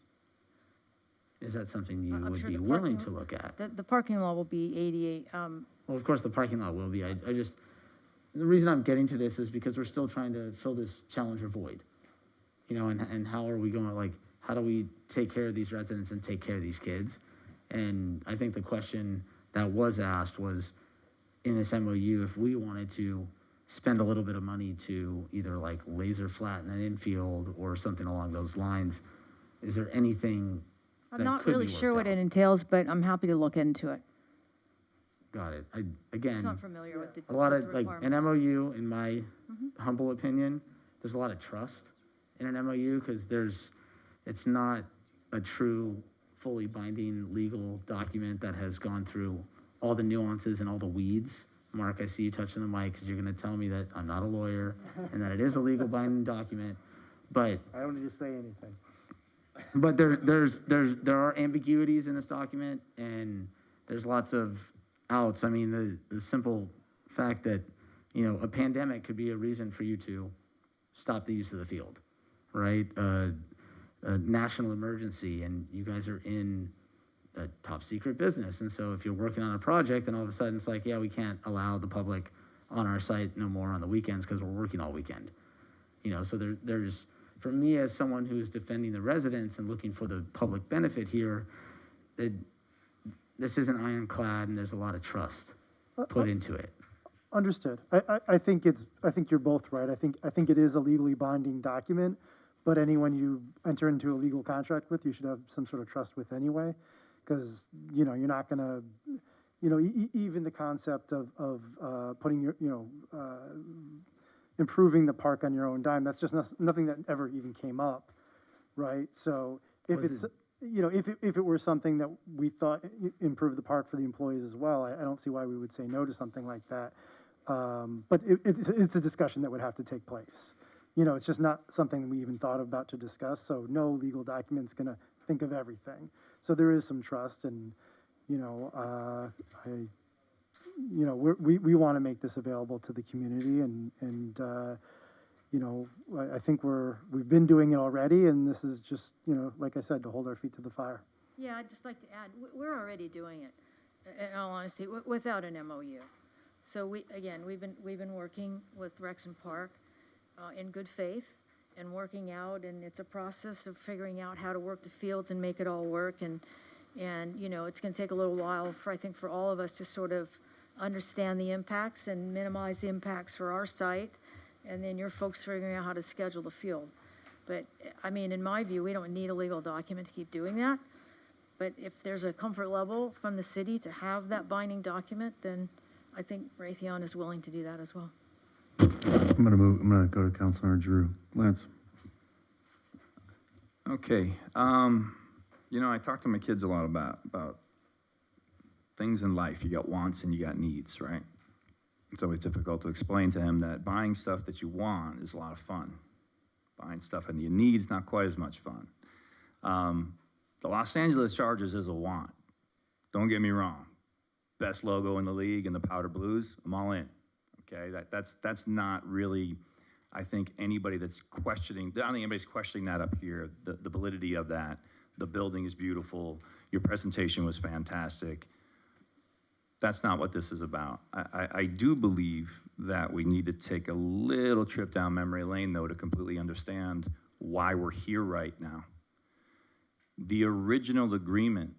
Is that something you would sure be the willing parking- to look at? The parking lot will be ADA. Well, of course, the parking lot will be. The reason I'm getting to this is because we're still trying to fill this challenger void. You know, and how are we going, like, how do we take care of these residents and take care of these kids? And I think the question that was asked was, in this MOU, if we wanted to spend a little bit of money to either like laser flatten an infield or something along those lines, is there anything I'm that not could really be sure worked what out? it entails, but I'm happy to look into it. Got it. I'm Again, not familiar with the a lot with of, the like, an requirements. MOU, in my humble opinion, there's a lot of trust in an MOU because it's not a true, fully binding legal document that has gone through all the nuances and all the weeds. Mark, I see you touching the mic because you're going to tell me that I'm not a lawyer and that it is a legal binding document, but I don't need to say anything. But there are ambiguities in this document, and there's lots of outs. I mean, the simple fact that, you know, a pandemic could be a reason for you to stop the use of the field, right? A national emergency, and you guys are in a top secret business. And so if you're working on a project, and all of a sudden it's like, yeah, we can't allow the public on our site no more on the weekends because we're working all weekend. You know, so there's, for me as someone who's defending the residents and looking for the public benefit here, this isn't ironclad, and there's a lot of trust put into it. Understood. I think you're both right. I think it is a legally binding document, but anyone you enter into a legal contract with, you should have some sort of trust with anyway, because, you know, you're not gonna, you know, even the concept of putting your, you know, improving the park on your own dime, that's just nothing that ever even came up, right? So if it's, you know, if it were something that we thought improved the park for the employees as well, I don't see why we would say no to something like that. But it's a discussion that would have to take place. You know, it's just not something we even thought about to discuss, so no legal document's gonna think of everything. So there is some trust, and, you know, you know, we want to make this available to the community, and you know, I think we've been doing it already, and this is just, you know, like I said, to hold our feet to the fire. Yeah, I'd just like to add, we're already doing it, in all honesty, without an MOU. So we've been working with Rexon Park in good faith and working out, and it's a process of figuring out how to work the fields and make it all work, and you know, it's going to take a little while I think for all of us to sort of understand the impacts and minimize the impacts for our site, and then your folks figuring out how to schedule the field. But I mean, in my view, we don't need a legal document to keep doing that. But if there's a comfort level from the city to have that binding document, then I think Raytheon is willing to do that as well. I'm gonna go to Councilmember Drew. Lance. Okay. You know, I talk to my kids a lot about things in life. You got wants and you got needs, right? It's always difficult to explain to him that buying stuff that you want is a lot of fun. Buying stuff and you need is not quite as much fun. The Los Angeles Chargers is a want. Don't get me wrong. Best logo in the league and the powder blues, I'm all in. Okay, that's not really, I think, anybody that's questioning, I don't think anybody's questioning that up here, the validity of that. The building is beautiful. Your presentation was fantastic. That's not what this is about. I do believe that we need to take a little trip down memory lane, though, to completely understand why we're here right now. The original agreement,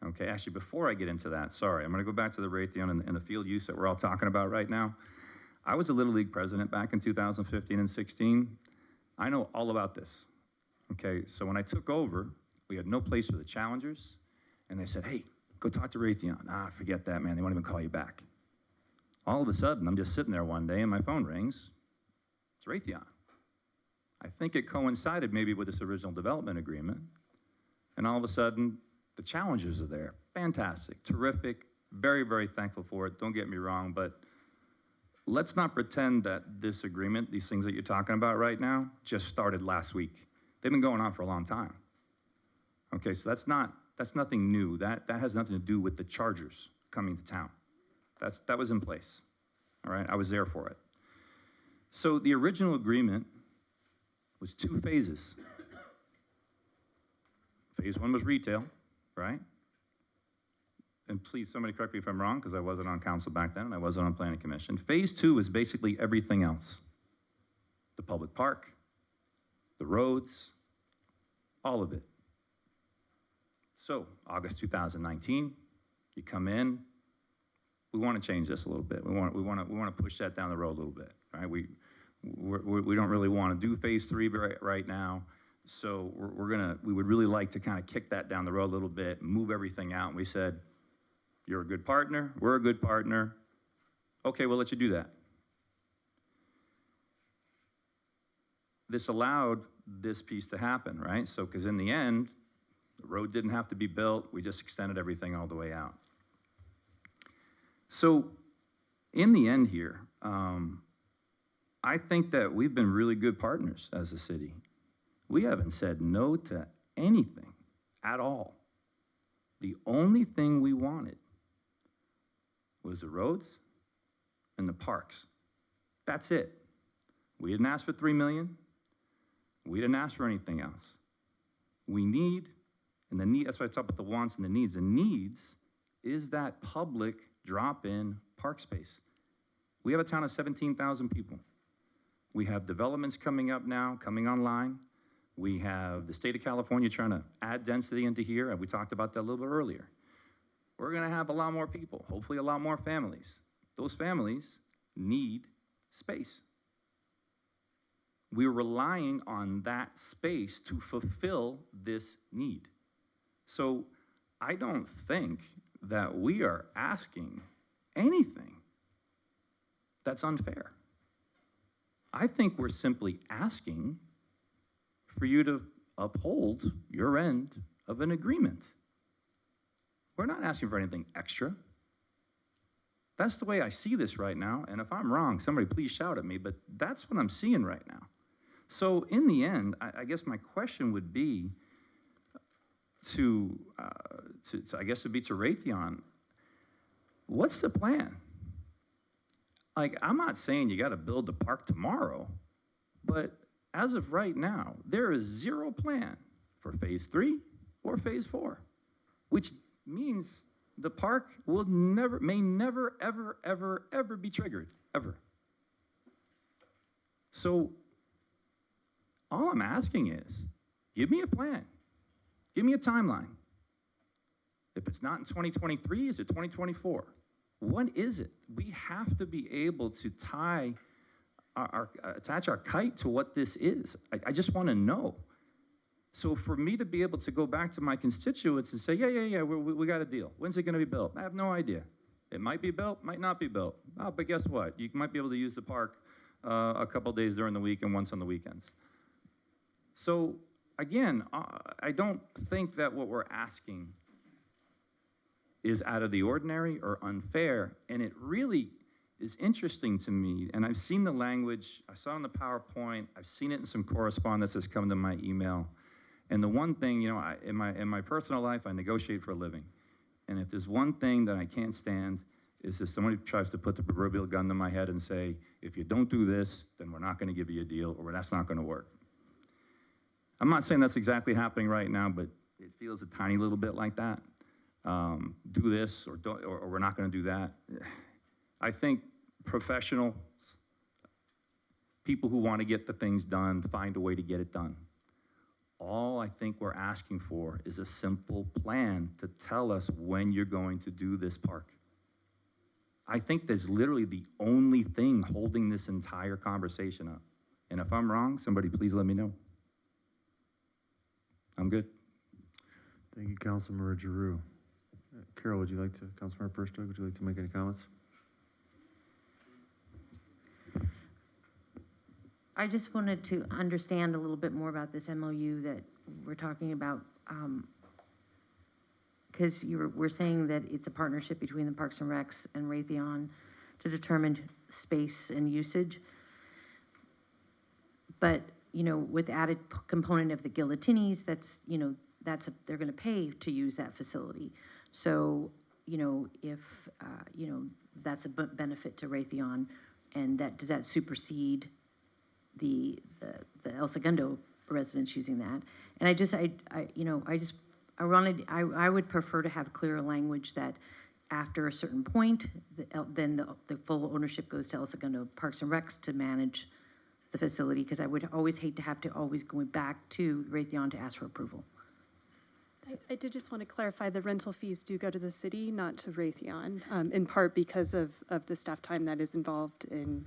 okay, actually, before I get into that, sorry, I'm going to go back to the Raytheon and the field use that we're all talking about right now. I was a Little League president back in 2015 and 16. I know all about this, okay? So when I took over, we had no place for the challengers, and they said, hey, go talk to Raytheon. Forget that, man. They won't even call you back. All of a sudden, I'm just sitting there one day, and my phone rings. It's Raytheon. I think it coincided maybe with this original development agreement, and all of a sudden, the challengers are there. Fantastic, terrific, very, very thankful for it. Don't get me wrong, but let's not pretend that this agreement, these things that you're talking about right now, just started last week. They've been going on for a long time. Okay, so that's nothing new. That has nothing to do with the Chargers coming to town. That was in place. All right, I was there for it. So the original agreement was 2 phases. Phase 1 was retail, right? And please, somebody correct me if I'm wrong, because I wasn't on council back then, and I wasn't on planning commission. Phase 2 is basically everything else. The public park, the roads, all of it. So, August 2019, you come in, we want to change this a little bit. We want to push that down the road a little bit, right? We don't really want to do phase 3 right now. So we would really like to kind of kick that down the road a little bit, move everything out. And we said, you're a good partner, we're a good partner. Okay, we'll let you do that. This allowed this piece to happen, right? So, because in the end, the road didn't have to be built, we just extended everything all the way out. So, in the end here, I think that we've been really good partners as a city. We haven't said no to anything at all. The only thing we wanted was the roads and the parks. That's it. We didn't ask for $3 million. We didn't ask for anything else. We need, and the need, that's why I talk about the wants and the needs. The needs is that public drop-in park space. We have a town of 17,000 people. We have developments coming up now, coming online. We have the state of California trying to add density into here, and we talked about that a little bit earlier. We're gonna have a lot more people, hopefully a lot more families. Those families need space. We're relying on that space to fulfill this need. So I don't think that we are asking anything that's unfair. I think we're simply asking for you to uphold your end of an agreement. We're not asking for anything extra. That's the way I see this right now, and if I'm wrong, somebody please shout at me, but that's what I'm seeing right now. So in the end, I guess my question would be to Raytheon, what's the plan? Like, I'm not saying you got to build the park tomorrow, but as of right now, there is zero plan for phase 3 or phase 4, which means the park may never, ever, ever, ever be triggered, ever. So all I'm asking is, give me a plan. Give me a timeline. If it's not in 2023, is it 2024? What is it? We have to be able to attach our kite to what this is. I just want to know. So for me to be able to go back to my constituents and say, yeah, we got a deal. When's it going to be built? I have no idea. It might be built, might not be built. Oh, but guess what? You might be able to use the park a couple days during the week and once on the weekends. So again, I don't think that what we're asking is out of the ordinary or unfair, and it really is interesting to me, and I've seen the language, I saw it in the PowerPoint, I've seen it in some correspondence that's come to my email, and the one thing, in my personal life, I negotiate for a living, and if there's one thing that I can't stand, is if somebody tries to put the proverbial gun to my head and say, if you don't do this, then we're not gonna give you a deal, or that's not gonna work. I'm not saying that's exactly happening right now, but it feels a tiny little bit like that. Do this, or we're not gonna do that. I think professionals, people who want to get the things done, find a way to get it done. All I think we're asking for is a simple plan to tell us when you're going to do this park. I think that's literally the only thing holding this entire conversation up. And if I'm wrong, somebody please let me know. I'm good. Thank you, Councilmember Giroux. Carol, Councilmember Perstog, would you like to make any comments? I just wanted to understand a little bit more about this MOU that we're talking about, because we're saying that it's a partnership between the Parks and Recs and Raytheon to determine space and usage. But, with added component of the Guillotines, they're going to pay to use that facility. So, if, that's a benefit to Raytheon, and does that supersede the El Segundo residents using that? And I would prefer to have clearer language that after a certain point, then the full ownership goes to El Segundo Parks and Recs to manage the facility, because I would always hate to have to always go back to Raytheon to ask for approval. I did just want to clarify, the rental fees do go to the city, not to Raytheon, in part because of the staff time that is involved in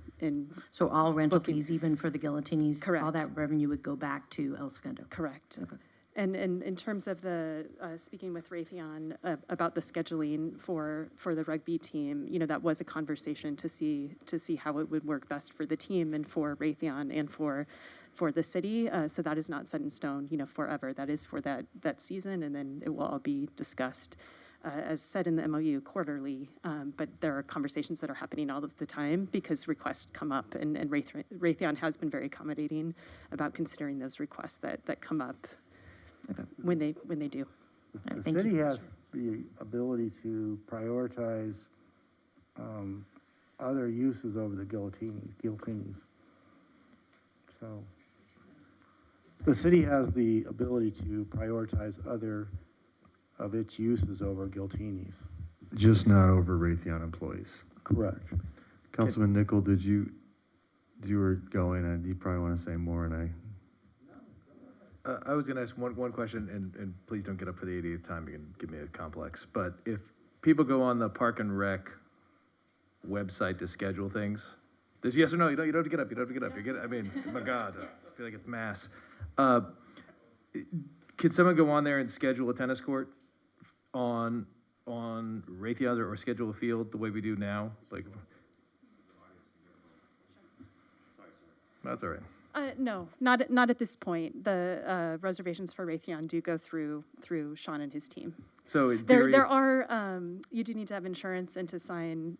So all rental booking. fees, even for the Guillotines, Correct. all that revenue would go back to El Segundo? Correct. Okay. And in terms of the, speaking with Raytheon about the scheduling for the rugby team, that was a conversation to see how it would work best for the team and for Raytheon and for the city. So that is not set in stone, forever. That is for that season, and then it will all be discussed, as said in the MOU, quarterly. But there are conversations that are happening all of the time because requests come up, and Raytheon has been very accommodating about considering those requests that come up. Okay. when they do. The thank city you. has the ability to prioritize other uses over the guillotines. So the city has the ability to prioritize other of its uses over guillotines. Just not over Raytheon employees. Correct. Councilman Nickel, you were going, and you probably want to say more, and I was going to ask one question, and please don't get up for the 80th time. You can give me a complex. But if people go on the Park and Rec website to schedule things, there's yes or no. You don't have to get up. You don't have to get up. I mean, oh my God, I feel like it's mass. Can someone go on there and schedule a tennis court on Raytheon or schedule a field the way we do now? Like, that's all right. No, not at this point. The reservations for Raytheon do go through Sean and his team. So in there theory, are you do need to have insurance and to sign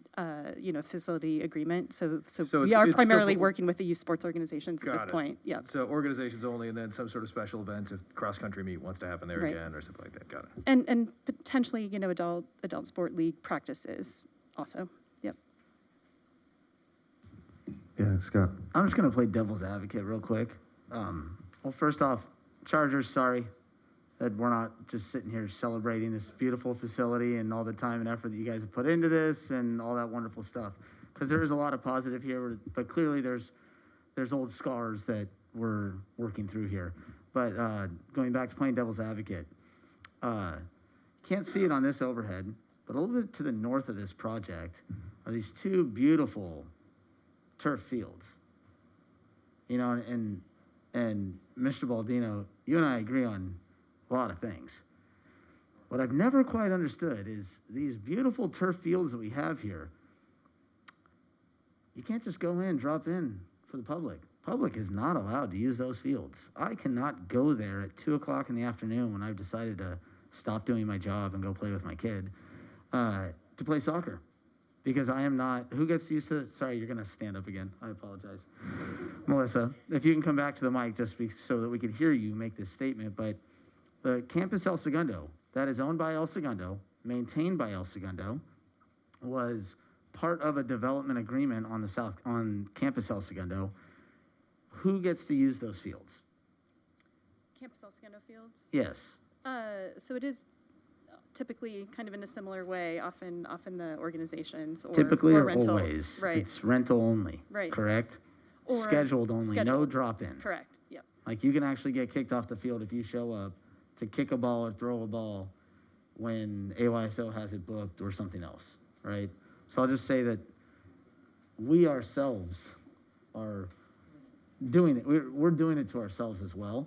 facility agreement. So we it's are still primarily for- working with the youth sports organizations at Got this it. point. Yeah. So organizations only, and then some sort of special events if cross-country meet wants to happen there Right. again or something like that. Got it. And potentially adult sport league practices also. Yep. yeah, Scott. I'm just going to play devil's advocate real quick. Well, first off, Chargers, sorry that we're not just sitting here celebrating this beautiful facility and all the time and effort that you guys have put into this and all that wonderful stuff. Because there is a lot of positive here, but clearly there's old scars that we're working through here. But going back to playing devil's advocate, can't see it on this overhead, but a little bit to the north of this project are these two beautiful turf fields. You know, and Mr. Baldino, you and I agree on a lot of things. What I've never quite understood is these beautiful turf fields that we have here, you can't just go in, drop in for the public. Public is not allowed to use those fields. I cannot go there at 2 o'clock in the afternoon when I've decided to stop doing my job and go play with my kid to play soccer. Because I am not, who gets used to, sorry, you're going to stand up again. I apologize. Melissa, if you can come back to the mic just so that we could hear you make this statement. But the Campus El Segundo, that is owned by El Segundo, maintained by El Segundo, was part of a development agreement on Campus El Segundo. Who gets to use those fields? Campus El Segundo fields? Yes. So it is typically kind of in a similar way, often the organizations or Typically or or rentals. always? Right. It's rental only. Right. Correct? Or scheduled only, no scheduled. drop-in. Correct. Yep. Like you can actually get kicked off the field if you show up to kick a ball or throw a ball when AYSO has it booked or something else, right? So I'll just say that we ourselves are doing it. We're doing it to ourselves as well.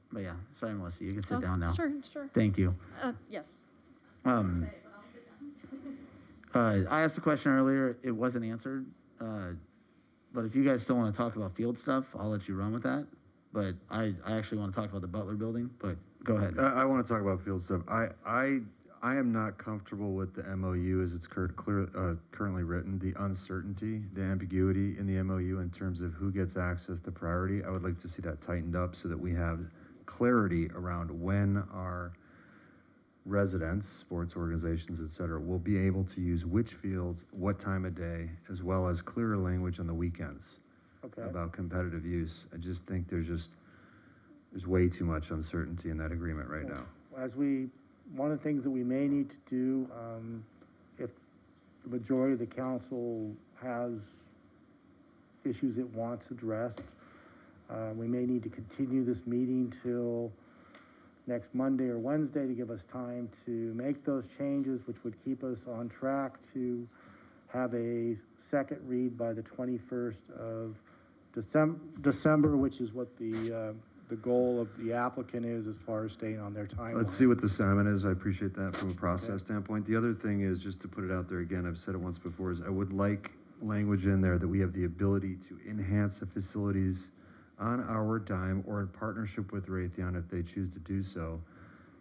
But yeah, sorry, Melissa, you can sit down now. Sure. Thank you. Yes. I asked a question earlier. It wasn't answered. But if you guys still want to talk about field stuff, I'll let you run with that. But I actually want to talk about the Butler building, but go ahead. I want to talk about field stuff. I am not comfortable with the MOU as it's currently written, the uncertainty, the ambiguity in the MOU in terms of who gets access to priority. I would like to see that tightened up so that we have clarity around when our residents, sports organizations, et cetera, will be able to use which fields, what time of day, as well as clearer language on the weekends about competitive use. I just think there's way too much uncertainty in that agreement right now. One of the things that we may need to do, if the majority of the council has issues it wants addressed, we may need to continue this meeting till next Monday or Wednesday to give us time to make those changes, which would keep us on track to have a second read by the 21st of December, which is what the goal of the applicant is as far as staying on their timeline. Let's see what the sentiment is. I appreciate that from a process standpoint. The other thing is, just to put it out there again, I've said it once before, is I would like language in there that we have the ability to enhance the facilities on our dime or in partnership with Raytheon if they choose to do so,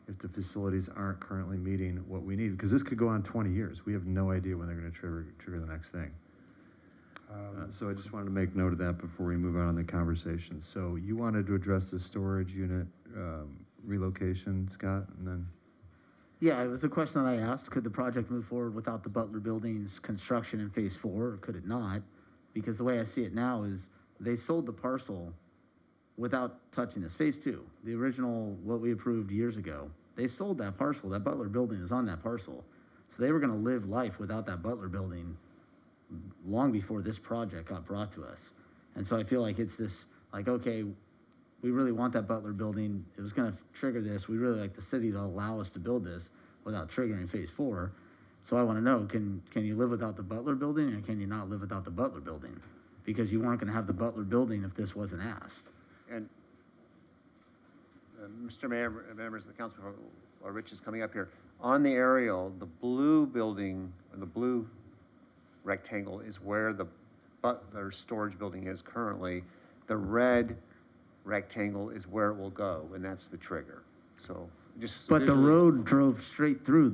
if the facilities aren't currently meeting what we need. Because this could go on 20 years. We have no idea when they're going to trigger the next thing. So I just wanted to make note of that before we move on in the conversation. So you wanted to address the storage unit relocation, Scott, and then? Yeah, it was a question that I asked. Could the project move forward without the Butler Building's construction in phase 4, or could it not? Because the way I see it now is they sold the parcel without touching this. Phase 2, the original, what we approved years ago, they sold that parcel. That Butler Building is on that parcel. So they were gonna live life without that Butler Building long before this project got brought to us. And so I feel like it's this, like, okay, we really want that Butler Building. It was gonna trigger this. We really like the city to allow us to build this without triggering phase 4. So I wanna know, can you live without the Butler Building, or can you not live without the Butler Building? Because you weren't gonna have the Butler Building if this wasn't asked. And Mr. Mayor, members of the council, while Rich is coming up here, on the aerial, the blue building, or the blue rectangle is where the Butler storage building is currently. The red rectangle is where it will go, and that's the trigger. So just. But the visually- road drove straight through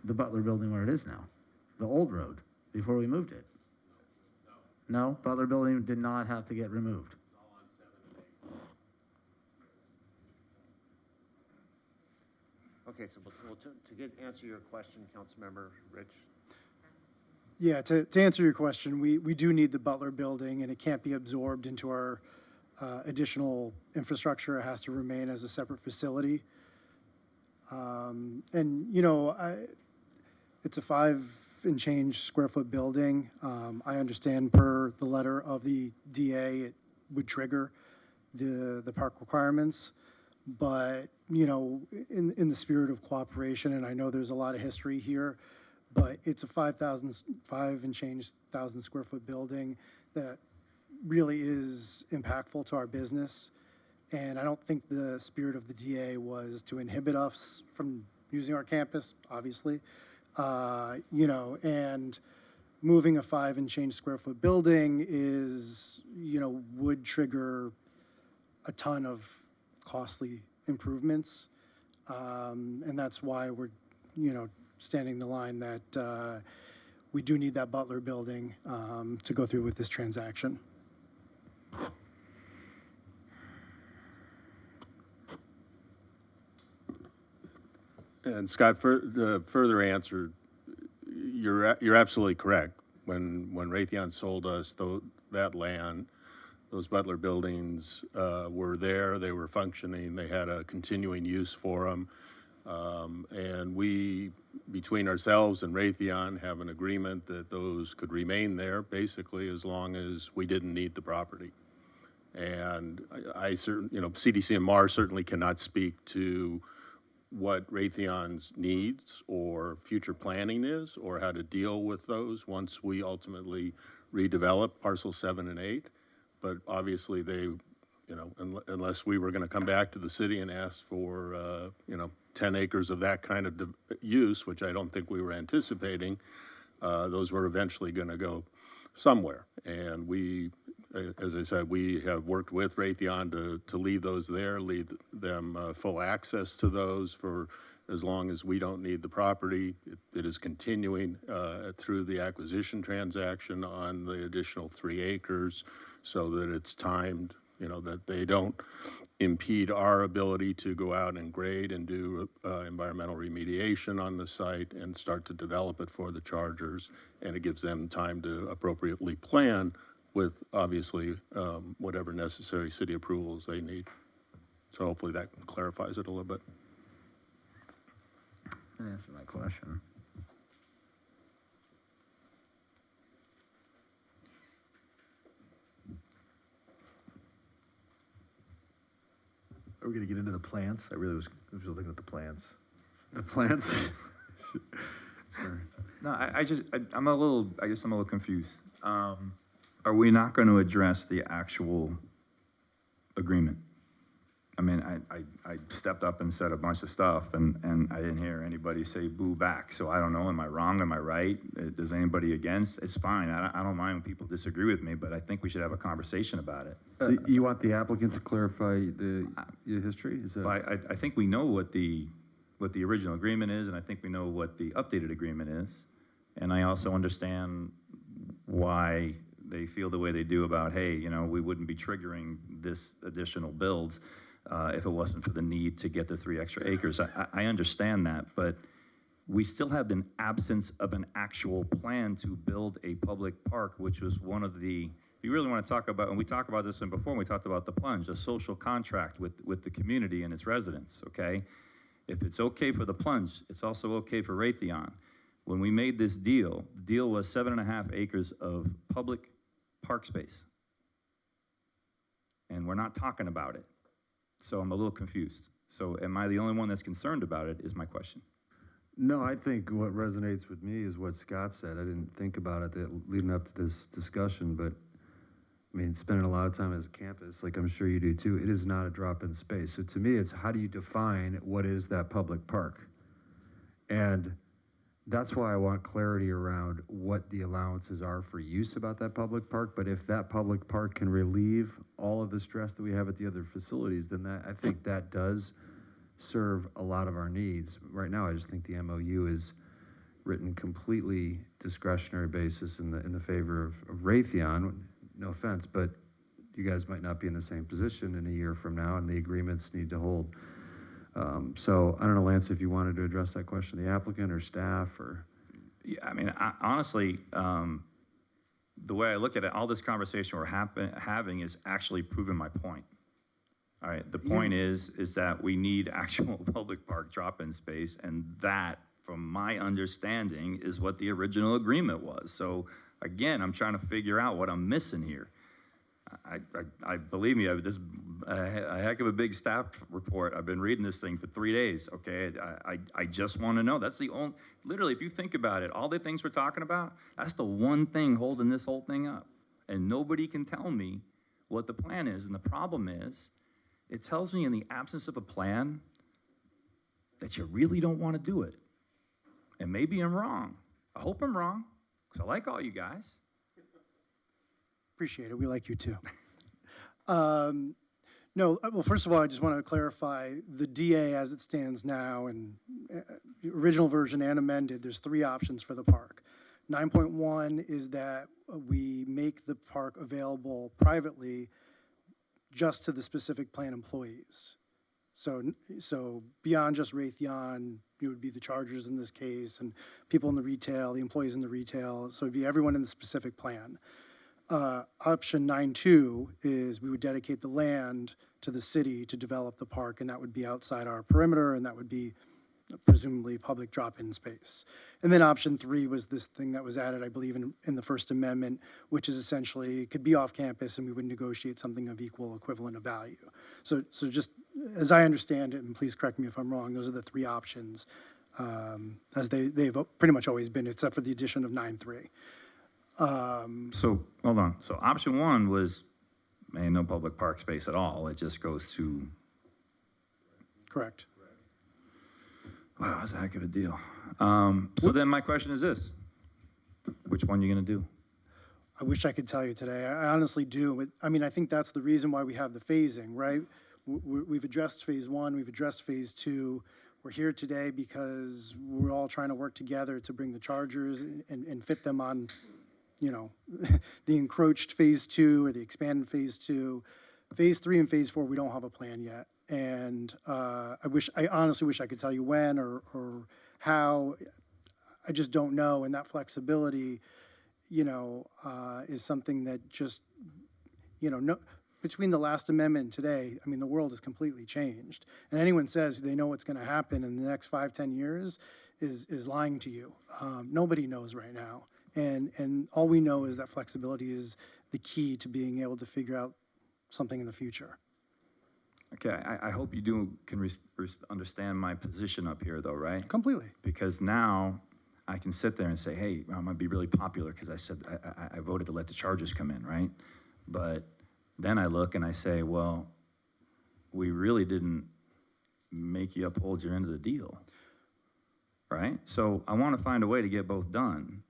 the Butler Building where it is now, the old road, before we moved it. No, Butler Building did not have to get removed. Okay, so answer your question, Councilmember Rich. Yeah, to answer your question, we do need the Butler Building, and it can't be absorbed into our additional infrastructure. It has to remain as a separate facility. And, you know, it's a 5 and change square foot building. I understand per the letter of the DA, it would trigger the park requirements. But, you know, in the spirit of cooperation, and I know there's a lot of history here, but it's a 5 and change thousand square foot building that really is impactful to our business. And I don't think the spirit of the DA was to inhibit us from using our campus, obviously. You know, and moving a 5 and change square foot building is, you know, would trigger a ton of costly improvements. And that's why we're, you know, standing the line that we do need that Butler Building to go through with this transaction. And Scott, for the further answer, you're absolutely correct. When Raytheon sold us that land, those Butler buildings were there, they were functioning, they had a continuing use for them. And we, between ourselves and Raytheon, have an agreement that those could remain there basically as long as we didn't need the property. And I certainly, you know, CDCMR certainly cannot speak to what Raytheon's needs or future planning is, or how to deal with those once we ultimately redevelop parcel 7 and 8. But obviously they, you know, unless we were going to come back to the city and ask for, you know, 10 acres of that kind of use, which I don't think we were anticipating, those were eventually going to go somewhere. And we, as I said, we have worked with Raytheon to leave those there, leave them full access to those for as long as we don't need the property. It is continuing through the acquisition transaction on the additional 3 acres so that it's timed, you know, that they don't impede our ability to go out and grade and do environmental remediation on the site and start to develop it for the chargers. And it gives them time to appropriately plan with obviously whatever necessary city approvals they need. So hopefully that clarifies it a little bit. That answered my question. Are we gonna get into the plants? I was looking at the plants. The plants? Sure. No, I guess I'm a little confused. Are we not going to address the actual agreement? I mean, I stepped up and said a bunch of stuff, and I didn't hear anybody say boo back. So I don't know, am I wrong, am I right? Does anybody against? It's fine, I don't mind when people disagree with me, but I think we should have a conversation about it. So you want the applicant to clarify the history? Is that? Well, I think we know what the original agreement is, and I think we know what the updated agreement is. And I also understand why they feel the way they do about, hey, you know, we wouldn't be triggering this additional build if it wasn't for the need to get the 3 extra acres. I understand that, but we still have an absence of an actual plan to build a public park, which was one of the, if you really want to talk about, and we talked about this before, when we talked about the plunge, a social contract with the community and its residents, okay? If it's okay for the plunge, it's also okay for Raytheon. When we made this deal, the deal was 7.5 acres of public park space. And we're not talking about it. So I'm a little confused. So am I the only one that's concerned about it, is my question. No, I think what resonates with me is what Scott said. I didn't think about it leading up to this discussion, but I mean, spending a lot of time as a campus, like I'm sure you do too, it is not a drop-in space. So to me, it's how do you define what is that public park? And that's why I want clarity around what the allowances are for use about that public park. But if that public park can relieve all of the stress that we have at the other facilities, then I think that does serve a lot of our needs. Right now, I just think the MOU is written completely discretionary basis in the favor of Raytheon. No offense, but you guys might not be in the same position in a year from now, and the agreements need to hold. So I don't know, Lance, if you wanted to address that question, the applicant or staff or. Yeah, I mean, honestly, the way I look at it, all this conversation we're having is actually proving my point. All right, the point is that we need actual public park drop-in space, and that, from my understanding, is what the original agreement was. So again, I'm trying to figure out what I'm missing here. I believe me, this is a heck of a big staff report. I've been reading this thing for 3 days, okay? I just want to know. That's the only, literally, if you think about it, all the things we're talking about, that's the one thing holding this whole thing up. And nobody can tell me what the plan is. And the problem is, it tells me in the absence of a plan that you really don't want to do it. And maybe I'm wrong. I hope I'm wrong, because I like all you guys. Appreciate it. We like you too. No, well, first of all, I just want to clarify the DA as it stands now, and original version and amended, there's 3 options for the park. 9.1 is that we make the park available privately just to the specific plan employees. So beyond just Raytheon, it would be the chargers in this case, and people in the retail, the employees in the retail, so it'd be everyone in the specific plan. Option 9.2 is we would dedicate the land to the city to develop the park, and that would be outside our perimeter, and that would be presumably public drop-in space. And then option 3 was this thing that was added, I believe, in the First Amendment, which is essentially, could be off campus, and we would negotiate something of equal equivalent of value. So just as I understand it, and please correct me if I'm wrong, those are the 3 options, as they've pretty much always been, except for the addition of 9.3. So, hold on. So option 1 was, no public park space at all. It just goes to. Correct. Wow, that's a heck of a deal. So then my question is this. Which one are you going to do? I wish I could tell you today. I honestly do. But, I mean, I think that's the reason why we have the phasing, right? We've addressed phase 1. We've addressed phase 2. We're here today because we're all trying to work together to bring the chargers and fit them on, you know, the encroached phase 2 or the expanded phase 2. Phase 3 and phase 4, we don't have a plan yet. And I honestly wish I could tell you when or how. I just don't know. And that flexibility, you know, is something that just, you know, between the last amendment and today, I mean, the world has completely changed. And anyone says they know what's going to happen in the next 5, 10 years is lying to you. Nobody knows right now. And all we know is that flexibility is the key to being able to figure out something in the future. Okay, I hope you can understand my position up here, though, right? Completely. Because now I can sit there and say, hey, I'm going to be really popular because I said I voted to let the charges come in, right? But then I look and I say, well, we really didn't make you uphold your end of the deal, right? So I want to find a way to get both done.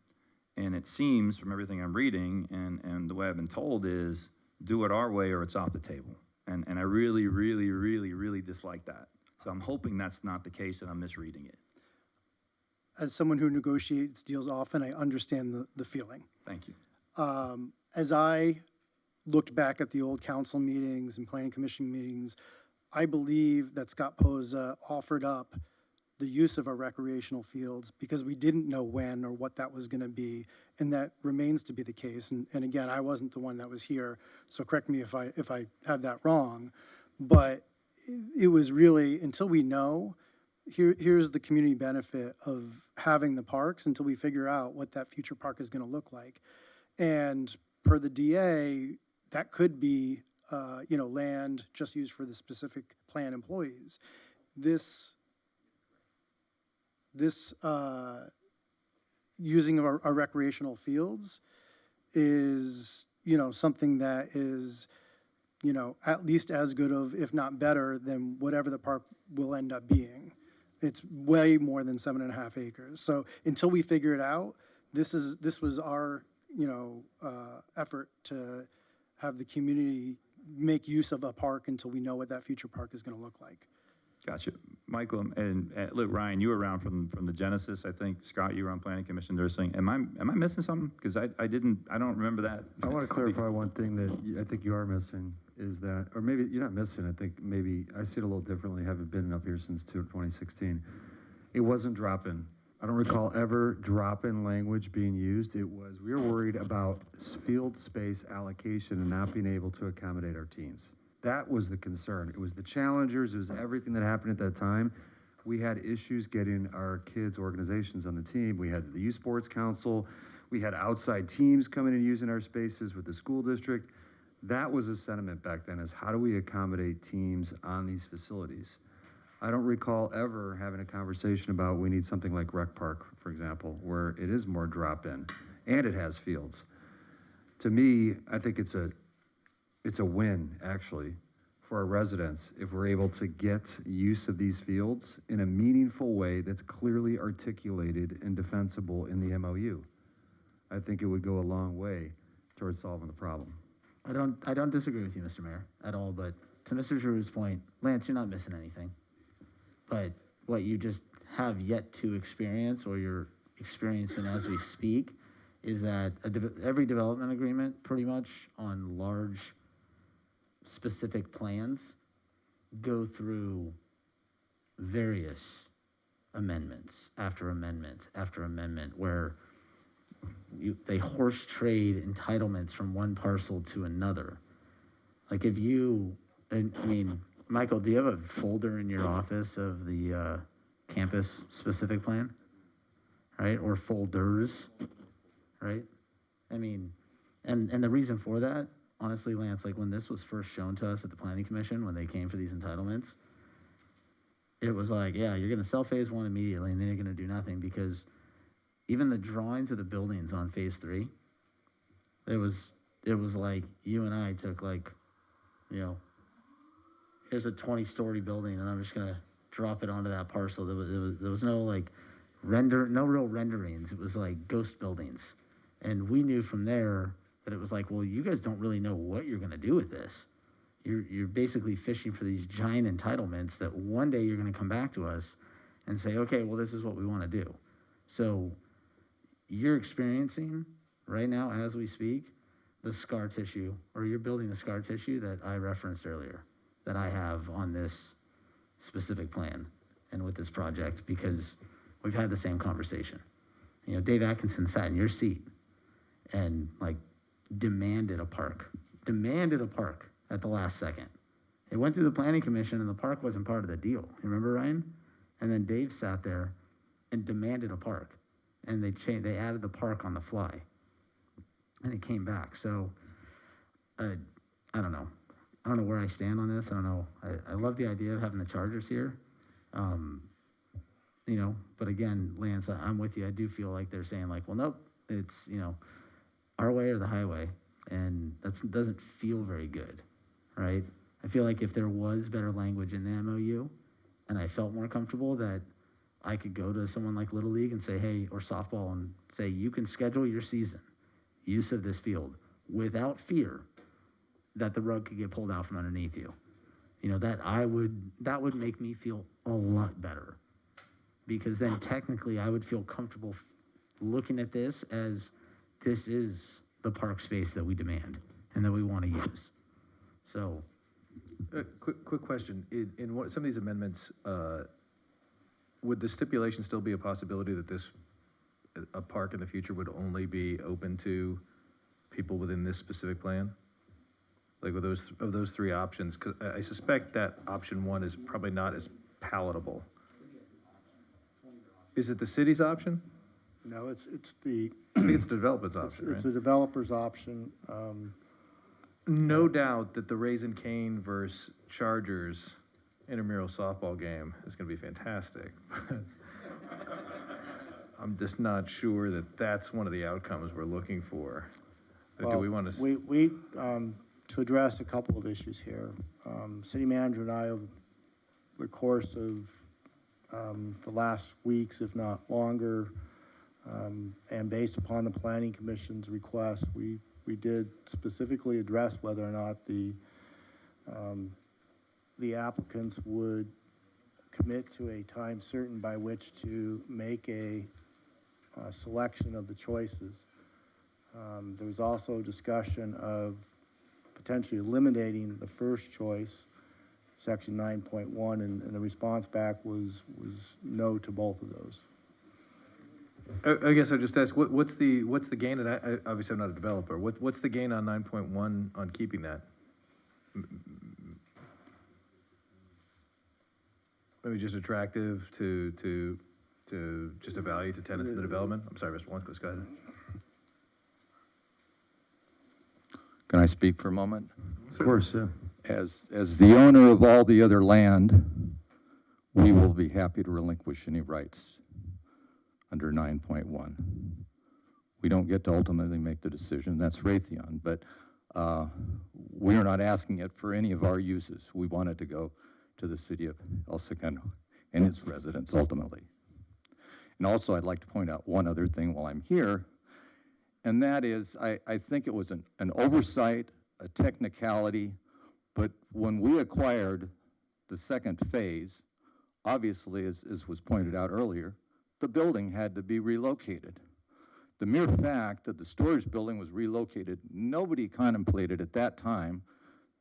And it seems from everything I'm reading and the way I've been told is do it our way or it's off the table. And I really, really, really, really dislike that. So I'm hoping that's not the case and I'm misreading it. As someone who negotiates deals often, I understand the feeling. Thank you. As I looked back at the old council meetings and planning commission meetings, I believe that Scott Poza offered up the use of our recreational fields because we didn't know when or what that was going to be, and that remains to be the case. And again, I wasn't the one that was here, so correct me if I have that wrong. But it was really, until we know, here's the community benefit of having the parks until we figure out what that future park is going to look like. And per the DA, that could be, land just used for the specific plan employees. This using of our recreational fields is, something that is, at least as good of, if not better, than whatever the park will end up being. It's way more than 7.5 acres. So until we figure it out, this was our, effort to have the community make use of a park until we know what that future park is going to look like. Gotcha. Michael, and look, Ryan, you were around from the genesis, I think. Scott, you were on planning commission. They were saying, am I missing something? Because I don't remember that. I want to clarify one thing that I think you are missing is that, or maybe you're not missing, I think maybe I see it a little differently, having been up here since 2016. It wasn't drop-in. I don't recall ever drop-in language being used. It was, we were worried about field space allocation and not being able to accommodate our teams. That was the concern. It was the challengers. It was everything that happened at that time. We had issues getting our kids' organizations on the team. We had the Youth Sports Council. We had outside teams coming and using our spaces with the school district. That was a sentiment back then, is how do we accommodate teams on these facilities? I don't recall ever having a conversation about we need something like Rec Park, for example, where it is more drop-in and it has fields. To me, I think it's a win, actually, for our residents if we're able to get use of these fields in a meaningful way that's clearly articulated and defensible in the MOU. I think it would go a long way towards solving the problem. I don't disagree with you, Mr. Mayor, at all, but to Mr. Giroux's point, Lance, you're not missing anything. But what you just have yet to experience, or you're experiencing as we speak, is that every development agreement, pretty much on large specific plans, go through various amendments after amendment after amendment, where they horse trade entitlements from one parcel to another. Like if you, I mean, Michael, do you have a folder in your office of the campus-specific plan, right? Or folders, right? I mean, and the reason for that, honestly, Lance, like when this was first shown to us at the Planning Commission, when they came for these entitlements, it was like, yeah, you're going to sell phase 1 immediately, and then you're going to do nothing, because even the drawings of the buildings on phase 3, it was like you and I took like, here's a 20-story building, and I'm just gonna drop it onto that parcel. There was no like no real renderings. It was like ghost buildings, and we knew from there that it was like, well, you guys don't really know what you're gonna do with this. You're basically fishing for these giant entitlements that one day you're gonna come back to us and say, okay, well, this is what we want to do. So you're experiencing right now, as we speak, the scar tissue, or you're building the scar tissue that I referenced earlier, that I have on this specific plan and with this project, because we've had the same conversation. Dave Atkinson sat in your seat and like demanded a park at the last second. It went through the planning commission and the park wasn't part of the deal. You remember, Ryan? And then Dave sat there and demanded a park, and they added the park on the fly, and it came back. So I don't know. I don't know where I stand on this. I don't know. I love the idea of having the Chargers here. But again, Lance, I'm with you. I do feel like they're saying like, well, nope, it's, our way or the highway. And that doesn't feel very good, right? I feel like if there was better language in the MOU and I felt more comfortable, that I could go to someone like Little League and say, hey, or softball, and say, you can schedule your season, use of this field, without fear that the rug could get pulled out from underneath you. That would make me feel a lot better, because then technically I would feel comfortable looking at this as this is the park space that we demand and that we want to use. So, Quick question. In some of these amendments, would the stipulation still be a possibility that a park in the future would only be open to people within this specific plan? Like with those three options, because I suspect that option one is probably not as palatable. Is it the city's option? No, it's the. I think it's the developer's option, It's the developer's option. No doubt that the Raisin Cane versus Chargers intramural softball game is going to be fantastic. I'm just not sure that that's one of the outcomes we're looking for. Or do we want to? We to address a couple of issues here, city manager and I, over the course of the last weeks, if not longer, and based upon the planning commission's request, we did specifically address whether or not the applicants would commit to a time certain by which to make a selection of the choices. There was also discussion of potentially eliminating the first choice, section 9.1, and the response back was no to both of those. I guess I just ask, what's the gain? And I obviously I'm not a developer. What's the gain on 9.1 on keeping that? Maybe just attractive to just a value to tenants in the development. I'm sorry, Mr. Lundquist, go ahead. Can I speak for a moment? Of course, yeah. As the owner of all the other land, we will be happy to relinquish any rights under 9.1. We don't get to ultimately make the decision, that's Raytheon, but we are not asking it for any of our uses. We want it to go to the city of El Segundo and its residents ultimately. And also I'd like to point out one other thing while I'm here, and that is I think it was an oversight, a technicality, but when we acquired the second phase, obviously, as was pointed out earlier, the building had to be relocated. The mere fact that the storage building was relocated, nobody contemplated at that time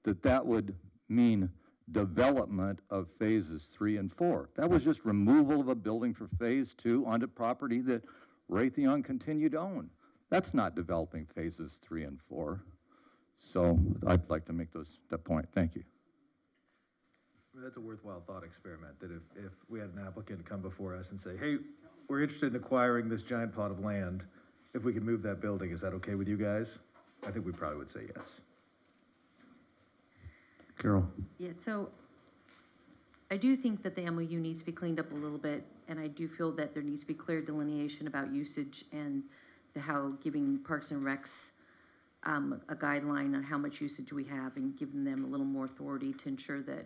that that would mean development of phases 3 and 4. That was just removal of a building for phase 2 onto property that Raytheon continued to own. That's not developing phases 3 and 4. So I'd like to make that point. Thank you. That's a worthwhile thought experiment, that if we had an applicant come before us and say, hey, we're interested in acquiring this giant plot of land, if we could move that building, is that okay with you guys? I think we probably would say yes. Carol? Yeah, so I do think that the MOU needs to be cleaned up a little bit, and I do feel that there needs to be clear delineation about usage and how giving Parks and Recs a guideline on how much usage we have and giving them a little more authority to ensure that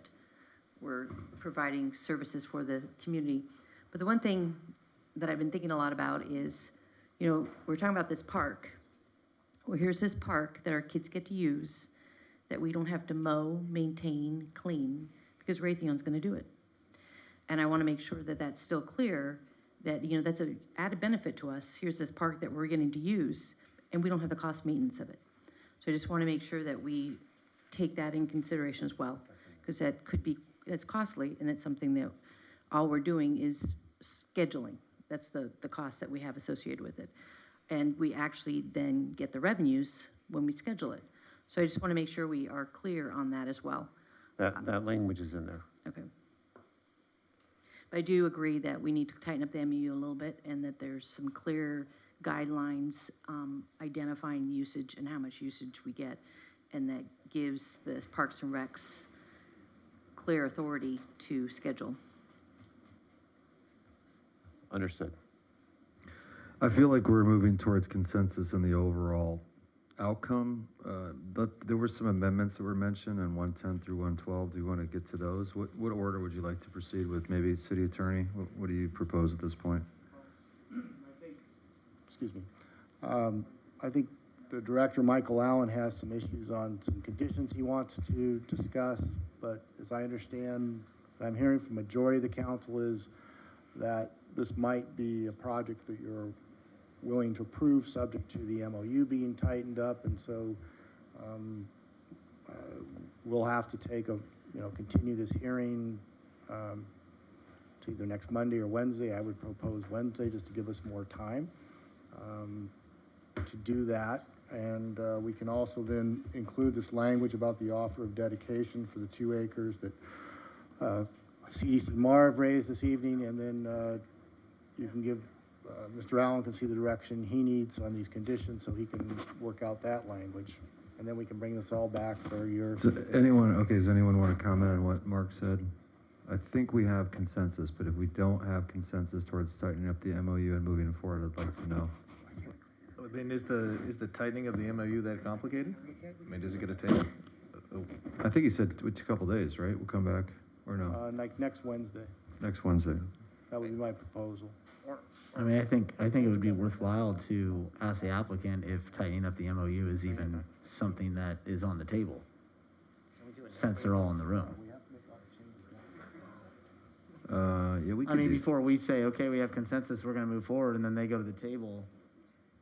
we're providing services for the community. But the one thing that I've been thinking a lot about is, you know, we're talking about this park. Well, here's this park that our kids get to use, that we don't have to mow, maintain, clean, because Raytheon's going to do it. And I want to make sure that that's still clear, that, you know, that's an added benefit to us. Here's this park that we're getting to use, and we don't have the cost maintenance of it. So I just want to make sure that we take that in consideration as well, because that could be, that's costly, and it's something that all we're doing is scheduling. That's the cost that we have associated with it. And we actually then get the revenues when we schedule it. So I just want to make sure we are clear on that as well. That language is in there. Okay. But I do agree that we need to tighten up the MOU a little bit, and that there's some clear guidelines identifying usage and how much usage we get, and that gives the Parks and Recs clear authority to schedule. Understood. I feel like we're moving towards consensus in the overall outcome. There were some amendments that were mentioned in 110 through 112. Do you want to get to those? What order would you like to proceed with? Maybe City Attorney, what do you propose at this point? Excuse me. I think the Director, Michael Allen, has some issues on some conditions he wants to discuss, but as I understand, what I'm hearing from majority of the council is that this might be a project that you're willing to approve, subject to the MOU being tightened up, and so we'll have to take continue this hearing to either next Monday or Wednesday. I would propose Wednesday just to give us more time to do that. And we can also then include this language about the offer of dedication for the 2 acres that CDC Marv raised this evening, and then you can give, Mr. Allen can see the direction he needs on these conditions so he can work out that language. And then we can bring this all back for your... Does anyone want to comment on what Mark said? I think we have consensus, but if we don't have consensus towards tightening up the MOU and moving forward, I'd like to know. I mean, is the tightening of the MOU that complicated? I mean, does it get a take? I think he said it's a couple days, right? We'll come back, or no? Like next Wednesday. Next Wednesday. That would be my proposal. I mean, I think it would be worthwhile to ask the applicant if tightening up the MOU is even something that is on the table, since they're all in the room. Yeah, we could I mean, before we say, okay, we have consensus, we're gonna move forward, and then they go to the table,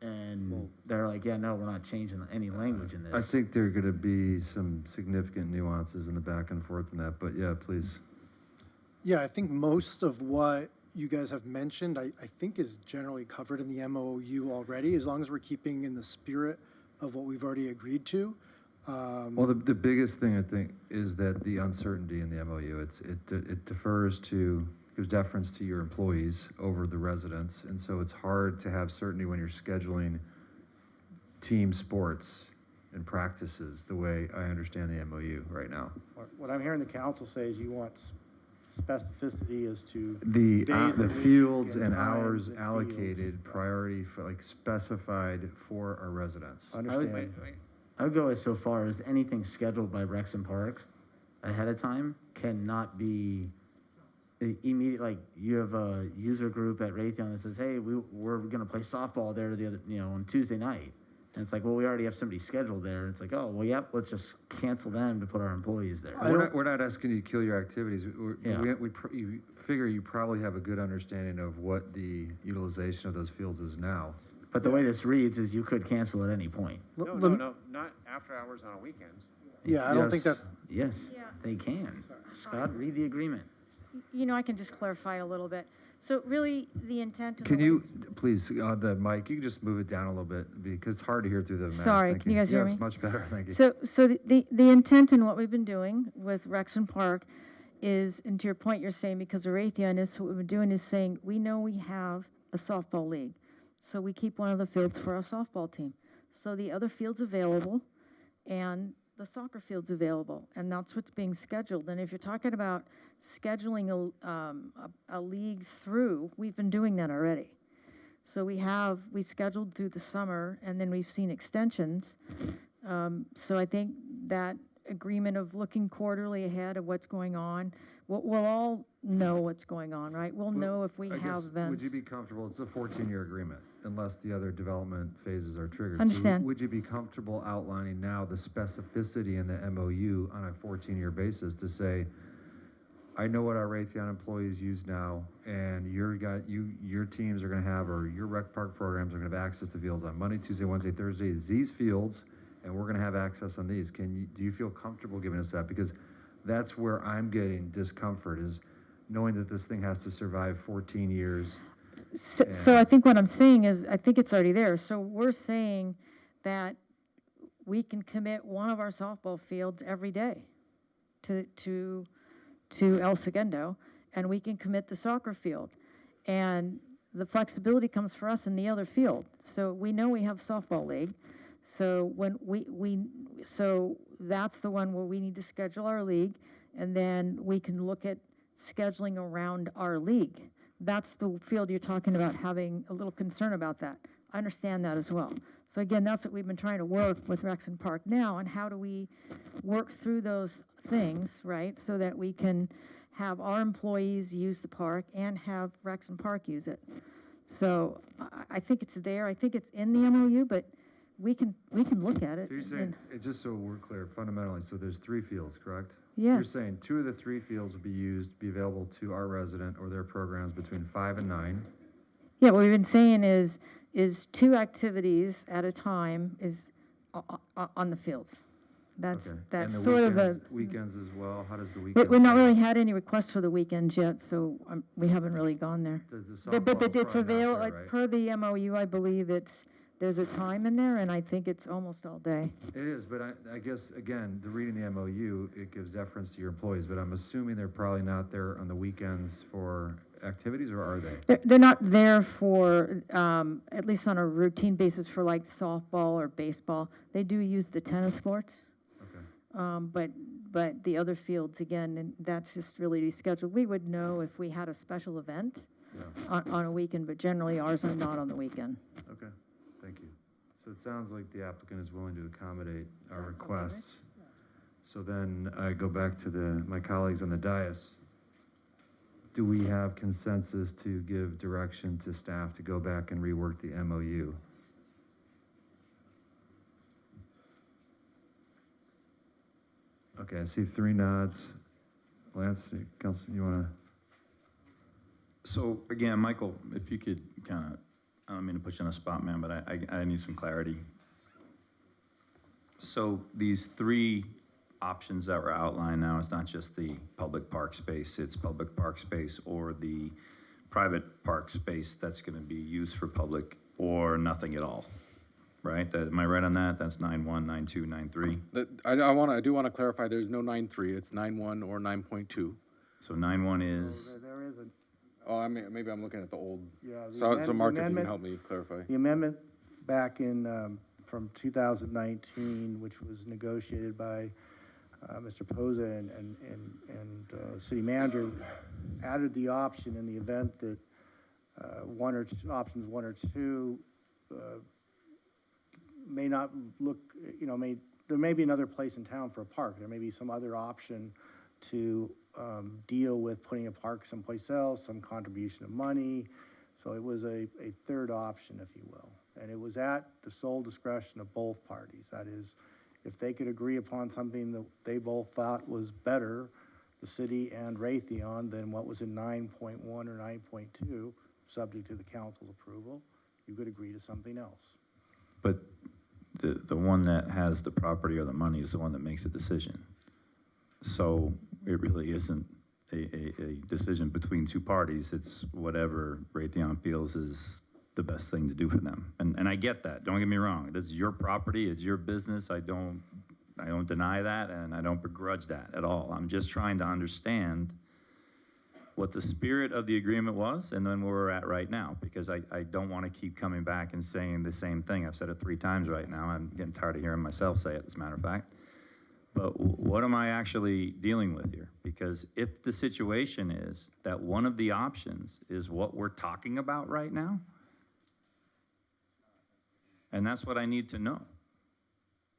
and they're like, yeah, no, we're not changing any language in this. I think there are gonna be some significant nuances in the back and forth in that, but yeah, please. Yeah, I think most of what you guys have mentioned, I think is generally covered in the MOU already, as long as we're keeping in the spirit of what we've already agreed to. Well, the biggest thing I think is that the uncertainty in the MOU, it gives deference to your employees over the residents, and so it's hard to have certainty when you're scheduling team sports and practices the way I understand the MOU right now. What I'm hearing the council say is you want specificity as to The days of the week fields and times hours and allocated, fields. priority for, like, specified for our residents. Understand. I would go as so far as anything scheduled by Rex and Park ahead of time cannot be immediate. Like, you have a user group at Raytheon that says, hey, we're gonna play softball there on Tuesday night. And it's like, well, we already have somebody scheduled there. And it's like, oh, well, yep, let's just cancel them to put our employees there. We're not asking you to kill your activities. You figure you probably have a good understanding of what the utilization of those fields is now. But the way this reads is you could cancel at any point. No, not after hours on weekends. Yeah, I don't think that's... Yes, they can. Scott, read the agreement. You know, I can just clarify a little bit. So really, the intent of Can the you, please, the mic, you can just move it down a little bit, because it's hard to hear through the mask. Sorry, Thank can you guys hear Yeah, me? it's much better, thank you. So the intent in what we've been doing with Rex and Park is, and to your point you're saying, because of Raytheon, is what we've been doing is saying, we know we have a softball league. So we keep one of the fields for our softball team. So the other field's available, and the soccer field's available, and that's what's being scheduled. And if you're talking about scheduling a league through, we've been doing that already. So we scheduled through the summer, and then we've seen extensions. So I think that agreement of looking quarterly ahead of what's going on, we'll all know what's going on, right? We'll know if we I have guess, events. would you be comfortable, it's a 14-year agreement, unless the other development phases are triggered. So Understand. would you be comfortable outlining now the specificity in the MOU on a 14-year basis to say, I know what our Raytheon employees use now, and your teams are gonna have, or your rec park programs are gonna have access to fields on Monday, Tuesday, Wednesday, Thursday, these fields, and we're gonna have access on these. Do you feel comfortable giving us that? Because that's where I'm getting discomfort, is knowing that this thing has to survive 14 years. So I think what I'm saying is, I think it's already there. So we're saying that we can commit one of our softball fields every day to El Segundo, and we can commit the soccer field. And the flexibility comes for us in the other field. So we know we have softball league. So when so that's the one where we need to schedule our league, and then we can look at scheduling around our league. That's the field you're talking about, having a little concern about that. I understand that as well. So again, that's what we've been trying to work with Rex and Park now, and how do we work through those things, right, so that we can have our employees use the park and have Rex and Park use it. So I think it's there. I think it's in the MOU, but we can look at it. So you're saying, just so we're clear, fundamentally, so there's 3 fields, correct? Yes. You're saying 2 of the 3 fields will be available to our resident or their programs between 5 and 9. Yeah, what we've been saying is is 2 activities at a time is on the fields. That's, Okay. that's And the sort of a, weekends as well? How does the weekend? we've not really had any requests for the weekends yet, so we haven't really gone there. The But softball's it's probably not available, there, like, right? per the MOU, I believe there's a time in there, and I think it's almost all day. It is, but I guess, again, reading the MOU, it gives deference to your employees, but I'm assuming they're probably not there on the weekends for activities, or are they? They're not there for, at least on a routine basis, for like softball or baseball. They do use the tennis courts. But the other fields, again, and that's just really scheduled. We would know if we had a special event on a weekend, but generally ours are not on the weekend. Okay, thank you. So it sounds like the applicant is willing to accommodate our requests. So then I go back to my colleagues on the dais. Do we have consensus to give direction to staff to go back and rework the MOU? Okay, I see 3 nods. Lance, Council, you want to? So again, Michael, if you could kind of, I don't mean to put you on the spot, man, but I need some clarity. So these 3 options that were outlined now, it's not just the public park space, it's public park space or the private park space that's going to be used for public or nothing at all, right? Am I right on that? That's 9.1, 9.2, 9.3? I do want to clarify, there's no 9.3, it's 9.1 or 9.2. So 9.1 is? There isn't. Oh, I mean, maybe I'm looking at the old. Yeah. So Mark, if you can help me clarify. The amendment back in, from 2019, which was negotiated by Mr. Posa and city manager, added the option in the event that options 1 or 2 may not look, there may be another place in town for a park. There may be some other option to deal with putting a park someplace else, some contribution of money. So it was a 3rd option, if you will. And it was at the sole discretion of both parties. That is, if they could agree upon something that they both thought was better, the city and Raytheon, than what was in 9.1 or 9.2, subject to the council's approval, you could agree to something else. But the one that has the property or the money is the one that makes a decision. So it really isn't a decision between 2 parties. It's whatever Raytheon feels is the best thing to do for them. And I get that. Don't get me wrong. This is your property. It's your business. I don't deny that, and I don't begrudge that at all. I'm just trying to understand what the spirit of the agreement was and then where we're at right now, because I don't want to keep coming back and saying the same thing. I've said it 3 times right now. I'm getting tired of hearing myself say it, as a matter of fact. But what am I actually dealing with here? Because if the situation is that one of the options is what we're talking about right now, and that's what I need to know.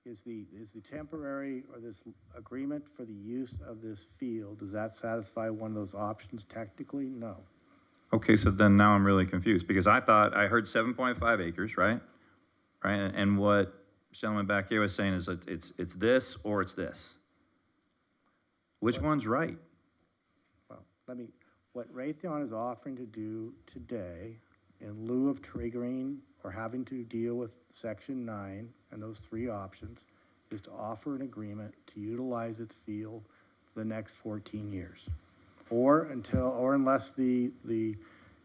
Is the temporary or this agreement for the use of this field, does that satisfy one of those options technically? No. Okay, so then now I'm really confused, because I thought I heard 7.5 acres, right? Right, and what gentleman back here was saying is that it's this or it's this. Which one's right? Well, what Raytheon is offering to do today, in lieu of triggering or having to deal with Section 9 and those 3 options, is to offer an agreement to utilize its field for the next 14 years. Or unless the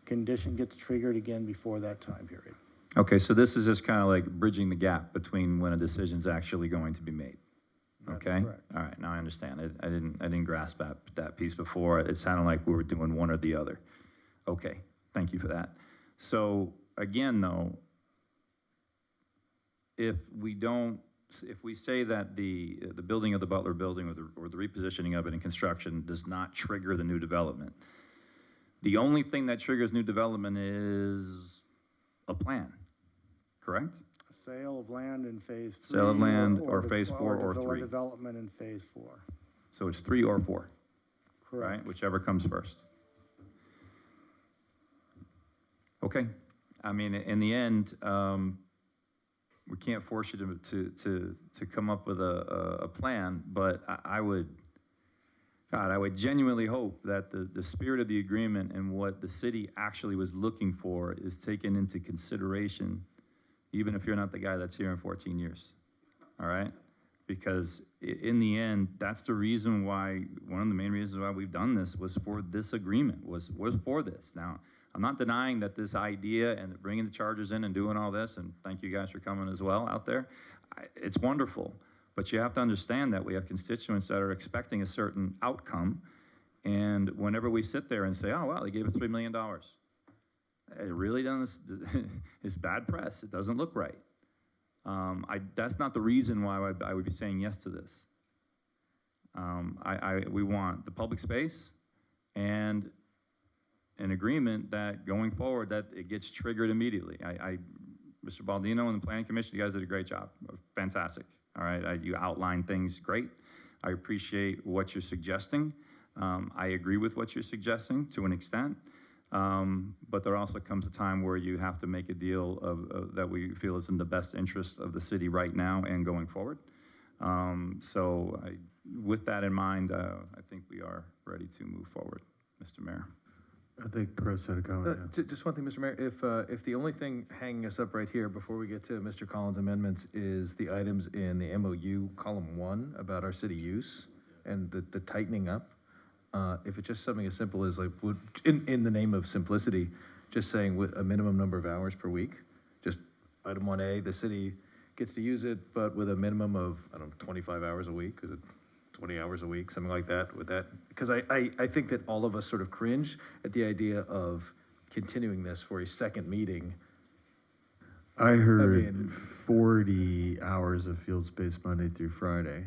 condition gets triggered again before that time period. Okay, so this is just kind of like bridging the gap between when a decision's actually going to be made. Okay? correct. All right, now I understand. I didn't grasp that piece before. It sounded like we were doing one or the other. Okay, thank you for that. So again, though, if we say that the building of the Butler building or the repositioning of it in construction does not trigger the new development, the only thing that triggers new development is a plan, correct? Sale of land in phase 3. Sale of land or phase 4 or 3. Development in phase 4. So it's 3 or 4. Correct. Right, whichever comes first. Okay, I mean, in the end, we can't force you to come up with a plan, but I would, God, I would genuinely hope that the spirit of the agreement and what the city actually was looking for is taken into consideration, even if you're not the guy that's here in 14 years, all right? Because in the end, that's the reason why, one of the main reasons why we've done this was for this agreement, was for this. Now, I'm not denying that this idea and bringing the chargers in and doing all this, and thank you guys for coming as well out there, it's wonderful. But you have to understand that we have constituents that are expecting a certain outcome, and whenever we sit there and say, oh, well, they gave us $3 million, it really doesn't, it's bad press. It doesn't look right. That's not the reason why I would be saying yes to this. We want the public space and an agreement that going forward that it gets triggered immediately. Mr. Baldino and the Planning Commission, you guys did a great job. Fantastic. All right, you outlined things great. I appreciate what you're suggesting. I agree with what you're suggesting to an extent. But there also comes a time where you have to make a deal that we feel is in the best interest of the city right now and going forward. With that in mind, I think we are ready to move forward, Mr. Mayor. I think Chris had a comment. Yeah. Just one thing, Mr. Mayor, if the only thing hanging us up right here before we get to Mr. Collins' amendments is the items in the MOU column 1 about our city use and the tightening up, if it's just something as simple as like, in the name of simplicity, just saying with a minimum number of hours per week, just item 1A, the city gets to use it, but with a minimum of, I don't know, 25 hours a week, is it 20 hours a week, something like that, with that? Because I think that all of us sort of cringe at the idea of continuing this for a second meeting. I heard 40 hours of field space Monday through Friday.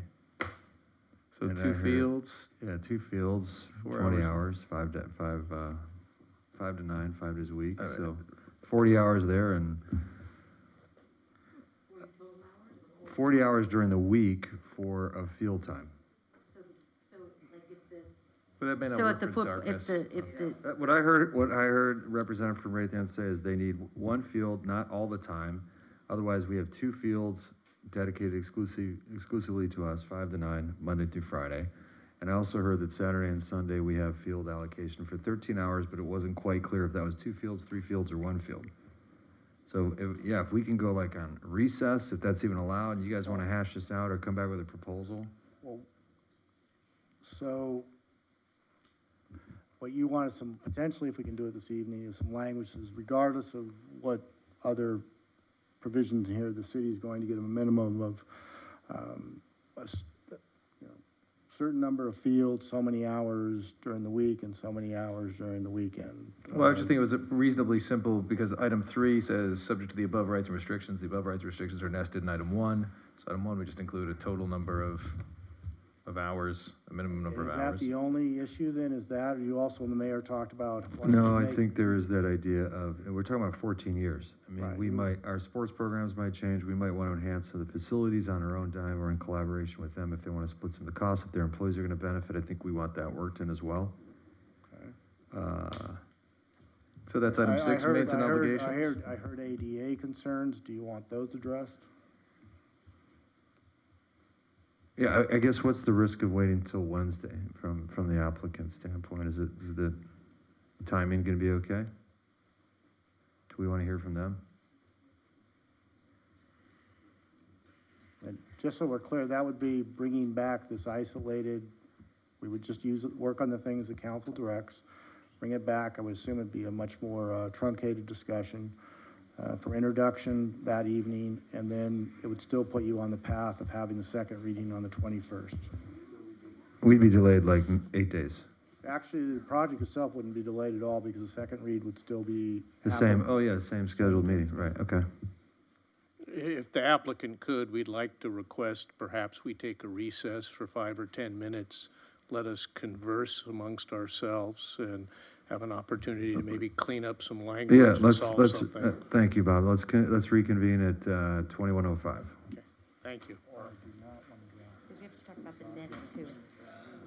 So And I 2 heard- fields, Yeah, 2 fields, 4 20 hours. hours, 5 to 9, 5 days a week. All right. So 40 hours there and 40 hours during the week for a field time. but that may not So work at the for foot, darkness. if the, What I heard Representative from Raytheon say is they need one field, not all the time. Otherwise, we have 2 fields dedicated exclusively to us, 5 to 9, Monday through Friday. And I also heard that Saturday and Sunday, we have field allocation for 13 hours, but it wasn't quite clear if that was 2 fields, 3 fields, or 1 field. So, if we can go like on recess, if that's even allowed, and you guys want to hash this out or come back with a proposal? Well, so what you want is some, potentially, if we can do it this evening, is some language says regardless of what other provisions in here, the city is going to get a minimum of, certain number of fields, so many hours during the week and so many hours during the weekend. Well, I was just thinking it was reasonably simple because item 3 says, subject to the above rights and restrictions. The above rights and restrictions are nested in item 1. So item 1 would just include a total number of hours, a minimum number of Is hours. that the only issue then, is that, or you also, the mayor talked about? wanting No, to I make- think there is that idea of, and we're talking about 14 years. I mean, Right. we might, our sports programs might change, we might want to enhance some of the facilities on our own dime or in collaboration with them if they want to split some of the costs, if their employees are going to benefit, I think we want that worked in as well. So that's item 6, maintenance and obligations? I heard ADA concerns, do you want those addressed? Yeah, I guess what's the risk of waiting till Wednesday from the applicant standpoint? Is the timing going to be okay? Do we want to hear from them? And just so we're clear, that would be bringing back this isolated, we would just use it, work on the things the council directs, bring it back. I would assume it'd be a much more truncated discussion for introduction that evening, and then it would still put you on the path of having the second reading on the 21st. We'd be delayed like 8 days. Actually, the project itself wouldn't be delayed at all because the second read would still be. The same, oh yeah, same scheduled meeting, right, okay. If the applicant could, we'd like to request perhaps we take a recess for 5 or 10 minutes. Let us converse amongst ourselves and have an opportunity to maybe clean up some language Yeah, and let's, solve something. thank you, Bob. Let's reconvene at 21:05. Okay, thank you. because we have to talk about the minutes too.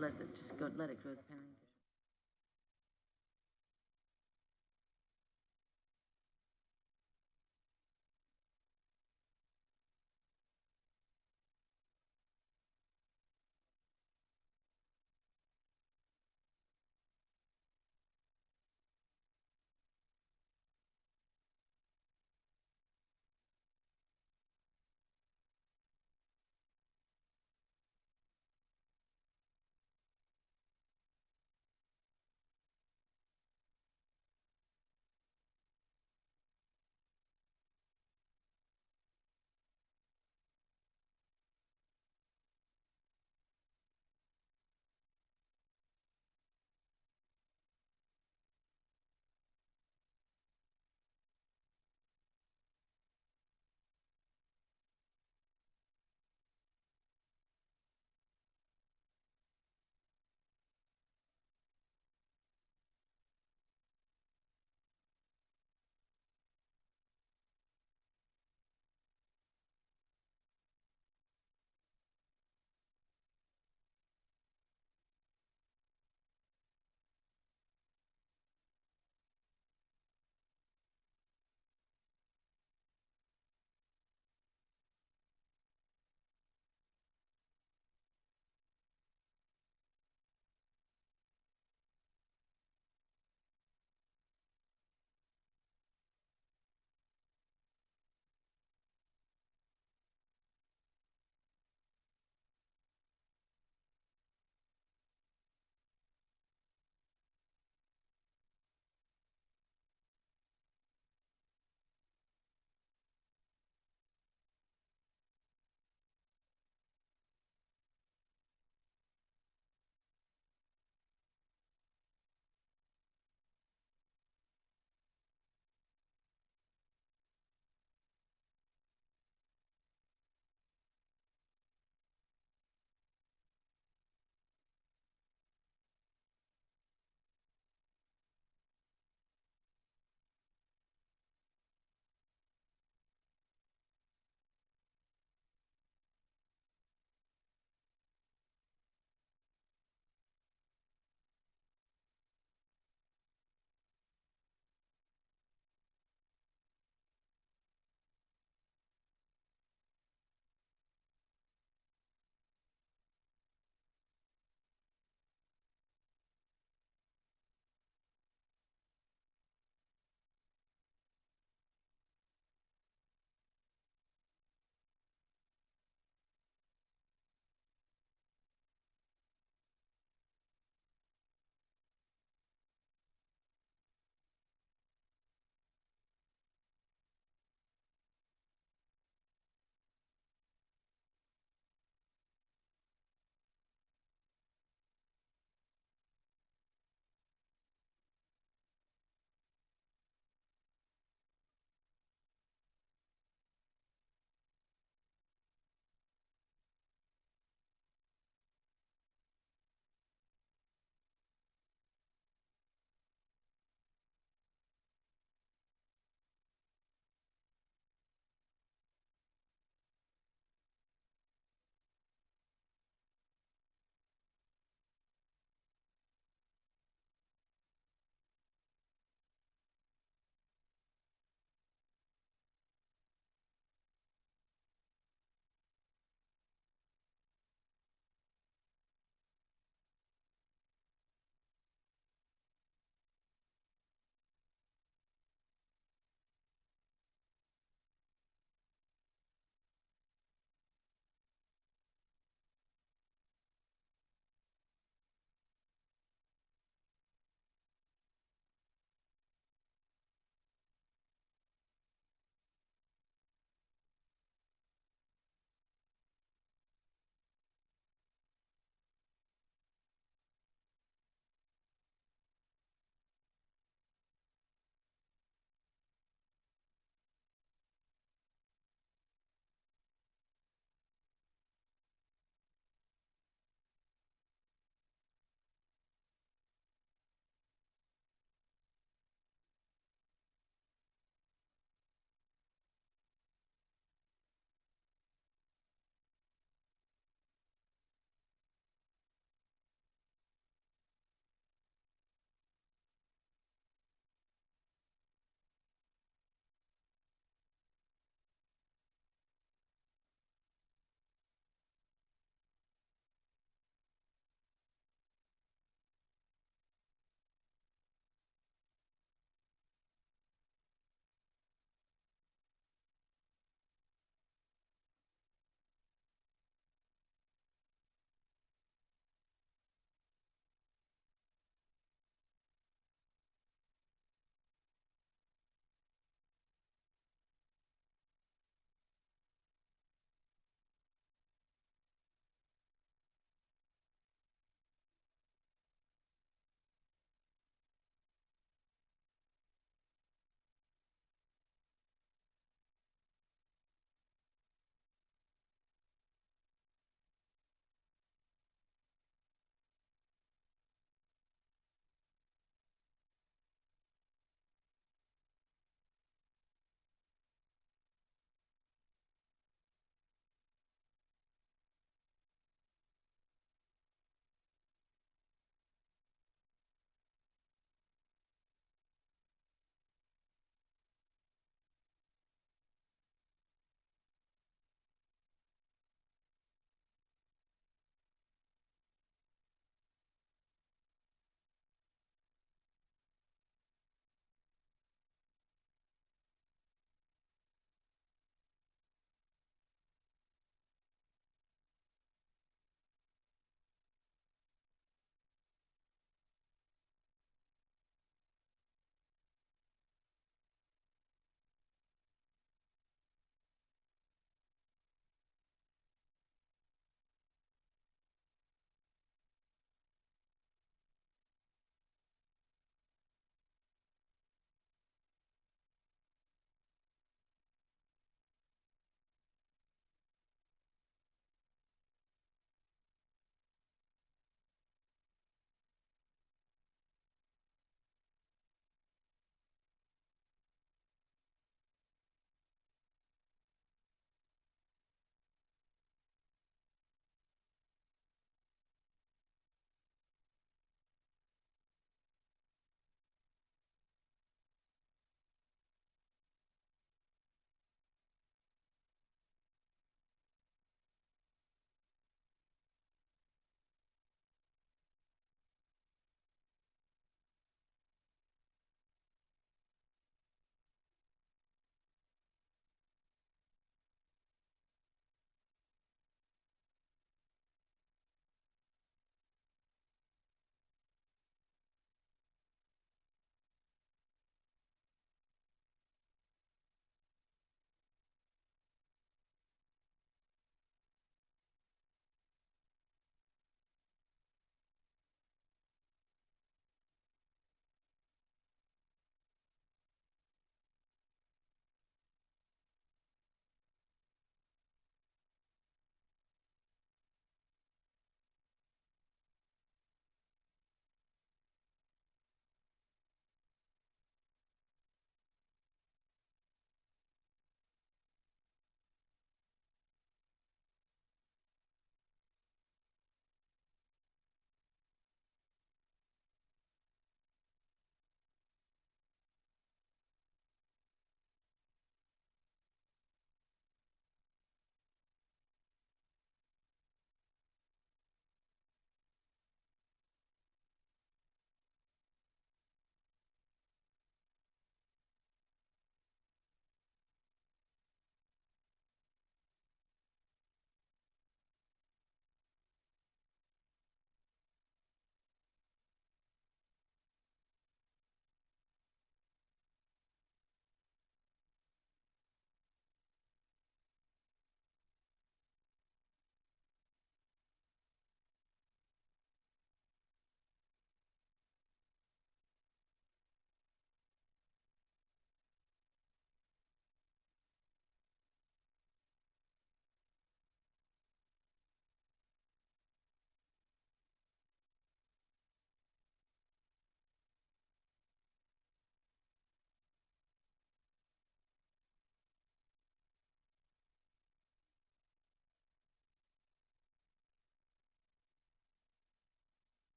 Let it go to the parent.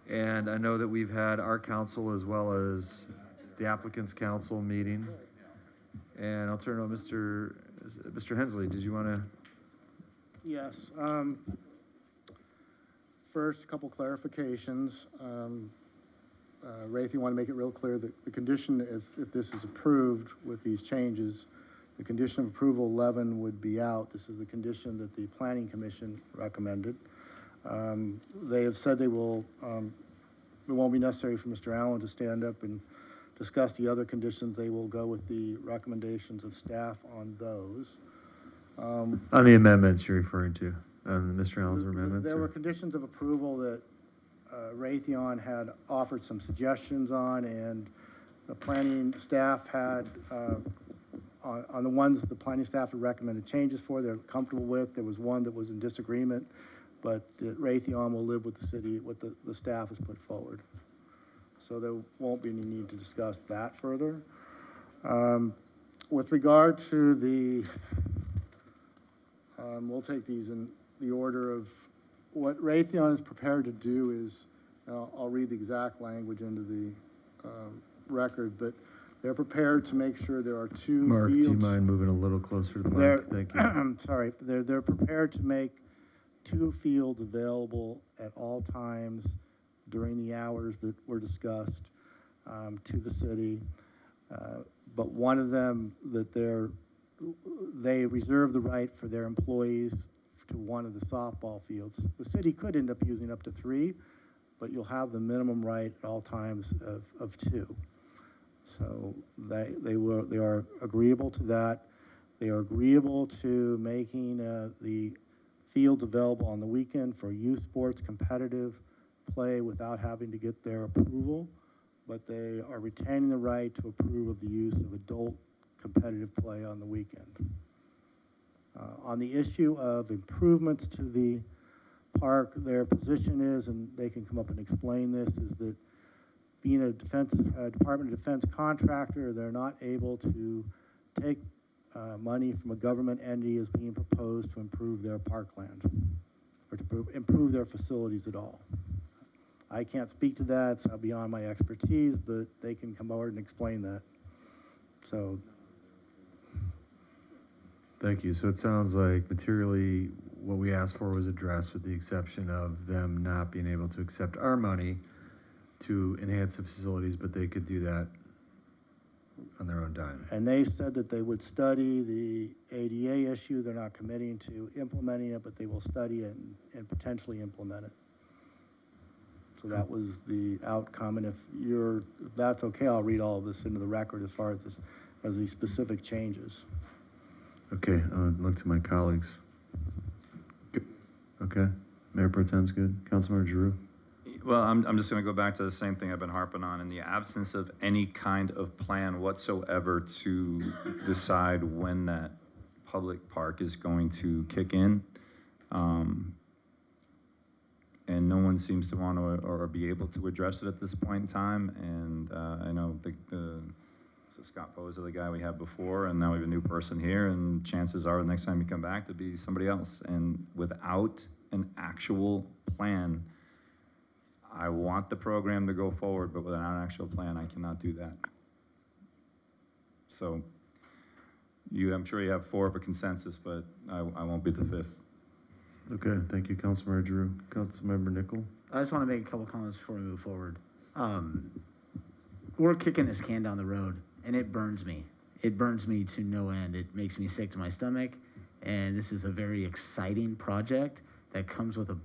And I know that we've had our council as well as the applicant's council meeting. And I'll turn it over to Mr. Hensley. Did you want to? Yes. First, a couple clarifications. Rafe, you want to make it real clear that the condition, if this is approved with these changes, the condition of approval 11 would be out. This is the condition that the Planning Commission recommended. They have said they will, it won't be necessary for Mr. Allen to stand up and discuss the other conditions. They will go with the recommendations of staff on those. On the amendments you're referring to, Mr. Allen's amendments? There were conditions of approval that Raytheon had offered some suggestions on, and the planning staff had, on the ones the planning staff had recommended changes for, they're comfortable with. There was one that was in disagreement, but Raytheon will live with the city, what the staff has put forward. So there won't be any need to discuss that further. With regard to the, we'll take these in the order of what Raytheon is prepared to do is, I'll read the exact language into the record, but they're prepared to make sure there are two Mark, fields. do you mind moving a little closer to the mic? Thank you. I'm sorry, they're prepared to make two fields available at all times during the hours that were discussed to the city. But one of them that they reserve the right for their employees to one of the softball fields. The city could end up using up to 3, but you'll have the minimum right at all times of 2. So they are agreeable to that. They are agreeable to making the fields available on the weekend for youth sports competitive play without having to get their approval, but they are retaining the right to approve of the use of adult competitive play on the weekend. On the issue of improvements to the park, their position is, and they can come up and explain this, is that being a Department of Defense contractor, they're not able to take money from a government entity as being proposed to improve their parkland or to improve their facilities at all. I can't speak to that, it's beyond my expertise, but they can come over and explain that. So. Thank you. So it sounds like materially what we asked for was addressed with the exception of them not being able to accept our money to enhance the facilities, but they could do that on their own dime. And they said that they would study the ADA issue. They're not committing to implementing it, but they will study it and potentially implement it. So that was the outcome. And if that's okay, I'll read all of this into the record as far as the specific changes. Okay, I'll look to my colleagues. Okay, Mayor Pro Tem's good. Councilmember Giroux? Well, I'm just going to go back to the same thing I've been harping on. In the absence of any kind of plan whatsoever to decide when that public park is going to kick in, and no one seems to want to or be able to address it at this point in time. And I know so Scott Poser, the guy we had before, and now we have a new person here, and chances are the next time you come back to be somebody else. And without an actual plan, I want the program to go forward, but without an actual plan, I cannot do that. So I'm sure you have 4 of a consensus, but I won't be the 5th. Okay, thank you, Councilmember Giroux. Councilmember Nickel? I just want to make a couple comments before we move forward. We're kicking this can down the road, and it burns me. It burns me to no end. It makes me sick to my stomach, and this is a very exciting project that comes with a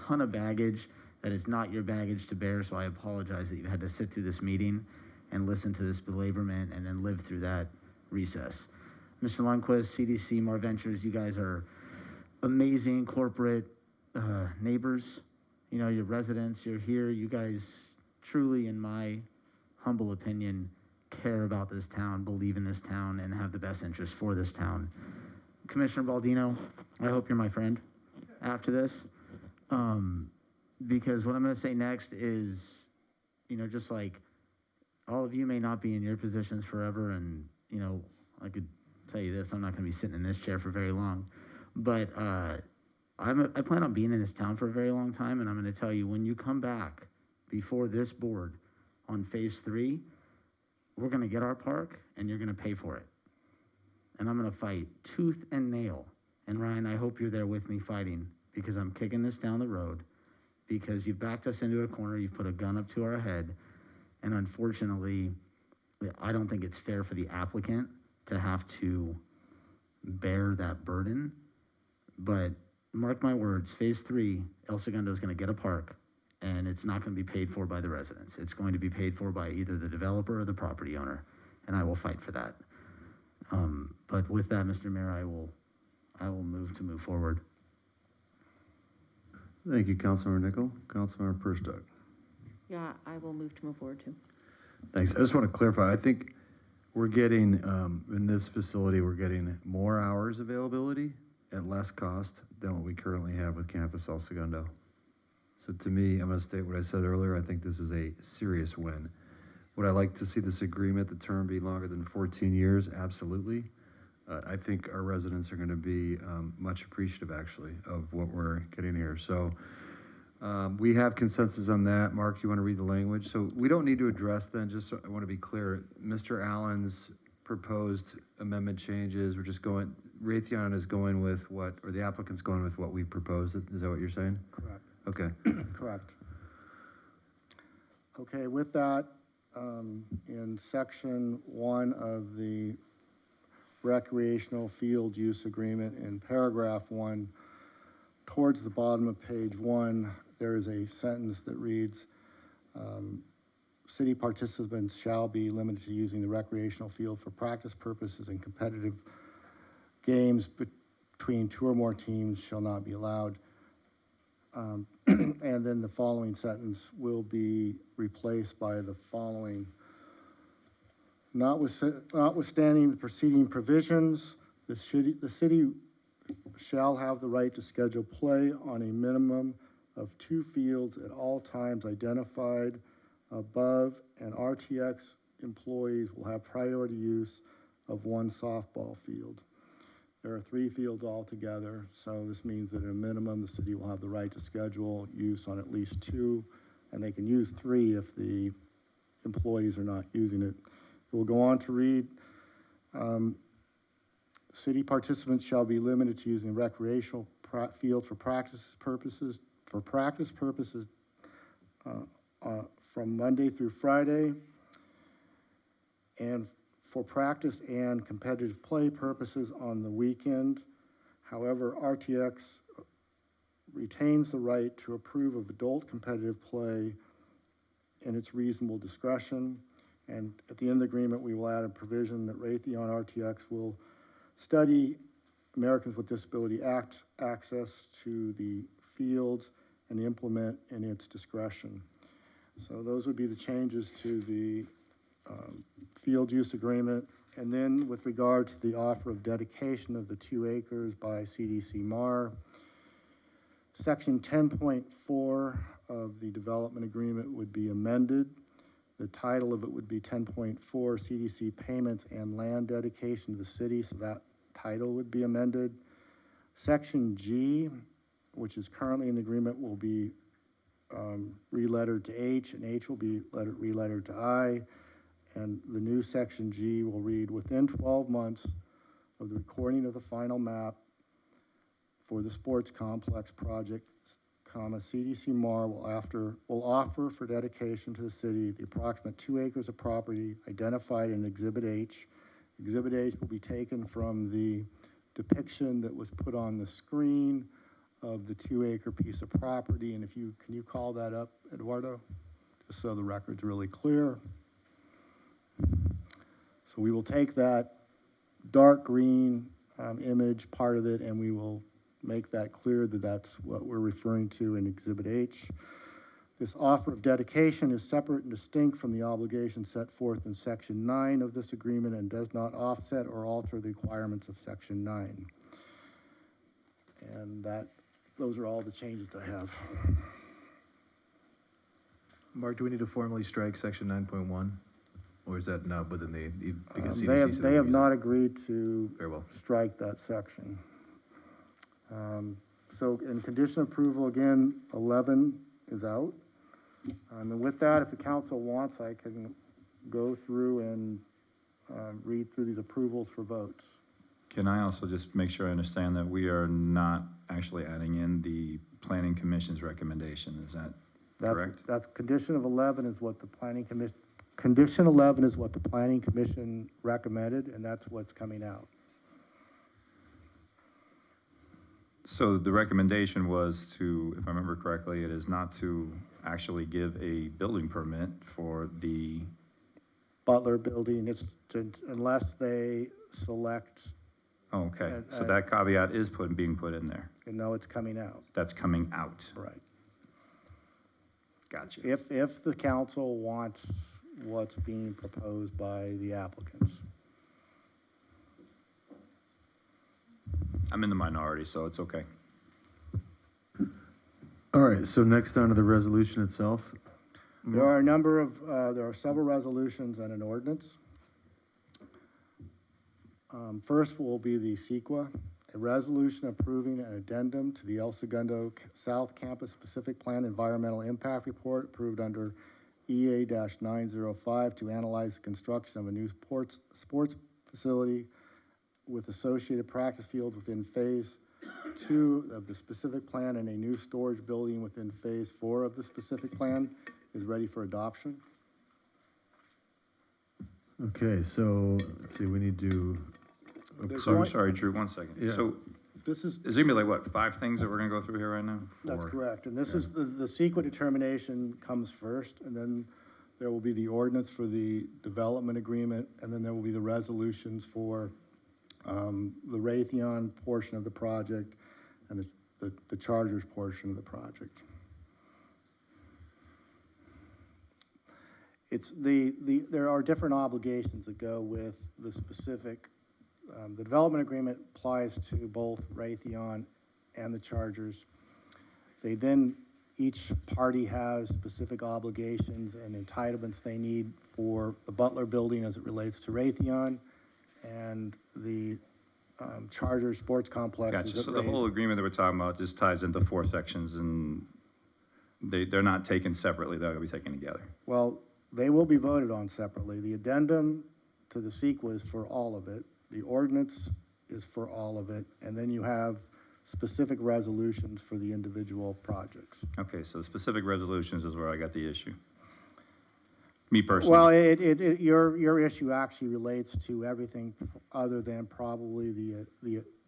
ton of baggage that is not your baggage to bear, so I apologize that you've had to sit through this meeting and listen to this belaborment and then live through that recess. Mr. Lundquist, CDC, Mar Ventures, you guys are amazing corporate neighbors. You know, your residents, you're here. You guys truly, in my humble opinion, care about this town, believe in this town, and have the best interest for this town. Commissioner Baldino, I hope you're my friend after this. Because what I'm going to say next is, you know, just like all of you may not be in your positions forever, and, you know, I could tell you this, I'm not going to be sitting in this chair for very long, but I plan on being in this town for a very long time, and I'm going to tell you, when you come back before this board on phase 3, we're gonna get our park and you're gonna pay for it. And I'm gonna fight tooth and nail. And Ryan, I hope you're there with me fighting, because I'm kicking this down the road, because you've backed us into a corner, you've put a gun up to our head, and unfortunately, I don't think it's fair for the applicant to have to bear that burden. But mark my words, phase 3, El Segundo is gonna get a park, and it's not gonna be paid for by the residents. It's going to be paid for by either the developer or the property owner, and I will fight for that. But with that, Mr. Mayor, I will move forward. Thank you, Councilmember Nichol. Councilmember Perstock. Yeah, I will move to move forward too. Thanks. I just want to clarify, I think we're getting, in this facility, we're getting more hours availability at less cost than what we currently have with Campus El Segundo. So to me, I'm going to state what I said earlier, I think this is a serious win. Would I like to see this agreement, the term be longer than 14 years? Absolutely. I think our residents are going to be much appreciative, actually, of what we're getting here. So we have consensus on that. Mark, you want to read the language? So we don't need to address then, just so I want to be clear, Mr. Allen's proposed amendment changes, we're just going, Raytheon is going with what, or the applicant's going with what we proposed. Is that what you're saying? Correct. Okay. Correct. Okay, with that, in section 1 of the recreational field use agreement, in paragraph 1, towards the bottom of page 1, there is a sentence that reads, city participants shall be limited to using the recreational field for practice purposes, and competitive games between 2 or more teams shall not be allowed. And then the following sentence will be replaced by the following: notwithstanding the preceding provisions, the city shall have the right to schedule play on a minimum of 2 fields at all times identified above, and RTX employees will have priority use of 1 softball field. There are 3 fields altogether, so this means that at a minimum, the city will have the right to schedule use on at least 2, and they can use 3 if the employees are not using it. It will go on to read, city participants shall be limited to using recreational field for practice purposes, from Monday through Friday, and for practice and competitive play purposes on the weekend. However, RTX retains the right to approve of adult competitive play in its reasonable discretion. And at the end of the agreement, we will add a provision that Raytheon RTX will study Americans with Disability Act access to the fields and implement in its discretion. So those would be the changes to the field use agreement. And then with regard to the offer of dedication of the 2 acres by CDC MAR, section 10.4 of the development agreement would be amended. The title of it would be 10.4 CDC payments and land dedication to the city, so that title would be amended. Section G, which is currently in the agreement, will be relettered to H, and H will be relettered to I. And the new section G will read, within 12 months of the recording of the final map for the sports complex project, CDC MAR will offer for dedication to the city the approximate 2 acres of property identified in Exhibit H. Exhibit H will be taken from the depiction that was put on the screen of the 2-acre piece of property. And can you call that up, Eduardo? Just so the record's really clear. So we will take that dark green image, part of it, and we will make that clear that that's what we're referring to in Exhibit H. This offer of dedication is separate and distinct from the obligation set forth in Section 9 of this agreement and does not offset or alter the requirements of Section 9. And those are all the changes that I have. Mark, do we need to formally strike section 9.1? Or is that not within the, because CDC said They have not agreed to Very well. strike that section. So in condition approval, again, 11 is out. And with that, if the council wants, I can go through and read through these approvals for votes. Can I also just make sure I understand that we are not actually adding in the planning commission's recommendation? Is that correct? That's condition of 11 is what the planning commission, condition 11 is what the planning commission recommended, and that's what's coming out. So the recommendation was to, if I remember correctly, it is not to actually give a building permit for the, Butler building, it's unless they select, oh, okay, so And- that caveat is being put in there. and no, it's coming out. That's coming out. Right. Gotcha. If the council wants what's being proposed by the applicants. I'm in the minority, so it's okay. All right, so next on to the resolution itself. There are a number of, there are several resolutions and an ordinance. First will be the CEQA, a resolution approving an addendum to the El Segundo South Campus Specific Plan Environmental Impact Report approved under EA-905 to analyze the construction of a new sports facility with associated practice fields within Phase 2 of the specific plan, and a new storage building within Phase 4 of the specific plan is ready for adoption. Okay, so, let's see, we need to, Sorry, Drew, 1 second. Yeah. So This is, is there gonna be like, what, 5 things that we're gonna go through here right now? that's 4. correct, and this is, the CEQA determination comes first, and then there will be the ordinance for the development agreement, and then there will be the resolutions for the Raytheon portion of the project and the Chargers portion of the project. It's there are different obligations that go with the specific, the development agreement applies to both Raytheon and the Chargers. They then, each party has specific obligations and entitlements they need for the Butler building as it relates to Raytheon, and the Charger Sports Complex. Gotcha, so the whole agreement that we're talking about just ties into 4 sections, and they're not taken separately, they're gonna be taken together. Well, they will be voted on separately. The addendum to the CEQA is for all of it. The ordinance is for all of it, and then you have specific resolutions for the individual projects. Okay, so specific resolutions is where I got the issue. Me personally. Well, your issue actually relates to everything other than probably the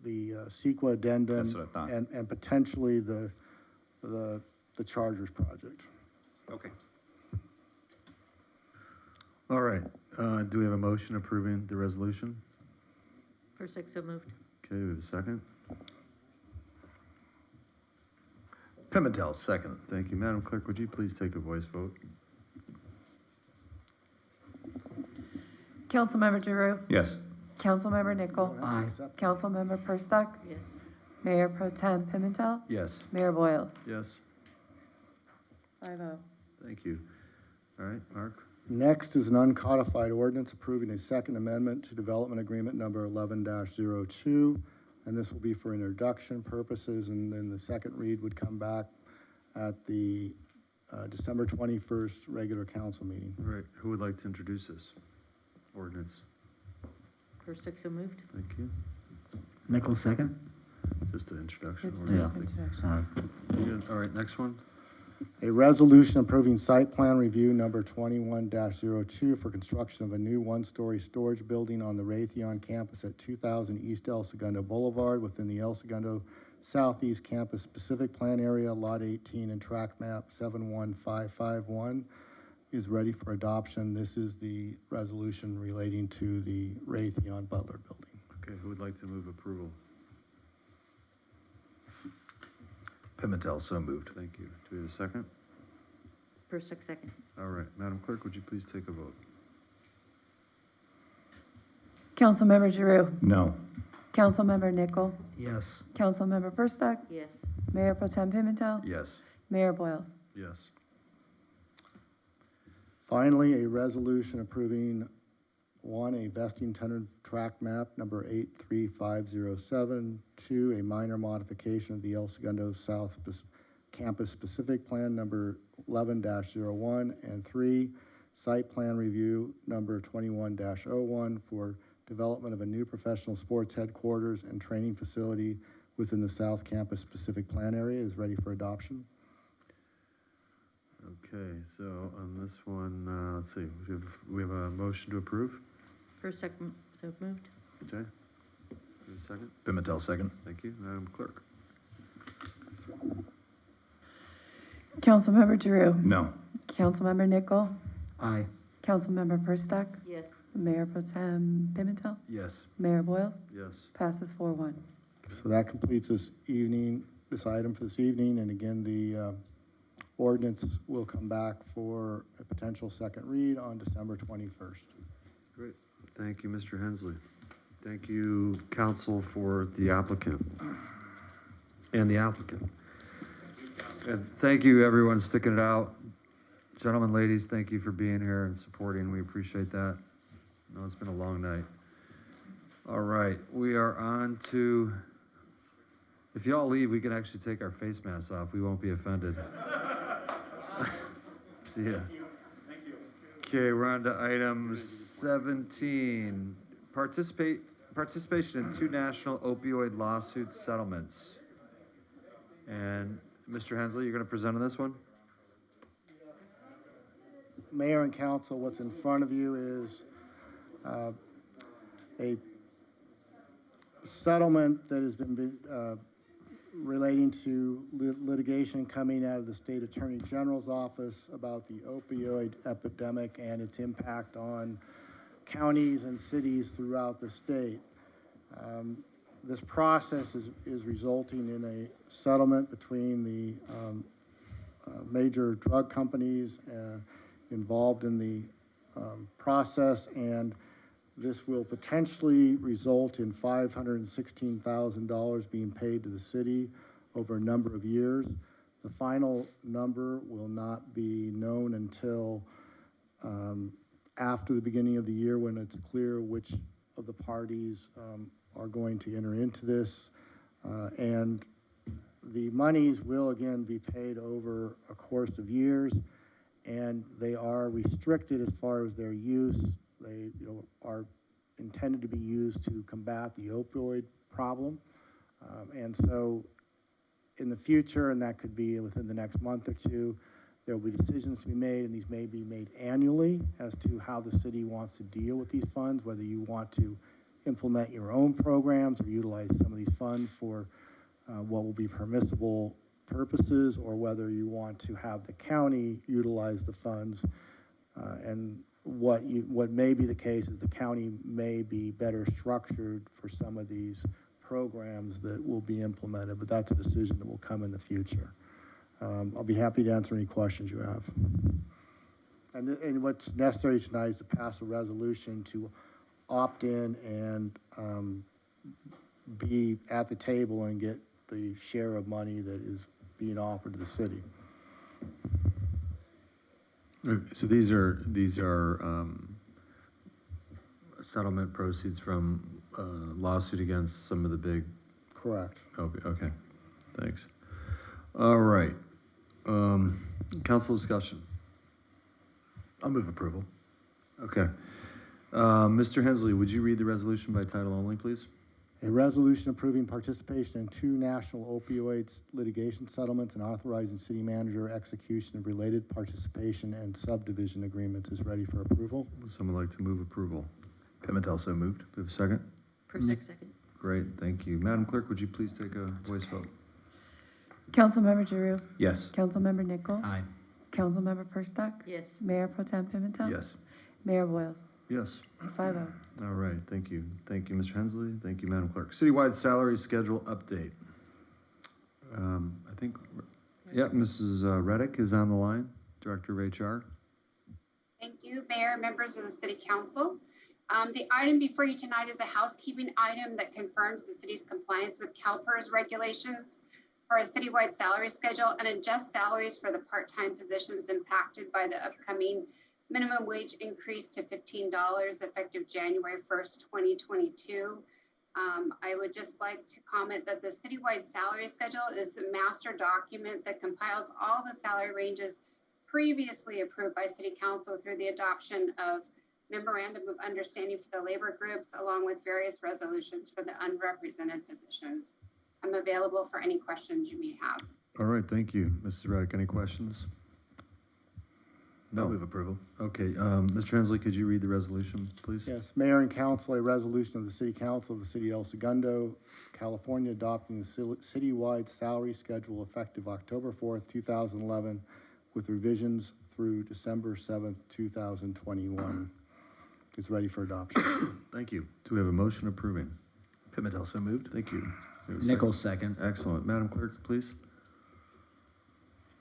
CEQA addendum. That's what I thought. And potentially the Chargers project. Okay. all right, do we have a motion approving the resolution? Persick, so moved. Okay, we have a second. Pimentel, second. Thank you. Madam Clerk, would you please take a voice vote? Councilmember Giroux. Yes. Councilmember Nichol. Aye. Councilmember Perstuck. Yes. Mayor Pro Tem Pimentel. Yes. Mayor Boyles. Yes, 5-0. thank you. All right, Mark? Next is an uncodified ordinance approving a second amendment to development agreement number 11-02, and this will be for introduction purposes, and then the second read would come back at the December 21st regular council meeting. All right, who would like to introduce this ordinance? Persick, so moved. Thank you. Nichols, second. Just an introduction. It's ordinance. just introduction. All right. You good? All right, next one. A resolution approving site plan review number 21-02 for construction of a new one-story storage building on the Raytheon campus at 2000 East El Segundo Boulevard within the El Segundo Southeast Campus Specific Plan Area, Lot 18 and Track Map 71551 is ready for adoption. This is the resolution relating to the Raytheon Butler building. Okay, who would like to move approval? Pimentel, so moved. Thank you. Do we have a second? Persick, second. All right, Madam Clerk, would you please take a vote? Councilmember Giroux. No. Councilmember Nichol. Yes. Councilmember Perstuck. Yes. Mayor Pro Tem Pimentel. Yes. Mayor Boyles. Yes. Finally, a resolution approving, one, a vesting tenor track map number 83507, two, a minor modification of the El Segundo South Campus Specific Plan number 11-01, and 3, site plan review number 21-01 for development of a new professional sports headquarters and training facility within the South Campus specific plan area is ready for adoption. Okay, so on this one, let's see, we have a motion to approve. First, second, so moved. Okay. A second? Pimentel, second. Thank you. Madam Clerk? Councilmember Drew. No. Councilmember Nichol. Aye. Councilmember Perstuck. Yes. Mayor Pro Tem Pimentel. Yes. Mayor Boyles. Yes. Passes 4-1. So that completes this item for this evening, and again, the ordinance will come back for a potential second read on December 21st. Great. Thank you, Mr. Hensley. Thank you, council, for the applicant. And the applicant. And thank you, everyone, sticking it out. Gentlemen, ladies, thank you for being here and supporting. We appreciate that. I know it's been a long night. All right, we are on to, if y'all leave, we can actually take our face masks off. We won't be offended. See ya. Thank you. Okay, we're on to item 17. Participation in 2 national opioid lawsuit settlements. And Mr. Hensley, you're going to present on this one? Mayor and council, what's in front of you is a settlement that has been relating to litigation coming out of the State Attorney General's office about the opioid epidemic and its impact on counties and cities throughout the state. This process is resulting in a settlement between the major drug companies involved in the process, and this will potentially result in $516,000 being paid to the city over a number of years. The final number will not be known until after the beginning of the year, when it's clear which of the parties are going to enter into this. And the monies will again be paid over a course of years, and they are restricted as far as their use. They are intended to be used to combat the opioid problem. And so in the future, and that could be within the next month or two, there will be decisions to be made, and these may be made annually as to how the city wants to deal with these funds, whether you want to implement your own programs or utilize some of these funds for what will be permissible purposes, or whether you want to have the county utilize the funds. And what may be the case is the county may be better structured for some of these programs that will be implemented, but that's a decision that will come in the future. I'll be happy to answer any questions you have. And what's necessary tonight is to pass a resolution to opt in and be at the table and get the share of money that is being offered to the city. So these are settlement proceeds from lawsuit against some of the big. Correct. Okay. Thanks. All right. Council discussion. I'll move approval. Okay. Mr. Hensley, would you read the resolution by title only, please? A resolution approving participation in 2 national opioids litigation settlements and authorizing city manager execution of related participation and subdivision agreements is ready for approval. Would someone like to move approval? Pimentel, so moved. Do we have a second? Perstuck, second. Great, thank you. Madam Clerk, would you please take a voice vote? Councilmember Drew. Yes. Councilmember Nichol. Aye. Councilmember Perstuck. Yes. Mayor Pro Tem Pimentel. Yes. Mayor Boyles. Yes. 5-0. All right, thank you. Thank you, Mr. Hensley. Thank you, Madam Clerk. Citywide salary schedule update. I think, yeah, Mrs. Reddick is on the line, Director of HR. Thank you, Mayor, members of the City Council. The item before you tonight is a housekeeping item that confirms the city's compliance with CalPERS regulations for a citywide salary schedule and adjusts salaries for the part-time positions impacted by the upcoming minimum wage increase to $15 effective January 1st, 2022. I would just like to comment that the citywide salary schedule is a master document that compiles all the salary ranges previously approved by City Council through the adoption of Memorandum of Understanding for the labor groups, along with various resolutions for the unrepresented positions. I'm available for any questions you may have. All right, thank you. Mrs. Reddick, any questions? I'll move approval. Okay, Mr. Hensley, could you read the resolution, please? Yes, Mayor and Council, a resolution of the City Council of the City of El Segundo, California, adopting the citywide salary schedule effective October 4th, 2011, with revisions through December 7th, 2021. Is ready for adoption. Thank you. Do we have a motion approving? Pimentel, so moved. Thank you. Do we have a Nichols, second. Excellent. Madam Clerk, please.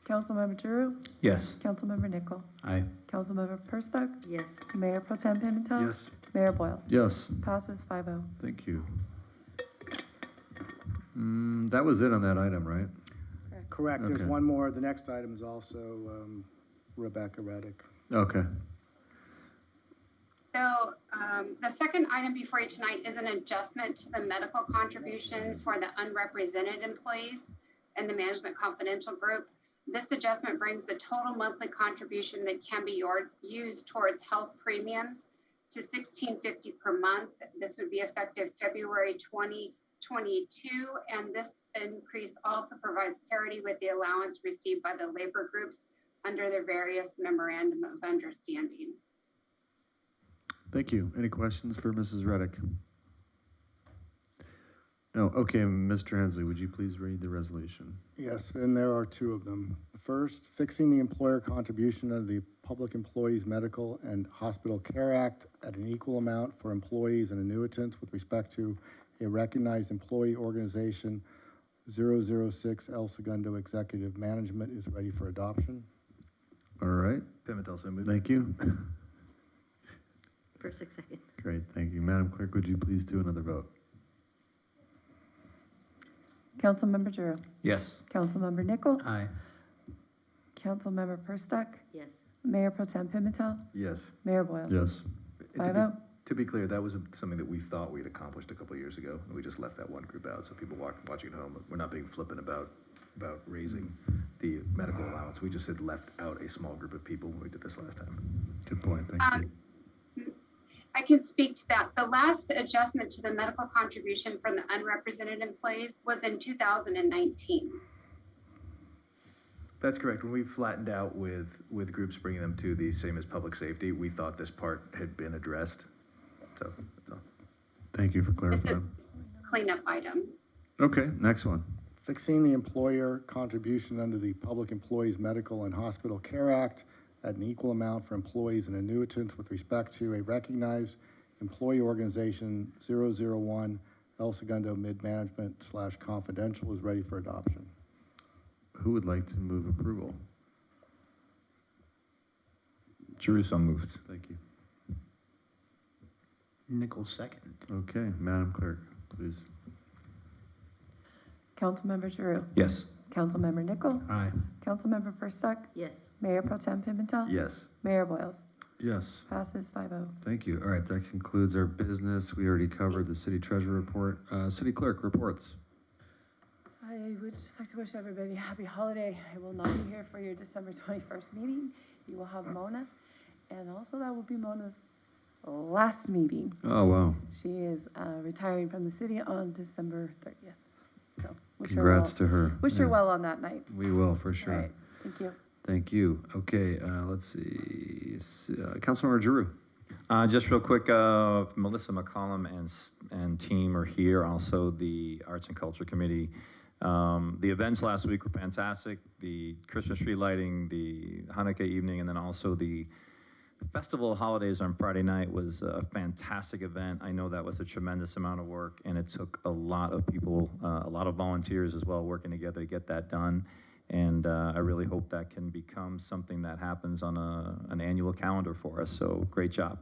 Councilmember Giroux. Yes. Councilmember Nichol. Aye. Councilmember Perstuck. Yes. Mayor Pro Tem Pimentel. Yes. Mayor Boyle. Yes. Passes 5-0. Thank you. That was it on that item, right? Correct. There's Okay. one more. The next item is also Rebecca Reddick. Okay. So the second item before you tonight is an adjustment to the medical contribution for the unrepresented employees in the Management Confidential Group. This adjustment brings the total monthly contribution that can be used towards health premiums to $16.50 per month. This would be effective February 2022, and this increase also provides parity with the allowance received by the labor groups under their various memorandum of understanding. Thank you. Any questions for Mrs. Reddick? No. Okay, Mr. Hensley, would you please read the resolution? Yes, and there are two of them. The first, fixing the employer contribution of the Public Employees Medical and Hospital Care Act at an equal amount for employees and annuitants with respect to a recognized employee organization. 006 El Segundo Executive Management is ready for adoption. All right. Pimentel, so moved. Thank you. Perfect second. Great, thank you. Madam Clerk, would you please do another vote? Councilmember Giroux. Yes. Councilmember Nichol. Aye. Councilmember Perstuck. Yes. Mayor Pro Tem Pimentel. Yes. Mayor Boyle. Yes. And 5-0. to be clear, that was something that we thought we'd accomplished a couple of years ago, and we just left that one group out. So people watching at home, we're not being flippant about raising the medical allowance. We just had left out a small group of people when we did this last time. Good point, thank you. I can speak to that. The last adjustment to the medical contribution from the unrepresented employees was in 2019. That's correct. When we flattened out with groups bringing them to the same as public safety, we thought this part had been addressed. So, that's all. Thank you for It's a clarifying. cleanup item. Okay, next one. Fixing the employer contribution under the Public Employees Medical and Hospital Care Act at an equal amount for employees and annuitants with respect to a recognized employee organization. 001 El Segundo Mid-Management/Confidential is ready for adoption. Who would like to move approval? Giroux, moved. Thank you. Nichols, second. Okay, Madam Clerk, please. Councilmember Giroux. Yes. Councilmember Nichol. Aye. Councilmember Perstuck. Yes. Mayor Pro Tem Pimentel. Yes. Mayor Boyle. Yes. Passes 5-0. Thank you. All right, that concludes our business. We already covered the city treasurer report. City clerk reports. I would just like to wish everybody a happy holiday. I will not be here for your December 21st meeting. You will have Mona, and also that will be Mona's last meeting. Oh, wow. She is retiring from the city on December 30th. So wish Congrats her to her. Wish her Yeah. well on that night. We will, for sure. All right. Thank you. Thank you. Okay, let's see. Councilmember Giroux. Just real quick, Melissa McCollum and team are here. Also, the Arts and Culture Committee. The events last week were fantastic. The Christmas tree lighting, the Hanukkah evening, and then also the Festival of Holidays on Friday night was a fantastic event. I know that was a tremendous amount of work, and it took a lot of people, a lot of volunteers as well, working together to get that done. And I really hope that can become something that happens on an annual calendar for us. So great job.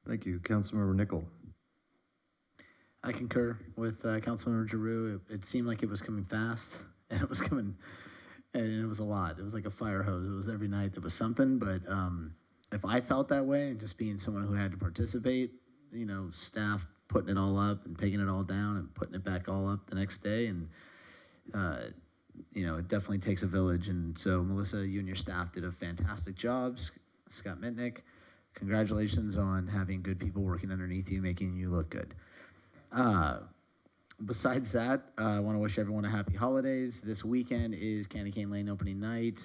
Thank you. Councilmember Nichol. I concur with Councilmember Giroux. It seemed like it was coming fast, and it was coming, and it was a lot. It was like a fire hose. It was every night there was something. But if I felt that way, and just being someone who had to participate, you know, staff putting it all up and taking it all down and putting it back all up the next day, and you know, it definitely takes a village. And so, Melissa, you and your staff did a fantastic job. Scott Mitnick, congratulations on having good people working underneath you, making you look good. Besides that, I want to wish everyone a happy holidays. This weekend is Candy Cane Lane opening night.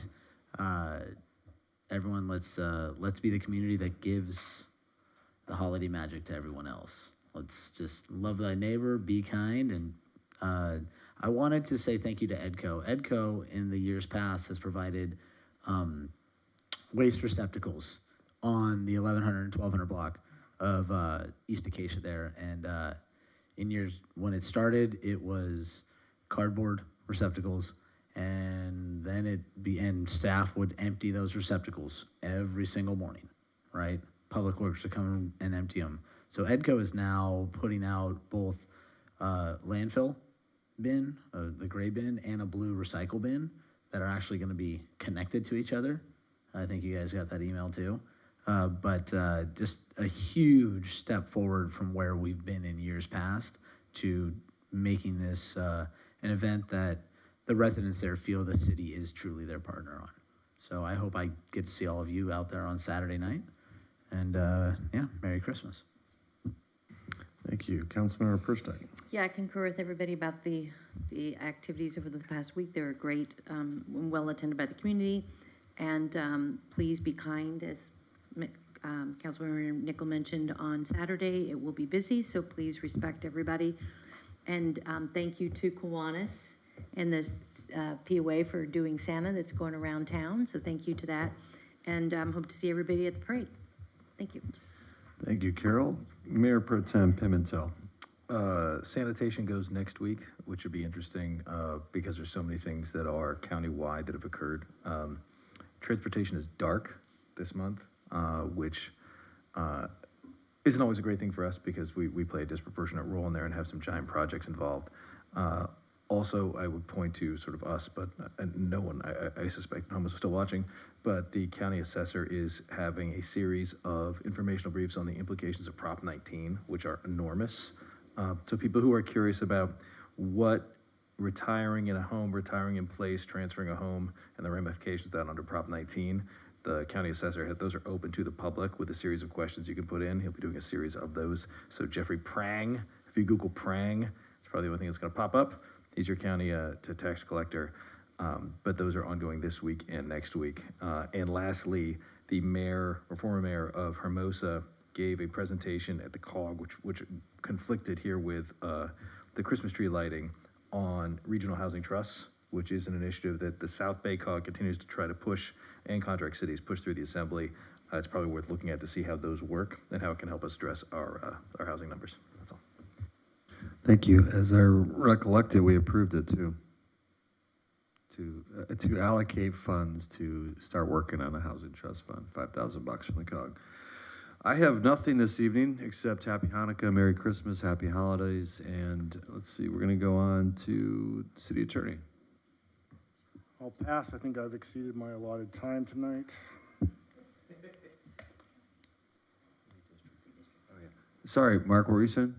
Everyone, let's be the community that gives the holiday magic to everyone else. Let's just love thy neighbor, be kind, and I wanted to say thank you to EDCO. EDCO, in the years past, has provided waste receptacles on the 1100 and 1200 block of East Acacia there. And in years when it started, it was cardboard receptacles, and then and staff would empty those receptacles every single morning, right? Public Works would come and empty them. So EDCO is now putting out both landfill bin, the gray bin, and a blue recycle bin that are actually going to be connected to each other. I think you guys got that email too. But just a huge step forward from where we've been in years past to making this an event that the residents there feel the city is truly their partner on. So I hope I get to see all of you out there on Saturday night. And yeah, Merry Christmas. Thank you. Councilmember Perstein. Yeah, I concur with everybody about the activities over the past week. They were great, well attended by the community. And please be kind, as Councilmember Nickel mentioned on Saturday. It will be busy, so please respect everybody. And thank you to Kiwanis and the POA for doing Santa that's going around town. So thank you to that. And hope to see everybody at the parade. Thank you. Thank you, Carol. Mayor Pro Tem Pimentel. Sanitation goes next week, which would be interesting because there's so many things that are countywide that have occurred. Transportation is dark this month, which isn't always a great thing for us because we play a disproportionate role in there and have some giant projects involved. Also, I would point to sort of us, but no one, I suspect, no one is still watching, but the county assessor is having a series of informational briefs on the implications of Prop 19, which are enormous. So people who are curious about what retiring in a home, retiring in place, transferring a home, and the ramifications of that under Prop 19, the county assessor, those are open to the public with a series of questions you can put in. He'll be doing a series of those. So Jeffrey Prang, if you Google Prang, it's probably the only thing that's going to pop up. He's your county tax collector, but those are ongoing this week and next week. And lastly, the mayor or former mayor of Hermosa gave a presentation at the COG, which conflicted here with the Christmas tree lighting on regional housing trusts, which is an initiative that the South Bay COG continues to try to push, and contract cities push through the assembly. It's probably worth looking at to see how those work and how it can help us address our housing numbers. That's all. Thank you. As I recollect it, we approved it to allocate funds to start working on a housing trust fund, $5,000 from the COG. I have nothing this evening except Happy Hanukkah, Merry Christmas, Happy Holidays, and let's see, we're going to go on to City Attorney. I'll pass. I think I've exceeded my allotted time tonight. Sorry, Mark, what were you saying?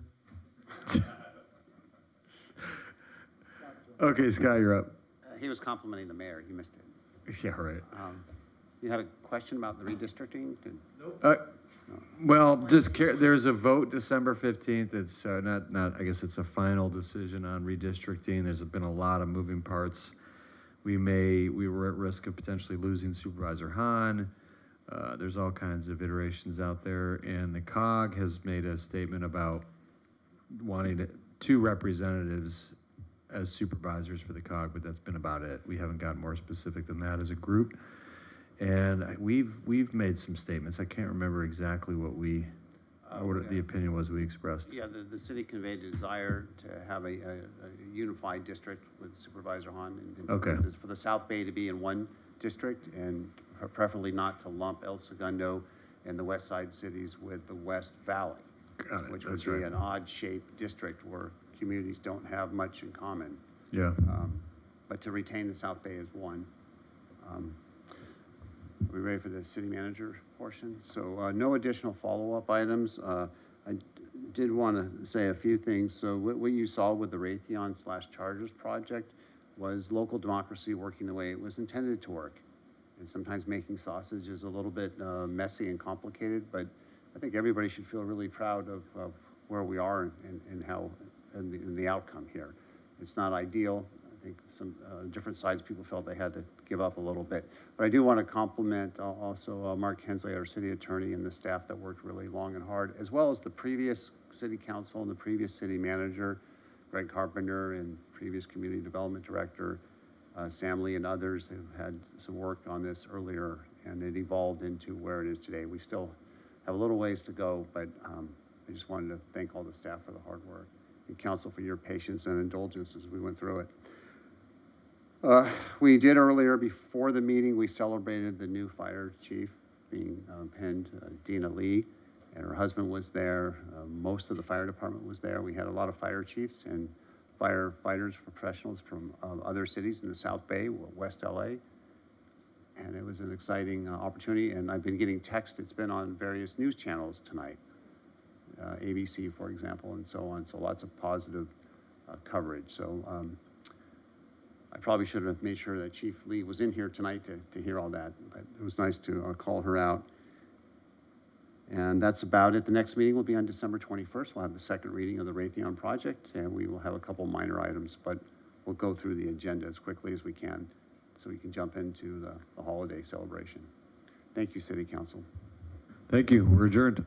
Okay, Scott, you're up. He was complimenting the mayor. He missed it. Yeah, right. You had a question about the redistricting? Well, just there's a vote December 15th. It's not. I guess it's a final decision on redistricting. There's been a lot of moving parts. We were at risk of potentially losing Supervisor Hahn. There's all kinds of iterations out there, and the COG has made a statement about wanting two representatives as supervisors for the COG, but that's been about it. We haven't gotten more specific than that as a group. And we've made some statements. I can't remember exactly what the opinion was we expressed. Yeah, the city conveyed a desire to have a unified district with Supervisor Hahn. And Okay. For the South Bay to be in one district and preferably not to lump El Segundo and the west side cities with the West Valley. Got it. Which That's would be right. an odd-shaped district where communities don't have much in common. Yeah. But to retain the South Bay as one. Are we ready for the city manager portion? So no additional follow-up items. I did want to say a few things. So what you saw with the Raytheon/Chargers project, was local democracy working the way it was intended to work. And sometimes making sausage is a little bit messy and complicated, but I think everybody should feel really proud of where we are and how, and the outcome here. It's not ideal. I think some different sides people felt they had to give up a little bit. But I do want to compliment also Mark Hensley, our city attorney, and the staff that worked really long and hard, as well as the previous city council and the previous city manager, Greg Carpenter, and previous community development director, Sam Lee, and others who had some work on this earlier, and it evolved into where it is today. We still have a little ways to go, but I just wanted to thank all the staff for the hard work, and council for your patience and indulgence as we went through it. We did earlier, before the meeting, we celebrated the new fire chief being penned, Dina Lee, and her husband was there. Most of the fire department was there. We had a lot of fire chiefs and firefighters, professionals from other cities in the South Bay, West LA. And it was an exciting opportunity, and I've been getting texts. It's been on various news channels tonight, ABC, for example, and so on. So lots of positive coverage. So I probably should have made sure that Chief Lee was in here tonight to hear all that, but it was nice to call her out. And that's about it. The next meeting will be on December 21st. We'll have the second reading of the Raytheon project, and we will have a couple minor items, but we'll go through the agenda as quickly as we can so we can jump into the holiday celebration. Thank you, City Council. Thank you. We're adjourned.